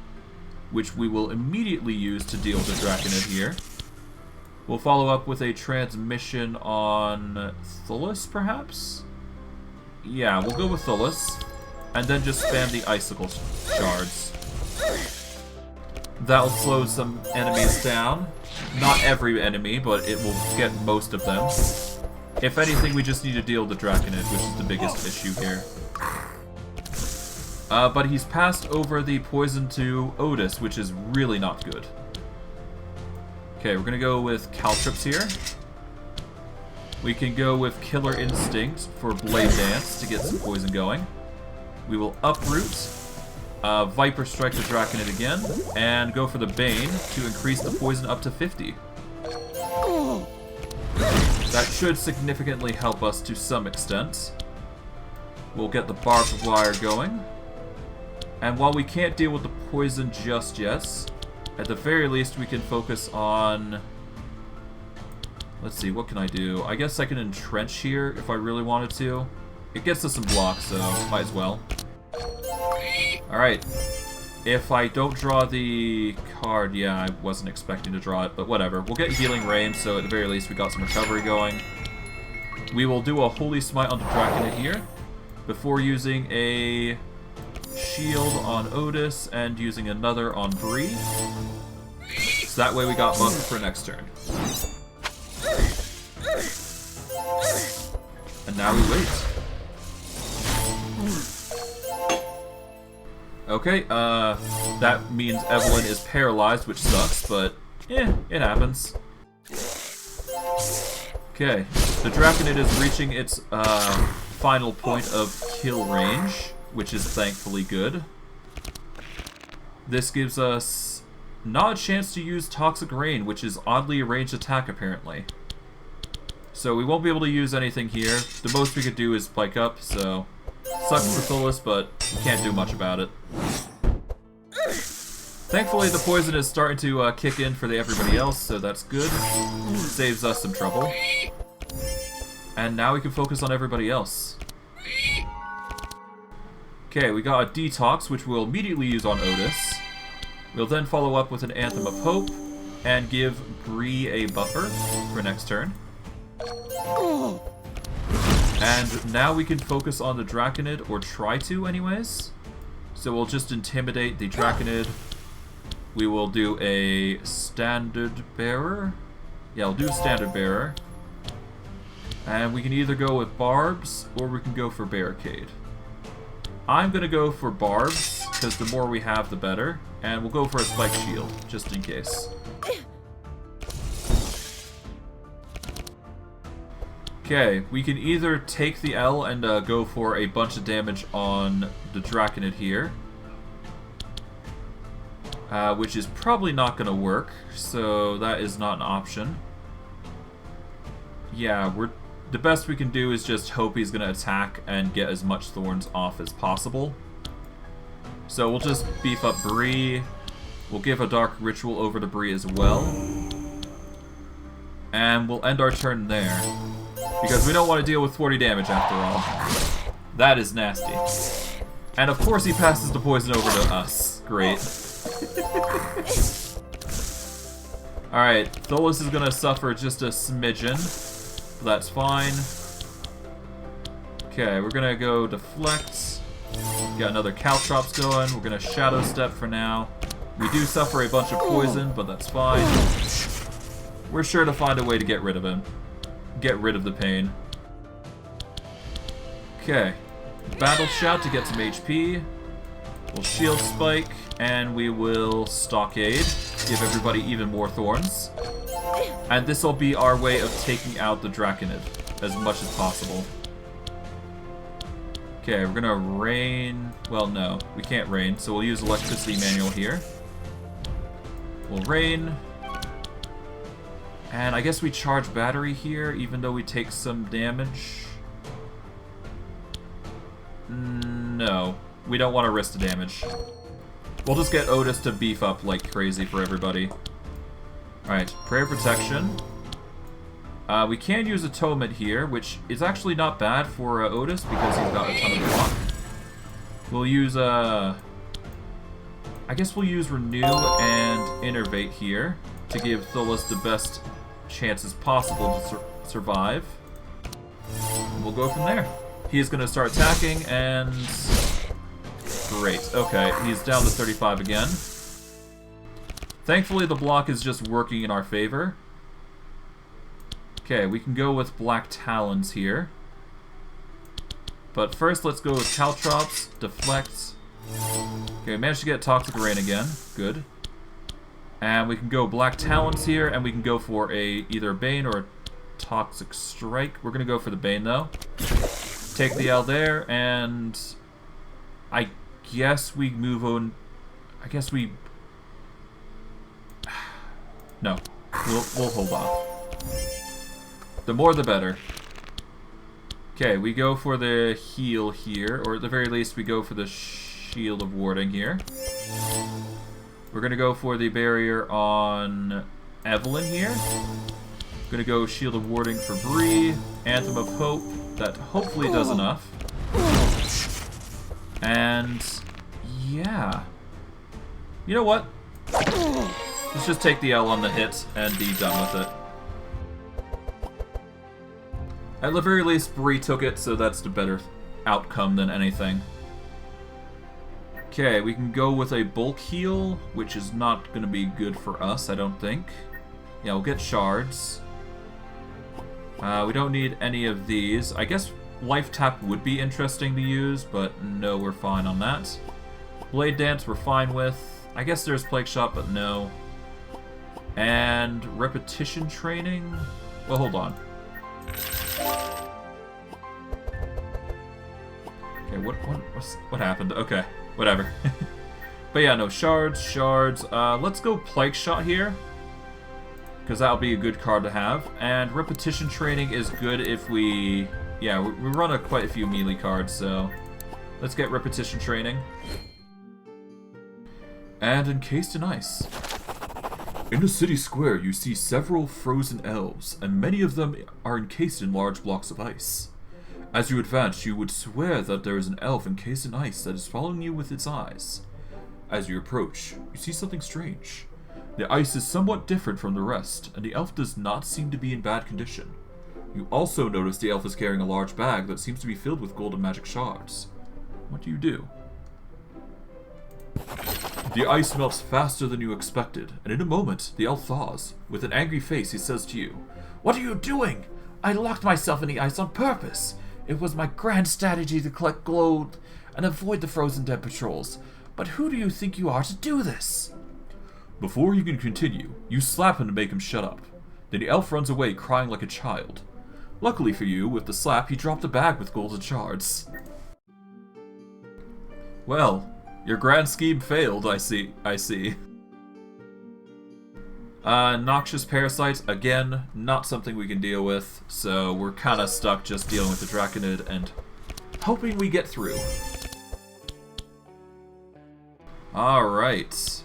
which we will immediately use to deal with the Draconid here. We'll follow up with a Transmission on Thuls, perhaps? Yeah, we'll go with Thuls, and then just spam the Icicle Shards. That'll slow some enemies down. Not every enemy, but it will get most of them. If anything, we just need to deal with the Draconid, which is the biggest issue here. But he's passed over the poison to Ottis, which is really not good. Okay, we're gonna go with Caltrops here. We can go with Killer Instinct for Blade Dance to get some poison going. We will Uproot, Viper Strike the Draconid again, and go for the Bane to increase the poison up to 50. That should significantly help us to some extent. We'll get the Barbed Wire going. And while we can't deal with the poison just yet, at the very least we can focus on... Let's see, what can I do? I guess I can Entrench here if I really wanted to. It gets us some blocks, so might as well. Alright. If I don't draw the card, yeah, I wasn't expecting to draw it, but whatever. We'll get Healing Rain, so at the very least we got some recovery going. We will do a Holy Smite on the Draconid here, before using a Shield on Ottis and using another on Bree. So that way we got buffed for next turn. And now we wait. Okay, that means Evelyn is paralyzed, which sucks, but it happens. Okay, the Draconid is reaching its final point of kill range, which is thankfully good. This gives us not a chance to use Toxic Rain, which is oddly a ranged attack apparently. So we won't be able to use anything here. The most we could do is spike up, so sucks for Thuls, but we can't do much about it. Thankfully the poison is starting to kick in for everybody else, so that's good. Saves us some trouble. And now we can focus on everybody else. Okay, we got a Detox, which we'll immediately use on Ottis. We'll then follow up with an Anthem of Hope, and give Bree a buffer for next turn. And now we can focus on the Draconid, or try to anyways. So we'll just Intimidate the Draconid. We will do a Standard Bearer. Yeah, we'll do a Standard Bearer. And we can either go with Barbs, or we can go for Barricade. I'm gonna go for Barbs, because the more we have, the better. And we'll go for a spike shield, just in case. Okay, we can either take the L and go for a bunch of damage on the Draconid here. Which is probably not going to work, so that is not an option. Yeah, the best we can do is just hope he's going to attack and get as much thorns off as possible. So we'll just beef up Bree. We'll give a Dark Ritual over to Bree as well. And we'll end our turn there. Because we don't want to deal with 40 damage after all. That is nasty. And of course he passes the poison over to us. Great. Alright, Thuls is going to suffer just a smidgen. That's fine. Okay, we're going to go deflect. Got another Caltrops going. We're going to Shadow Step for now. We do suffer a bunch of poison, but that's fine. We're sure to find a way to get rid of him. Get rid of the pain. Okay. Battle Shout to get some HP. We'll Shield Spike, and we will Stockade. Give everybody even more thorns. And this will be our way of taking out the Draconid as much as possible. Okay, we're gonna rain. Well, no, we can't rain, so we'll use Electricity Manual here. We'll rain. And I guess we charge battery here, even though we take some damage. No, we don't want to risk the damage. We'll just get Ottis to beef up like crazy for everybody. Alright, Prayer Protection. We can use Atonement here, which is actually not bad for Ottis because he's got a ton of block. We'll use, I guess we'll use Renew and Innervate here to give Thuls the best chances possible to survive. And we'll go from there. He's going to start attacking, and... Great. Okay, he's down to 35 again. Thankfully, the block is just working in our favor. Okay, we can go with Black Talons here. But first, let's go with Caltrops, Deflect. Okay, we managed to get Toxic Rain again. Good. And we can go Black Talons here, and we can go for either a Bane or a Toxic Strike. We're going to go for the Bane, though. Take the L there, and I guess we move on. I guess we... No. We'll hold off. The more the better. Okay, we go for the heal here, or at the very least we go for the Shield of Warding here. We're going to go for the barrier on Evelyn here. Going to go Shield of Warding for Bree. Anthem of Hope. That hopefully does enough. And... yeah. You know what? Let's just take the L on the hit and be done with it. At the very least, Bree took it, so that's the better outcome than anything. Okay, we can go with a bulk heal, which is not going to be good for us, I don't think. Yeah, we'll get shards. We don't need any of these. I guess Life Tap would be interesting to use, but no, we're fine on that. Blade Dance we're fine with. I guess there's Plague Shot, but no. And Repetition Training? Well, hold on. Okay, what happened? Okay, whatever. But yeah, no, shards. Let's go Plague Shot here, because that'll be a good card to have. And Repetition Training is good if we... yeah, we run quite a few melee cards, so let's get Repetition Training. And Encased in Ice. In the city square, you see several frozen elves, and many of them are encased in large blocks of ice. As you advance, you would swear that there is an elf encased in ice that is following you with its eyes. As you approach, you see something strange. The ice is somewhat different from the rest, and the elf does not seem to be in bad condition. You also notice the elf is carrying a large bag that seems to be filled with golden magic shards. What do you do? The ice melts faster than you expected, and in a moment, the elf thaws. With an angry face, he says to you, "What are you doing? I locked myself in the ice on purpose. It was my grand strategy to collect gold and avoid the frozen dead patrols. But who do you think you are to do this? Before he can continue, you slap him to make him shut up. Then the elf runs away crying like a child. Luckily for you, with the slap, he dropped a bag with golden shards. Well, your grand scheme failed, I see. Noxious parasites, again, not something we can deal with, so we're kind of stuck just dealing with the Draconid and hoping we get through. Alright.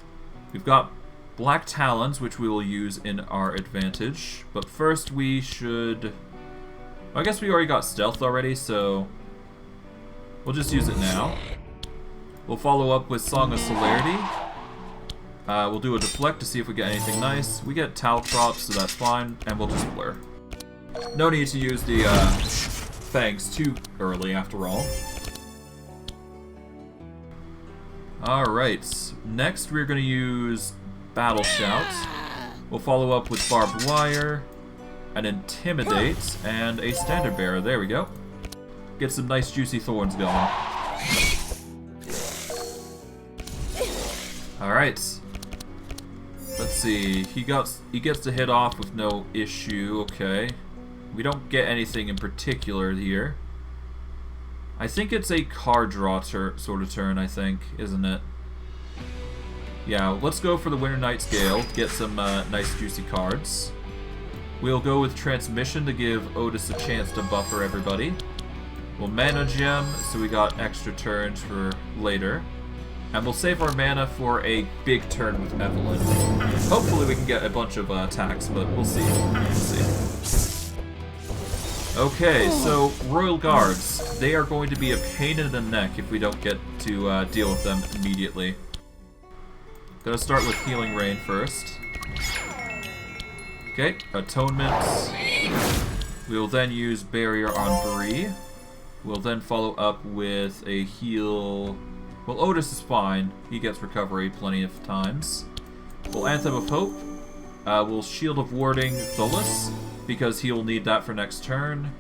We've got Black Talons, which we will use in our advantage, but first we should... I guess we already got Stealth already, so we'll just use it now. We'll follow up with Song of Celerity. We'll do a Deflect to see if we get anything nice. We get Taltrops, so that's fine, and we'll just Blur. No need to use the Fangs too early, after all. Alright, next we're going to use Battle Shout. We'll follow up with Barbed Wire, an Intimidate, and a Standard Bearer. There we go. Get some nice juicy thorns going. Alright. Let's see. He gets to hit off with no issue. Okay. We don't get anything in particular here. I think it's a card draw sort of turn, I think, isn't it? Yeah, let's go for the Winter Night's Gale. Get some nice juicy cards. We'll go with Transmission to give Otis a chance to buffer everybody. We'll Mana Gem, so we got extra turns for later. And we'll save our mana for a big turn with Evelyn. Hopefully we can get a bunch of attacks, but we'll see. Okay, so Royal Guards. They are going to be a pain in the neck if we don't get to deal with them immediately. Gonna start with Healing Rain first. Okay, Atonement. We will then use Barrier on Bree. We'll then follow up with a heal... Well, Otis is fine. He gets recovery plenty of times. We'll Anthem of Hope. We'll Shield of Warding Thuls, because he'll need that for next turn.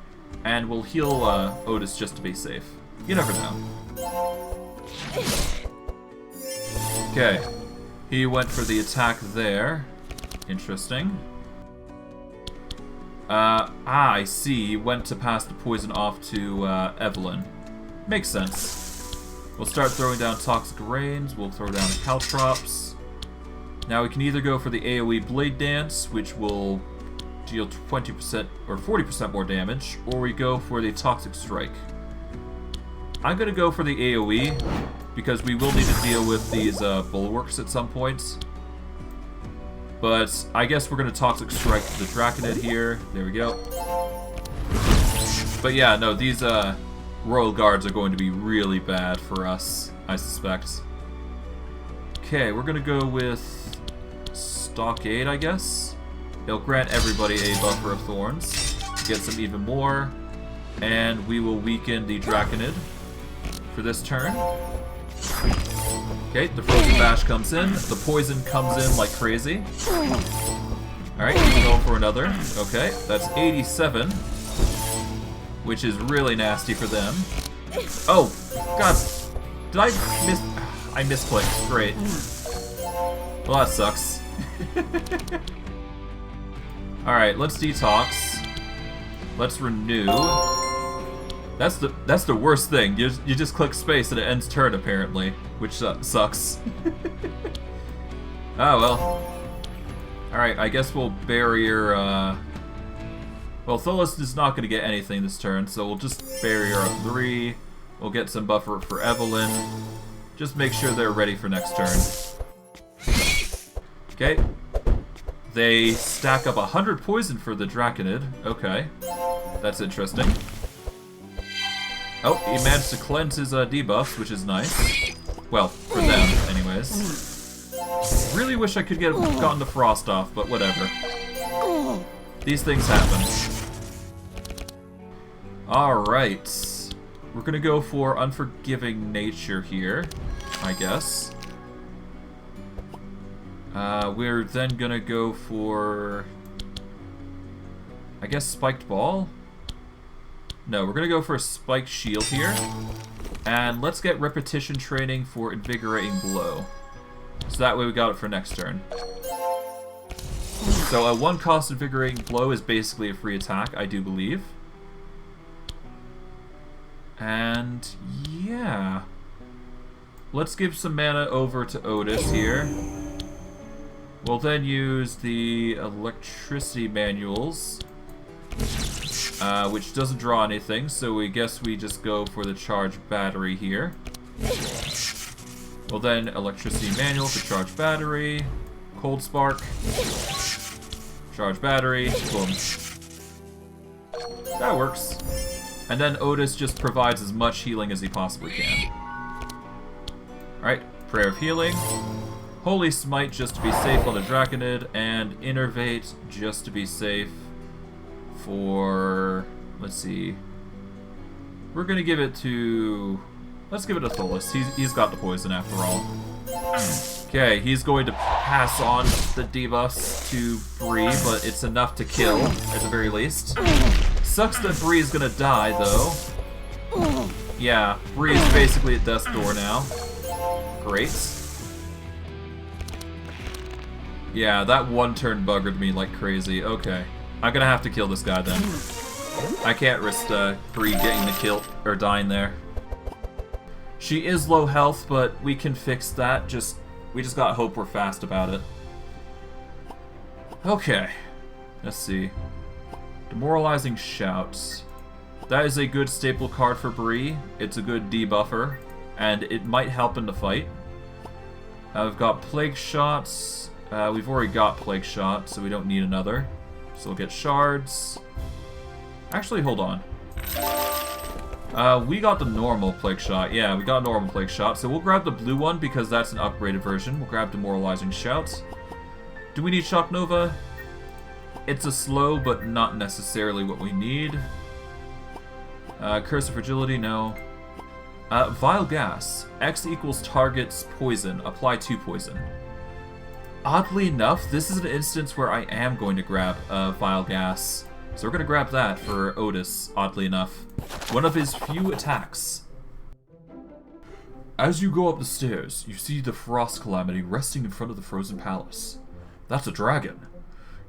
And we'll heal Otis just to be safe. You never know. Okay. He went for the attack there. Interesting. I see. He went to pass the poison off to Evelyn. Makes sense. We'll start throwing down Toxic Rains. We'll throw down Caltrops. Now we can either go for the AoE Blade Dance, which will deal 20% or 40% more damage, or we go for the Toxic Strike. I'm going to go for the AoE, because we will need to deal with these bulwarks at some point. But I guess we're going to Toxic Strike the Draconid here. There we go. But yeah, no, these Royal Guards are going to be really bad for us, I suspect. Okay, we're going to go with Stockade, I guess. It'll grant everybody a buffer of thorns. Get some even more. And we will weaken the Draconid for this turn. Okay, the Frozen Bash comes in. The poison comes in like crazy. Alright, we'll go for another. Okay, that's 87. Which is really nasty for them. Oh, God. Did I miss... I misclicked. Great. Well, that sucks. Alright, let's detox. Let's renew. That's the worst thing. You just click space and it ends turn, apparently. Which sucks. Oh, well. Alright, I guess we'll barrier... Well, Thuls is not going to get anything this turn, so we'll just barrier up 3. We'll get some buffer for Evelyn. Just make sure they're ready for next turn. Okay. They stack up 100 poison for the Draconid. Okay. That's interesting. Oh, he managed to cleanse his debuffs, which is nice. Well, for them, anyways. Really wish I could get gotten the frost off, but whatever. These things happen. Alright. We're gonna go for Unforgiving Nature here, I guess. We're then gonna go for... I guess Spiked Ball? No, we're gonna go for a Spiked Shield here. And let's get repetition training for invigorating blow. So that way we got it for next turn. So a 1-cost invigorating blow is basically a free attack, I do believe. And yeah. Let's give some mana over to Ottis here. We'll then use the electricity manuals, which doesn't draw anything, so we guess we just go for the charge battery here. We'll then electricity manual for charge battery, cold spark, charge battery, boom. That works. And then Ottis just provides as much healing as he possibly can. Alright, Prayer of Healing. Holy Smite just to be safe on the Draconid, and Innervate just to be safe for... let's see. We're gonna give it to... let's give it to Thuls. He's got the poison after all. Okay, he's going to pass on the debuffs to Bree, but it's enough to kill, at the very least. Sucks that Bree is gonna die, though. Yeah, Bree is basically at death's door now. Great. Yeah, that one turn buggered me like crazy. Okay. I'm gonna have to kill this guy then. I can't risk Bree getting the kill, or dying there. She is low health, but we can fix that. We just gotta hope we're fast about it. Okay. Let's see. Demoralizing Shouts. That is a good staple card for Bree. It's a good debuffer, and it might help in the fight. I've got Plague Shots. We've already got Plague Shot, so we don't need another. So we'll get Shards. Actually, hold on. We got the normal Plague Shot. Yeah, we got a normal Plague Shot. So we'll grab the blue one because that's an upgraded version. We'll grab Demoralizing Shout. Do we need Shock Nova? It's a slow, but not necessarily what we need. Curse of Fragility, no. Vile Gas. X equals target's poison. Apply 2 poison. Oddly enough, this is an instance where I am going to grab Vile Gas. So we're going to grab that for Ottis, oddly enough. One of his few attacks. As you go up the stairs, you see the Frost Calamity resting in front of the Frozen Palace. That's a dragon.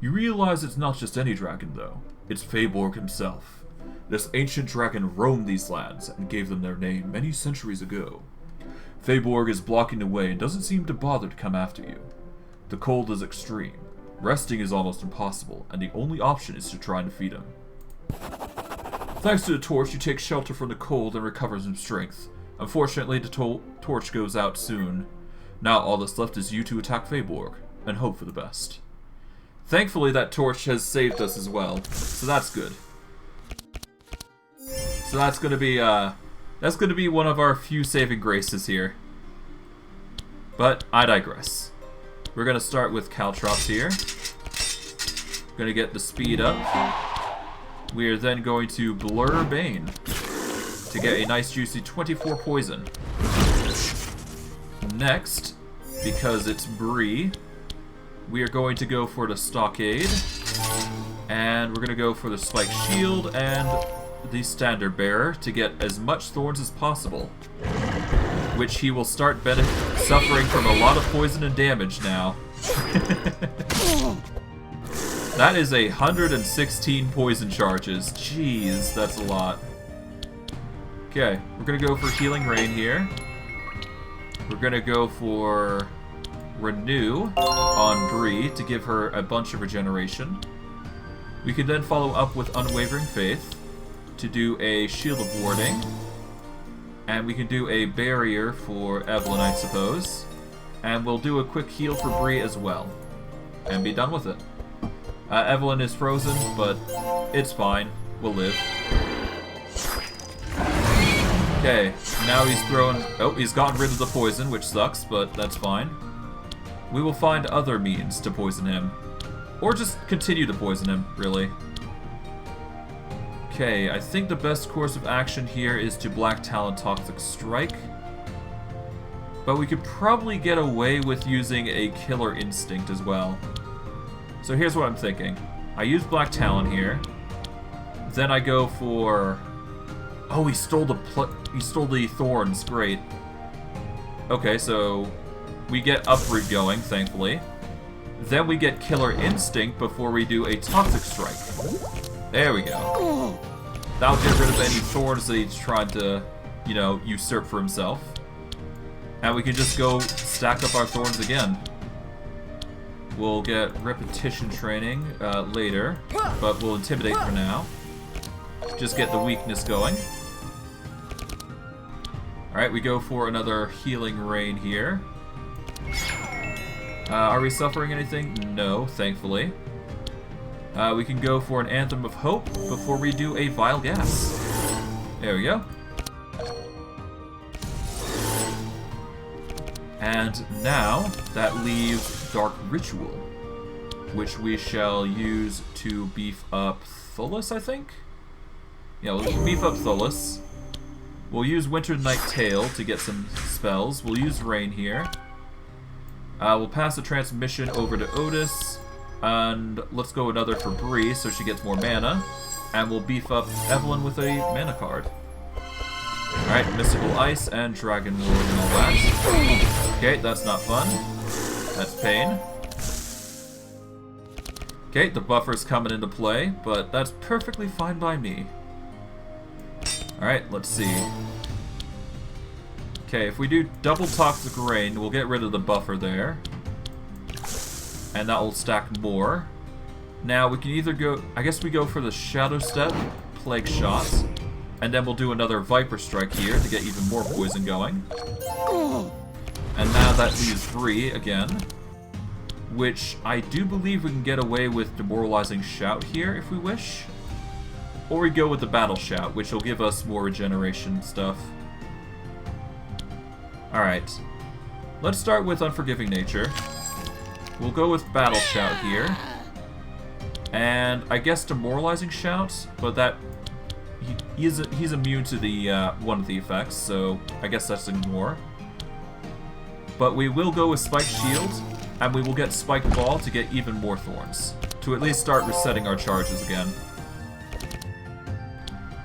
You realize it's not just any dragon, though. It's Feyborg himself. This ancient dragon roamed these lands and gave them their name many centuries ago. Feyborg is blocking the way and doesn't seem to bother to come after you. The cold is extreme. Resting is almost impossible, and the only option is to try and defeat him. Thanks to the torch, you take shelter from the cold and recover some strength. Unfortunately, the torch goes out soon. Now all that's left is you to attack Feyborg, and hope for the best. Thankfully, that torch has saved us as well, so that's good. So that's gonna be one of our few saving graces here. But I digress. We're gonna start with Caltrops here. Gonna get the speed up. We are then going to Blur Bane to get a nice juicy 24 poison. Next, because it's Bree, we are going to go for the Stockade, and we're gonna go for the Spike Shield and the Standard Bearer to get as much thorns as possible, which he will start suffering from a lot of poison and damage now. That is 116 poison charges. Jeez, that's a lot. Okay, we're gonna go for Healing Rain here. We're gonna go for Renew on Bree to give her a bunch of regeneration. We can then follow up with Unwavering Faith to do a Shield of Warding. And we can do a Barrier for Evelyn, I suppose. And we'll do a quick heal for Bree as well. And be done with it. Evelyn is frozen, but it's fine. We'll live. Okay, now he's thrown... oh, he's gotten rid of the poison, which sucks, but that's fine. We will find other means to poison him. Or just continue to poison him, really. Okay, I think the best course of action here is to Black Talon Toxic Strike. But we could probably get away with using a Killer Instinct as well. So here's what I'm thinking. I use Black Talon here. Then I go for Oh, he stole the thorns. Great. Okay, so we get uproot going, thankfully. Then we get killer instinct before we do a toxic strike. There we go. That'll get rid of any thorns that he's trying to, you know, usurp for himself. And we can just go stack up our thorns again. We'll get repetition training later, but we'll intimidate for now. Just get the weakness going. Alright, we go for another healing rain here. Are we suffering anything? No, thankfully. We can go for an Anthem of Hope before we do a Vile Gas. There we go. And now, that leaves Dark Ritual, which we shall use to beef up Thuls, I think? Yeah, we'll beef up Thuls. We'll use Winter Night Tail to get some spells. We'll use Rain here. We'll pass the transmission over to Ottis. And let's go another for Bree so she gets more mana. And we'll beef up Evelyn with a mana card. Alright, Mystical Ice and Dragon Ward and all that. Okay, that's not fun. That's pain. Okay, the buffer's coming into play, but that's perfectly fine by me. Alright, let's see. Okay, if we do double Toxic Rain, we'll get rid of the buffer there. And that will stack more. Now, we can either go... I guess we go for the Shadow Step, Plague Shot, and then we'll do another Viper Strike here to get even more poison going. And now that leaves Bree again, which I do believe we can get away with Demoralizing Shout here if we wish. Or we go with the Battle Shout, which will give us more regeneration stuff. Alright. Let's start with Unforgiving Nature. We'll go with Battle Shout here. And I guess Demoralizing Shout, but that... He's immune to the one of the effects, so I guess that's ignore. But we will go with Spike Shield, and we will get Spike Ball to get even more thorns. To at least start resetting our charges again.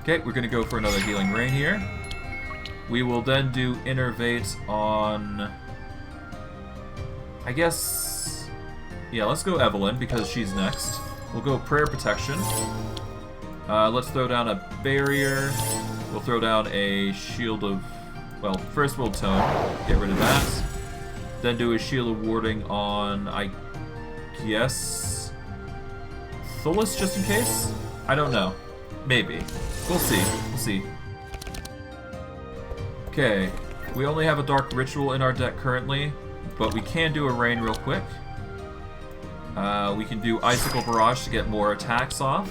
Okay, we're going to go for another Healing Rain here. We will then do Innervate on... I guess... Yeah, let's go Evelyn, because she's next. We'll go Prayer Protection. Let's throw down a Barrier. We'll throw down a Shield of... Well, first we'll Tone. Get rid of that. Then do a Shield of Warding on... I guess... Thuls, just in case? I don't know. Maybe. We'll see. We'll see. Okay. We only have a Dark Ritual in our deck currently, but we can do a Rain real quick. We can do Icicle Barrage to get more attacks off.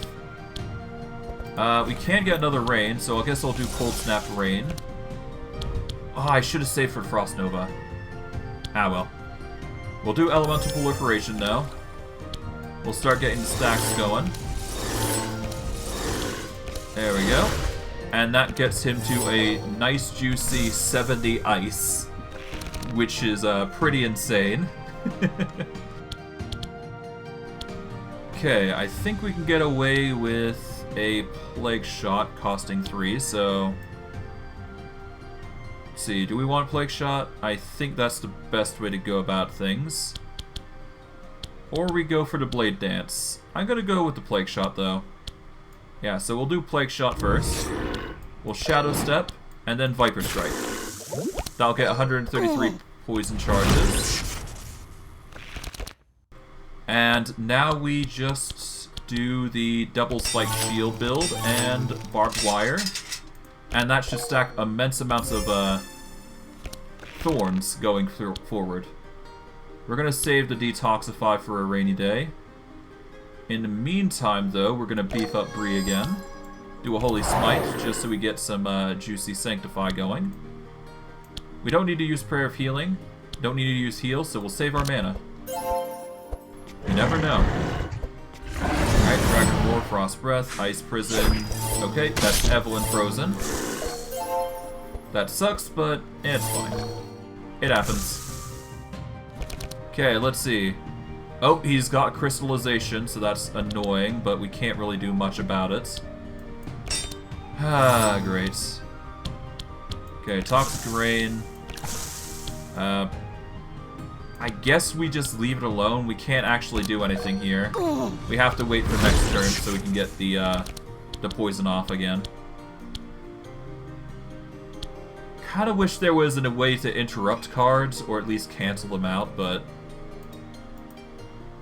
We can get another Rain, so I guess I'll do Cold Snap Rain. Oh, I should have saved for Frost Nova. Ah well. We'll do Elemental Proliferation now. We'll start getting the stacks going. There we go. And that gets him to a nice juicy 70 ice, which is pretty insane. Okay, I think we can get away with a Plague Shot costing 3, so... Let's see, do we want Plague Shot? I think that's the best way to go about things. Or we go for the Blade Dance. I'm gonna go with the Plague Shot, though. Yeah, so we'll do Plague Shot first. We'll Shadow Step, and then Viper Strike. That'll get 133 poison charges. And now we just do the double Spike Shield build and Barbed Wire. And that should stack immense amounts of thorns going forward. We're going to save the Detoxify for a rainy day. In the meantime, though, we're going to beef up Bree again. Do a Holy Smite, just so we get some juicy Sanctify going. We don't need to use Prayer of Healing. Don't need to use Heal, so we'll save our mana. You never know. Alright, Dragon Roar, Frost Breath, Ice Prison. Okay, that's Evelyn frozen. That sucks, but it's fine. It happens. Okay, let's see. Oh, he's got Crystallization, so that's annoying, but we can't really do much about it. Ah, great. Okay, toxic rain. I guess we just leave it alone. We can't actually do anything here. We have to wait for next turn so we can get the poison off again. Kinda wish there was a way to interrupt cards, or at least cancel them out, but...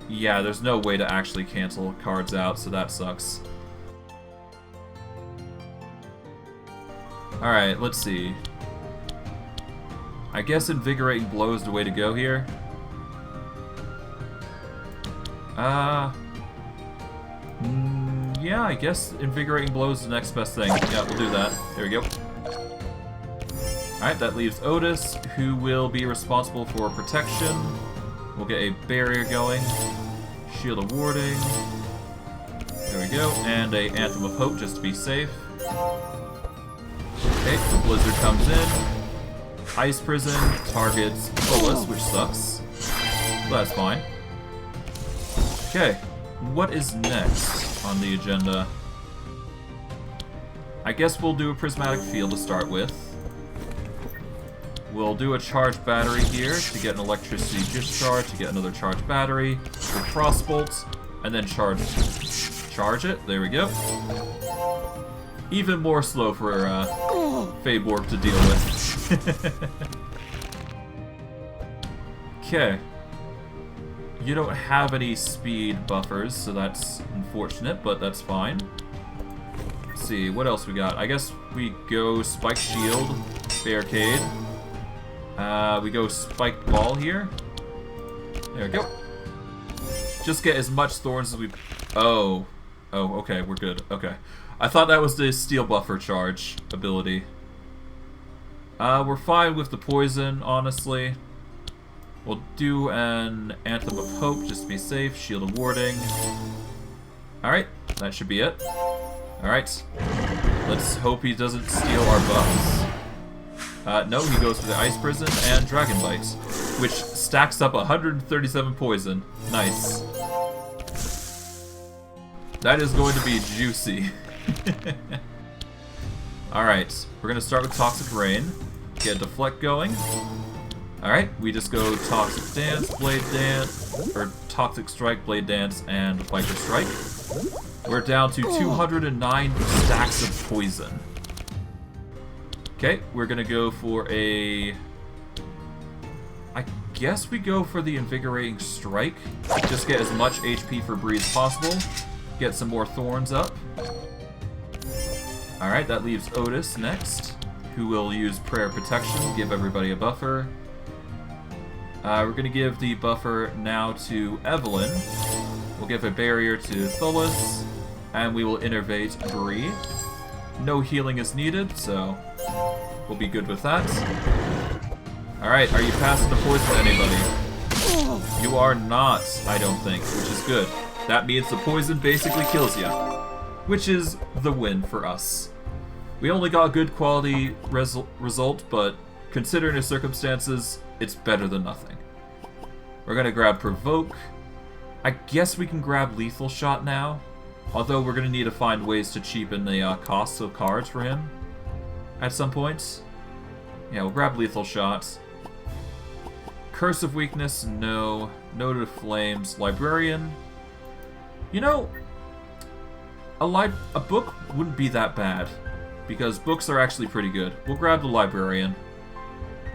yeah, there's no way to actually cancel cards out, so that sucks. Alright, let's see. I guess Invigorating Blow is the way to go here. Yeah, I guess Invigorating Blow is the next best thing. Yeah, we'll do that. There we go. Alright, that leaves Ottis, who will be responsible for protection. We'll get a barrier going. Shield of Warding. There we go. And a Anthem of Hope, just to be safe. Okay, the Blizzard comes in. Ice Prison targets Thuls, which sucks. But that's fine. Okay, what is next on the agenda? I guess we'll do a Prismatic Field to start with. We'll do a charged battery here to get an electricity discharge, to get another charged battery, with Frostbolt, and then charge it. There we go. Even more slow for Feyborg to deal with. Okay. You don't have any speed buffers, so that's unfortunate, but that's fine. Let's see, what else we got? I guess we go Spike Shield, Barricade. We go Spiked Ball here. There we go. Just get as much thorns as we... Oh, okay, we're good. Okay. I thought that was the Steel Buffer Charge ability. We're fine with the poison, honestly. We'll do an Anthem of Hope, just to be safe. Shield of Warding. Alright, that should be it. Alright. Let's hope he doesn't steal our buffs. No, he goes for the Ice Prison and Dragon Bite, which stacks up 137 poison. Nice. That is going to be juicy. Alright, we're going to start with Toxic Rain. Get Deflect going. Alright, we just go Toxic Dance, Blade Dance, or Toxic Strike, Blade Dance, and Viper Strike. We're down to 209 stacks of poison. Okay, we're gonna go for a... I guess we go for the Invigorating Strike. Just get as much HP for Bree as possible. Get some more thorns up. Alright, that leaves Ottis next, who will use Prayer Protection, give everybody a buffer. We're gonna give the buffer now to Evelyn. We'll give a barrier to Thuls, and we will innervate Bree. No healing is needed, so we'll be good with that. Alright, are you passing the poison to anybody? You are not, I don't think, which is good. That means the poison basically kills you, which is the win for us. We only got a good quality result, but considering the circumstances, it's better than nothing. We're gonna grab Provoke. I guess we can grab Lethal Shot now, although we're gonna need to find ways to cheapen the costs of cards for him at some point. Yeah, we'll grab Lethal Shot. Curse of Weakness, no. Note of Flames, Librarian. You know, a book wouldn't be that bad, because books are actually pretty good. We'll grab the Librarian.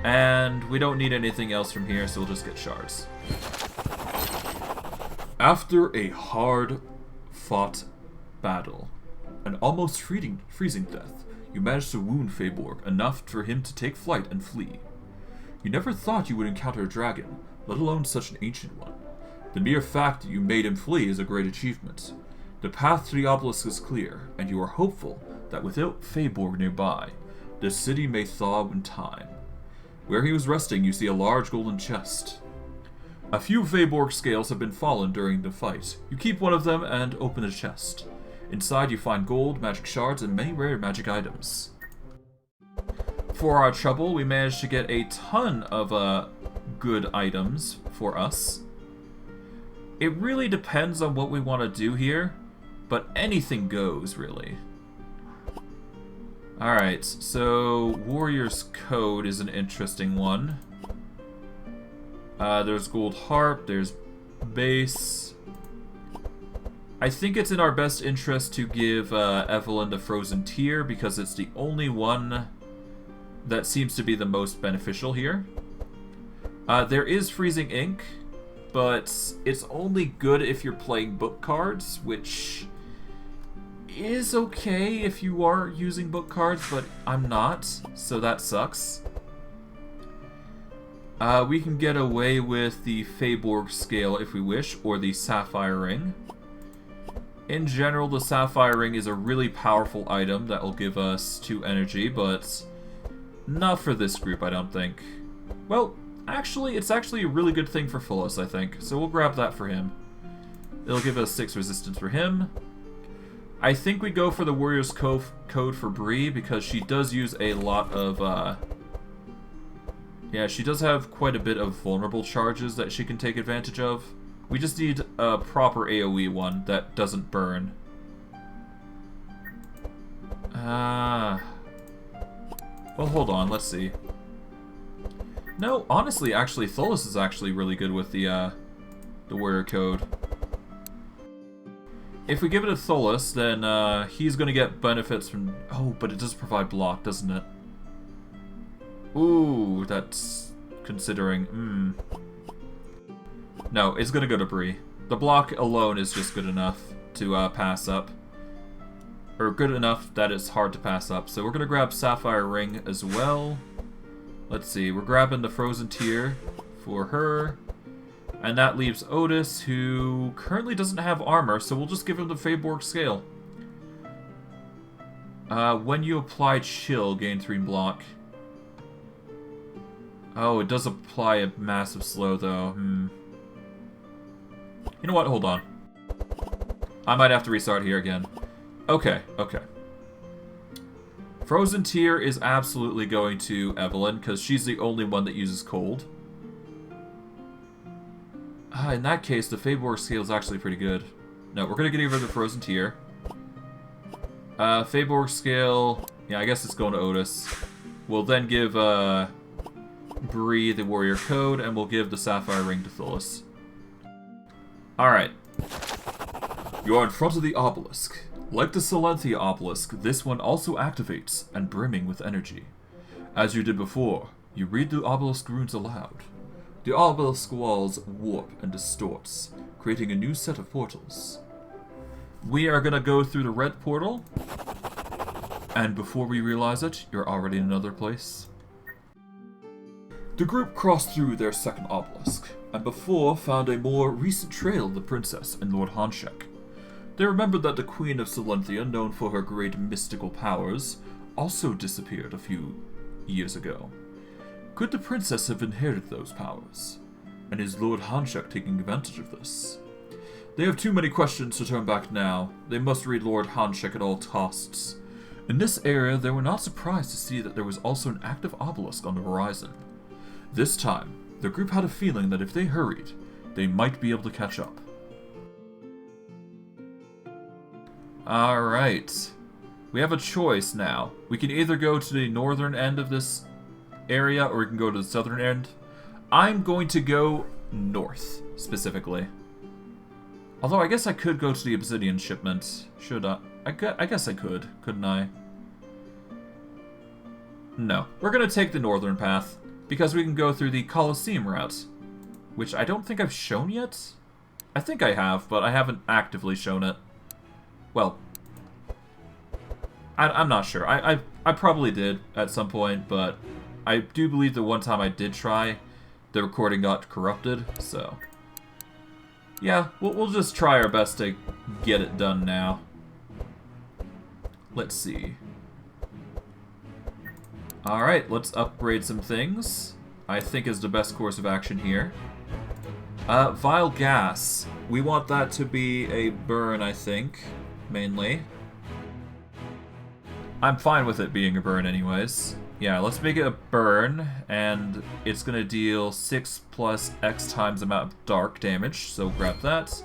And we don't need anything else from here, so we'll just get shards. After a hard-fought battle, an almost freezing death, you managed to wound Feyborg enough for him to take flight and flee. You never thought you would encounter a dragon, let alone such an ancient one. The mere fact that you made him flee is a great achievement. The path to the obelisk is clear, and you are hopeful that without Feyborg nearby, the city may thaw in time. Where he was resting, you see a large golden chest. A few Feyborg scales have been fallen during the fight. You keep one of them and open the chest. Inside you find gold, magic shards, and many rare magic items. For our trouble, we managed to get a ton of good items for us. It really depends on what we want to do here, but anything goes, really. Alright, so Warrior's Code is an interesting one. There's Gold Harp, there's Base. I think it's in our best interest to give Evelyn the Frozen Tear because it's the only one that seems to be the most beneficial here. There is Freezing Ink, but it's only good if you're playing book cards, which is okay if you are using book cards, but I'm not, so that sucks. We can get away with the Feyborg Scale if we wish, or the Sapphire Ring. In general, the Sapphire Ring is a really powerful item that will give us 2 energy, but not for this group, I don't think. Well, actually, it's actually a really good thing for Thuls, I think, so we'll grab that for him. It'll give us 6 resistance for him. I think we go for the Warrior's Code for Bree, because she does use a lot of, yeah, she does have quite a bit of vulnerable charges that she can take advantage of. We just need a proper AoE one that doesn't burn. Well, hold on, let's see. No, honestly, actually, Thuls is actually really good with the Warrior Code. If we give it to Thuls, then he's going to get benefits from... Oh, but it does provide block, doesn't it? Ooh, that's considering... No, it's going to go to Bree. The block alone is just good enough to pass up. Or good enough that it's hard to pass up. So we're going to grab Sapphire Ring as well. Let's see, we're grabbing the Frozen Tear for her. And that leaves Ottis, who currently doesn't have armor, so we'll just give him the Feyborg Scale. When you apply Chill, gain 3 block. Oh, it does apply a massive slow, though. You know what? Hold on. I might have to restart here again. Okay, okay. Frozen Tear is absolutely going to Evelyn, because she's the only one that uses cold. In that case, the Feyborg Scale is actually pretty good. No, we're going to get rid of the Frozen Tear. Feyborg Scale... Yeah, I guess it's going to Ottis. We'll then give Bree the Warrior Code, and we'll give the Sapphire Ring to Thuls. Alright. You are in front of the obelisk. Like the Salenthia obelisk, this one also activates and brimming with energy. As you did before, you read the obelisk runes aloud. The obelisk walls warp and distorts, creating a new set of portals. We are going to go through the red portal, and before we realize it, you're already in another place. The group crossed through their second obelisk, and before found a more recent trail of the princess and Lord Hanshek. They remembered that the Queen of Salenthia, known for her great mystical powers, also disappeared a few years ago. Could the princess have inherited those powers? And is Lord Hanshek taking advantage of this? They have too many questions to turn back now. They must read Lord Hanshek at all costs. In this area, they were not surprised to see that there was also an active obelisk on the horizon. This time, the group had a feeling that if they hurried, they might be able to catch up. Alright. We have a choice now. We can either go to the northern end of this area, or we can go to the southern end. I'm going to go north, specifically. Although I guess I could go to the Obsidian shipment. Should I? I guess I could, couldn't I? No. We're going to take the northern path, because we can go through the Colosseum route, which I don't think I've shown yet. I think I have, but I haven't actively shown it. Well, I'm not sure. I probably did at some point, but I do believe the one time I did try, the recording got corrupted, so... Yeah, we'll just try our best to get it done now. Let's see. Alright, let's upgrade some things. I think is the best course of action here. Vile Gas. We want that to be a burn, I think, mainly. I'm fine with it being a burn anyways. Yeah, let's make it a burn, and it's going to deal 6 plus X times amount of dark damage, so grab that.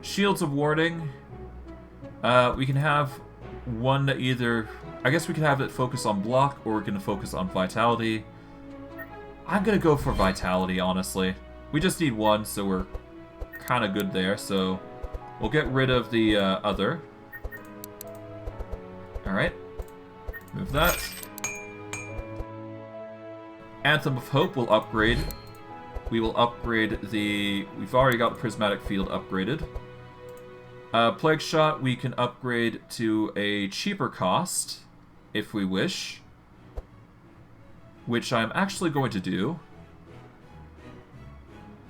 Shields of Warding. We can have one that either... I guess we can have it focus on block, or we can focus on vitality. I'm gonna go for vitality, honestly. We just need one, so we're kind of good there, so we'll get rid of the other. Alright. Move that. Anthem of Hope will upgrade. We will upgrade the... We've already got the Prismatic Field upgraded. Plague Shot we can upgrade to a cheaper cost, if we wish. Which I'm actually going to do.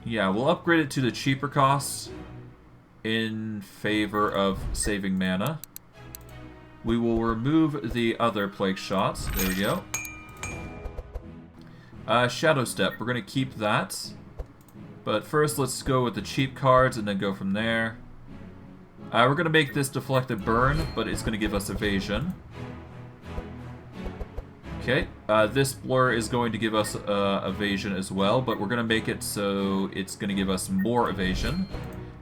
Yeah, we'll upgrade it to the cheaper cost in favor of saving mana. We will remove the other Plague Shot. There we go. Shadow Step, we're going to keep that. But first, let's go with the cheap cards and then go from there. We're going to make this Deflected Burn, but it's going to give us evasion. Okay, this Blur is going to give us evasion as well, but we're going to make it so it's going to give us more evasion.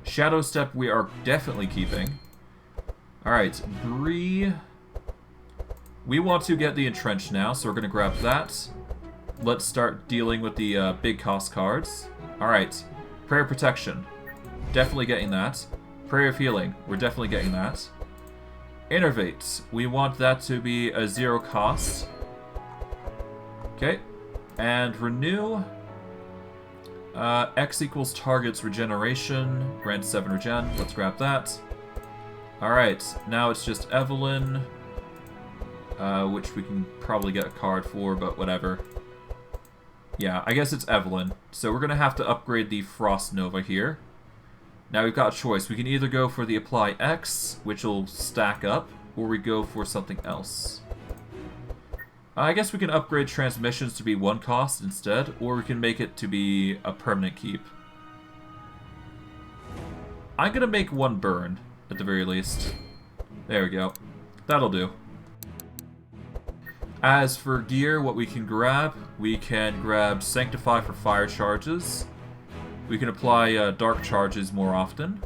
Shadow Step we are definitely keeping. Alright, Bree. We want to get the Entrenched now, so we're going to grab that. Let's start dealing with the big cost cards. Alright, Prayer Protection. Definitely getting that. Prayer of Healing. We're definitely getting that. Innervate. We want that to be a 0 cost. Okay. And Renew. X equals target's regeneration. Grant 7 regen. Let's grab that. Alright. Now it's just Evelyn. Which we can probably get a card for, but whatever. Yeah, I guess it's Evelyn. So we're going to have to upgrade the Frost Nova here. Now we've got a choice. We can either go for the Apply X, which will stack up, or we go for something else. I guess we can upgrade Transmissions to be 1 cost instead, or we can make it to be a permanent keep. I'm going to make 1 burn, at the very least. There we go. That'll do. As for gear, what we can grab Sanctify for fire charges. We can apply dark charges more often.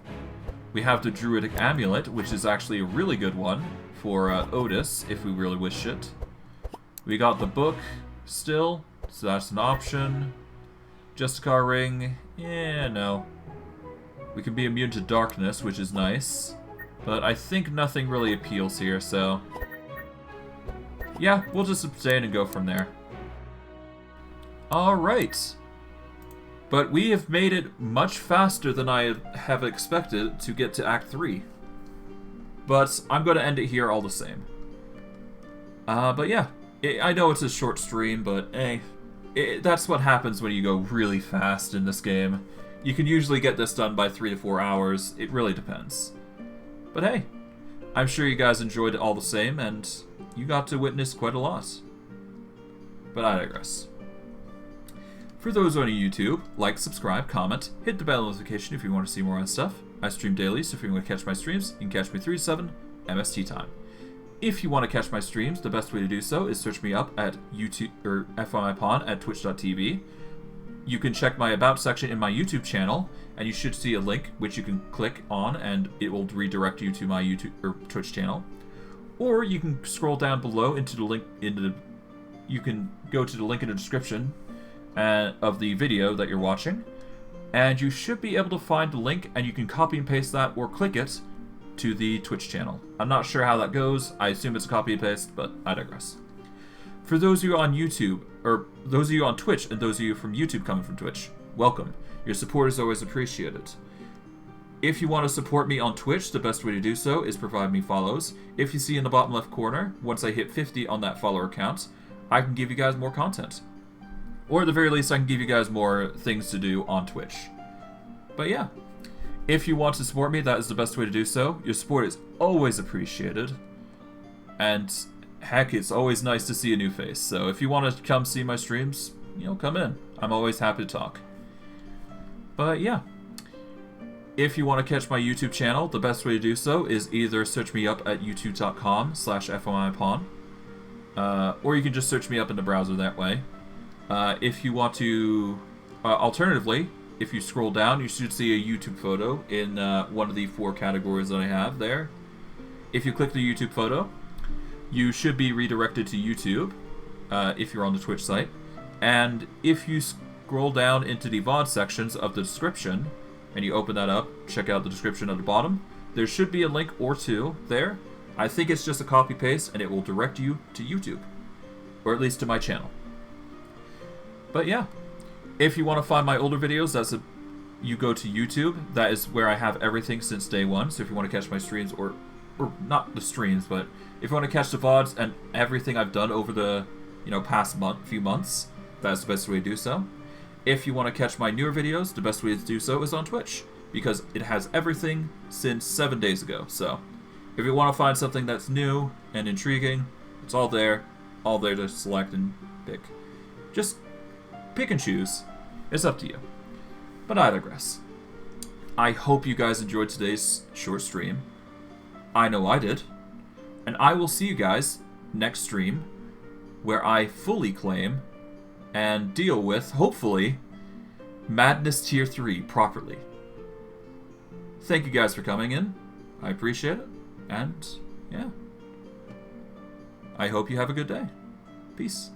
We have the Druidic Amulet, which is actually a really good one for Otis, if we really wish it. We got the book still, so that's an option. Justicar Ring, yeah, no. We can be immune to darkness, which is nice. But I think nothing really appeals here, so... yeah, we'll just abstain and go from there. Alright. But we have made it much faster than I have expected to get to Act 3. But I'm going to end it here all the same. But yeah, I know it's a short stream, but that's what happens when you go really fast in this game. You can usually get this done by 3 to 4 hours. It really depends. But hey, I'm sure you guys enjoyed it all the same, and you got to witness quite a lot. But I digress. For those on YouTube, like, subscribe, comment, hit the bell notification if you want to see more on stuff. I stream daily, so if you want to catch my streams, you can catch me 3 to 7 MST time. If you want to catch my streams, the best way to do so is search me up at YouTube or FMIPon at twitch.tv. You can check my About section in my YouTube channel, and you should see a link which you can click on, and it will redirect you to my YouTube or Twitch channel. Or you can scroll down below into the link you can go to the link in the description of the video that you're watching, and you should be able to find the link, and you can copy and paste that or click it to the Twitch channel. I'm not sure how that goes. I assume it's copy and paste, but I digress. For those of you on YouTube, or those of you on Twitch, and those of you from YouTube coming from Twitch, welcome. Your support is always appreciated. If you want to support me on Twitch, the best way to do so is provide me follows. If you see in the bottom left corner, once I hit 50 on that follower count, I can give you guys more content. Or at the very least, I can give you guys more things to do on Twitch. But yeah, if you want to support me, that is the best way to do so. Your support is always appreciated. And heck, it's always nice to see a new face. So if you want to come see my streams, come in. I'm always happy to talk. But yeah, if you want to catch my YouTube channel, the best way to do so is either search me up at youtube.com/FOMIPon, or you can just search me up in the browser that way. If you want to, alternatively, if you scroll down, you should see a YouTube photo in one of the 4 categories that I have there. If you click the YouTube photo, you should be redirected to YouTube if you're on the Twitch site. And if you scroll down into the VOD sections of the description, and you open that up, check out the description at the bottom, there should be a link or two there. I think it's just a copy-paste, and it will direct you to YouTube. Or at least to my channel. But yeah, if you want to find my older videos, you go to YouTube. That is where I have everything since day one. So if you want to catch my streams, or not the streams, but if you want to catch the VODs and everything I've done over the past few months, that's the best way to do so. If you want to catch my newer videos, the best way to do so is on Twitch, because it has everything since 7 days ago. So if you want to find something that's new and intriguing, it's all there to select and pick. Just pick and choose. It's up to you. But I digress. I hope you guys enjoyed today's short stream. I know I did. And I will see you guys next stream, where I fully claim and deal with, hopefully, Madness Tier 3 properly. Thank you guys for coming in. I appreciate it. And, yeah. I hope you have a good day. Peace.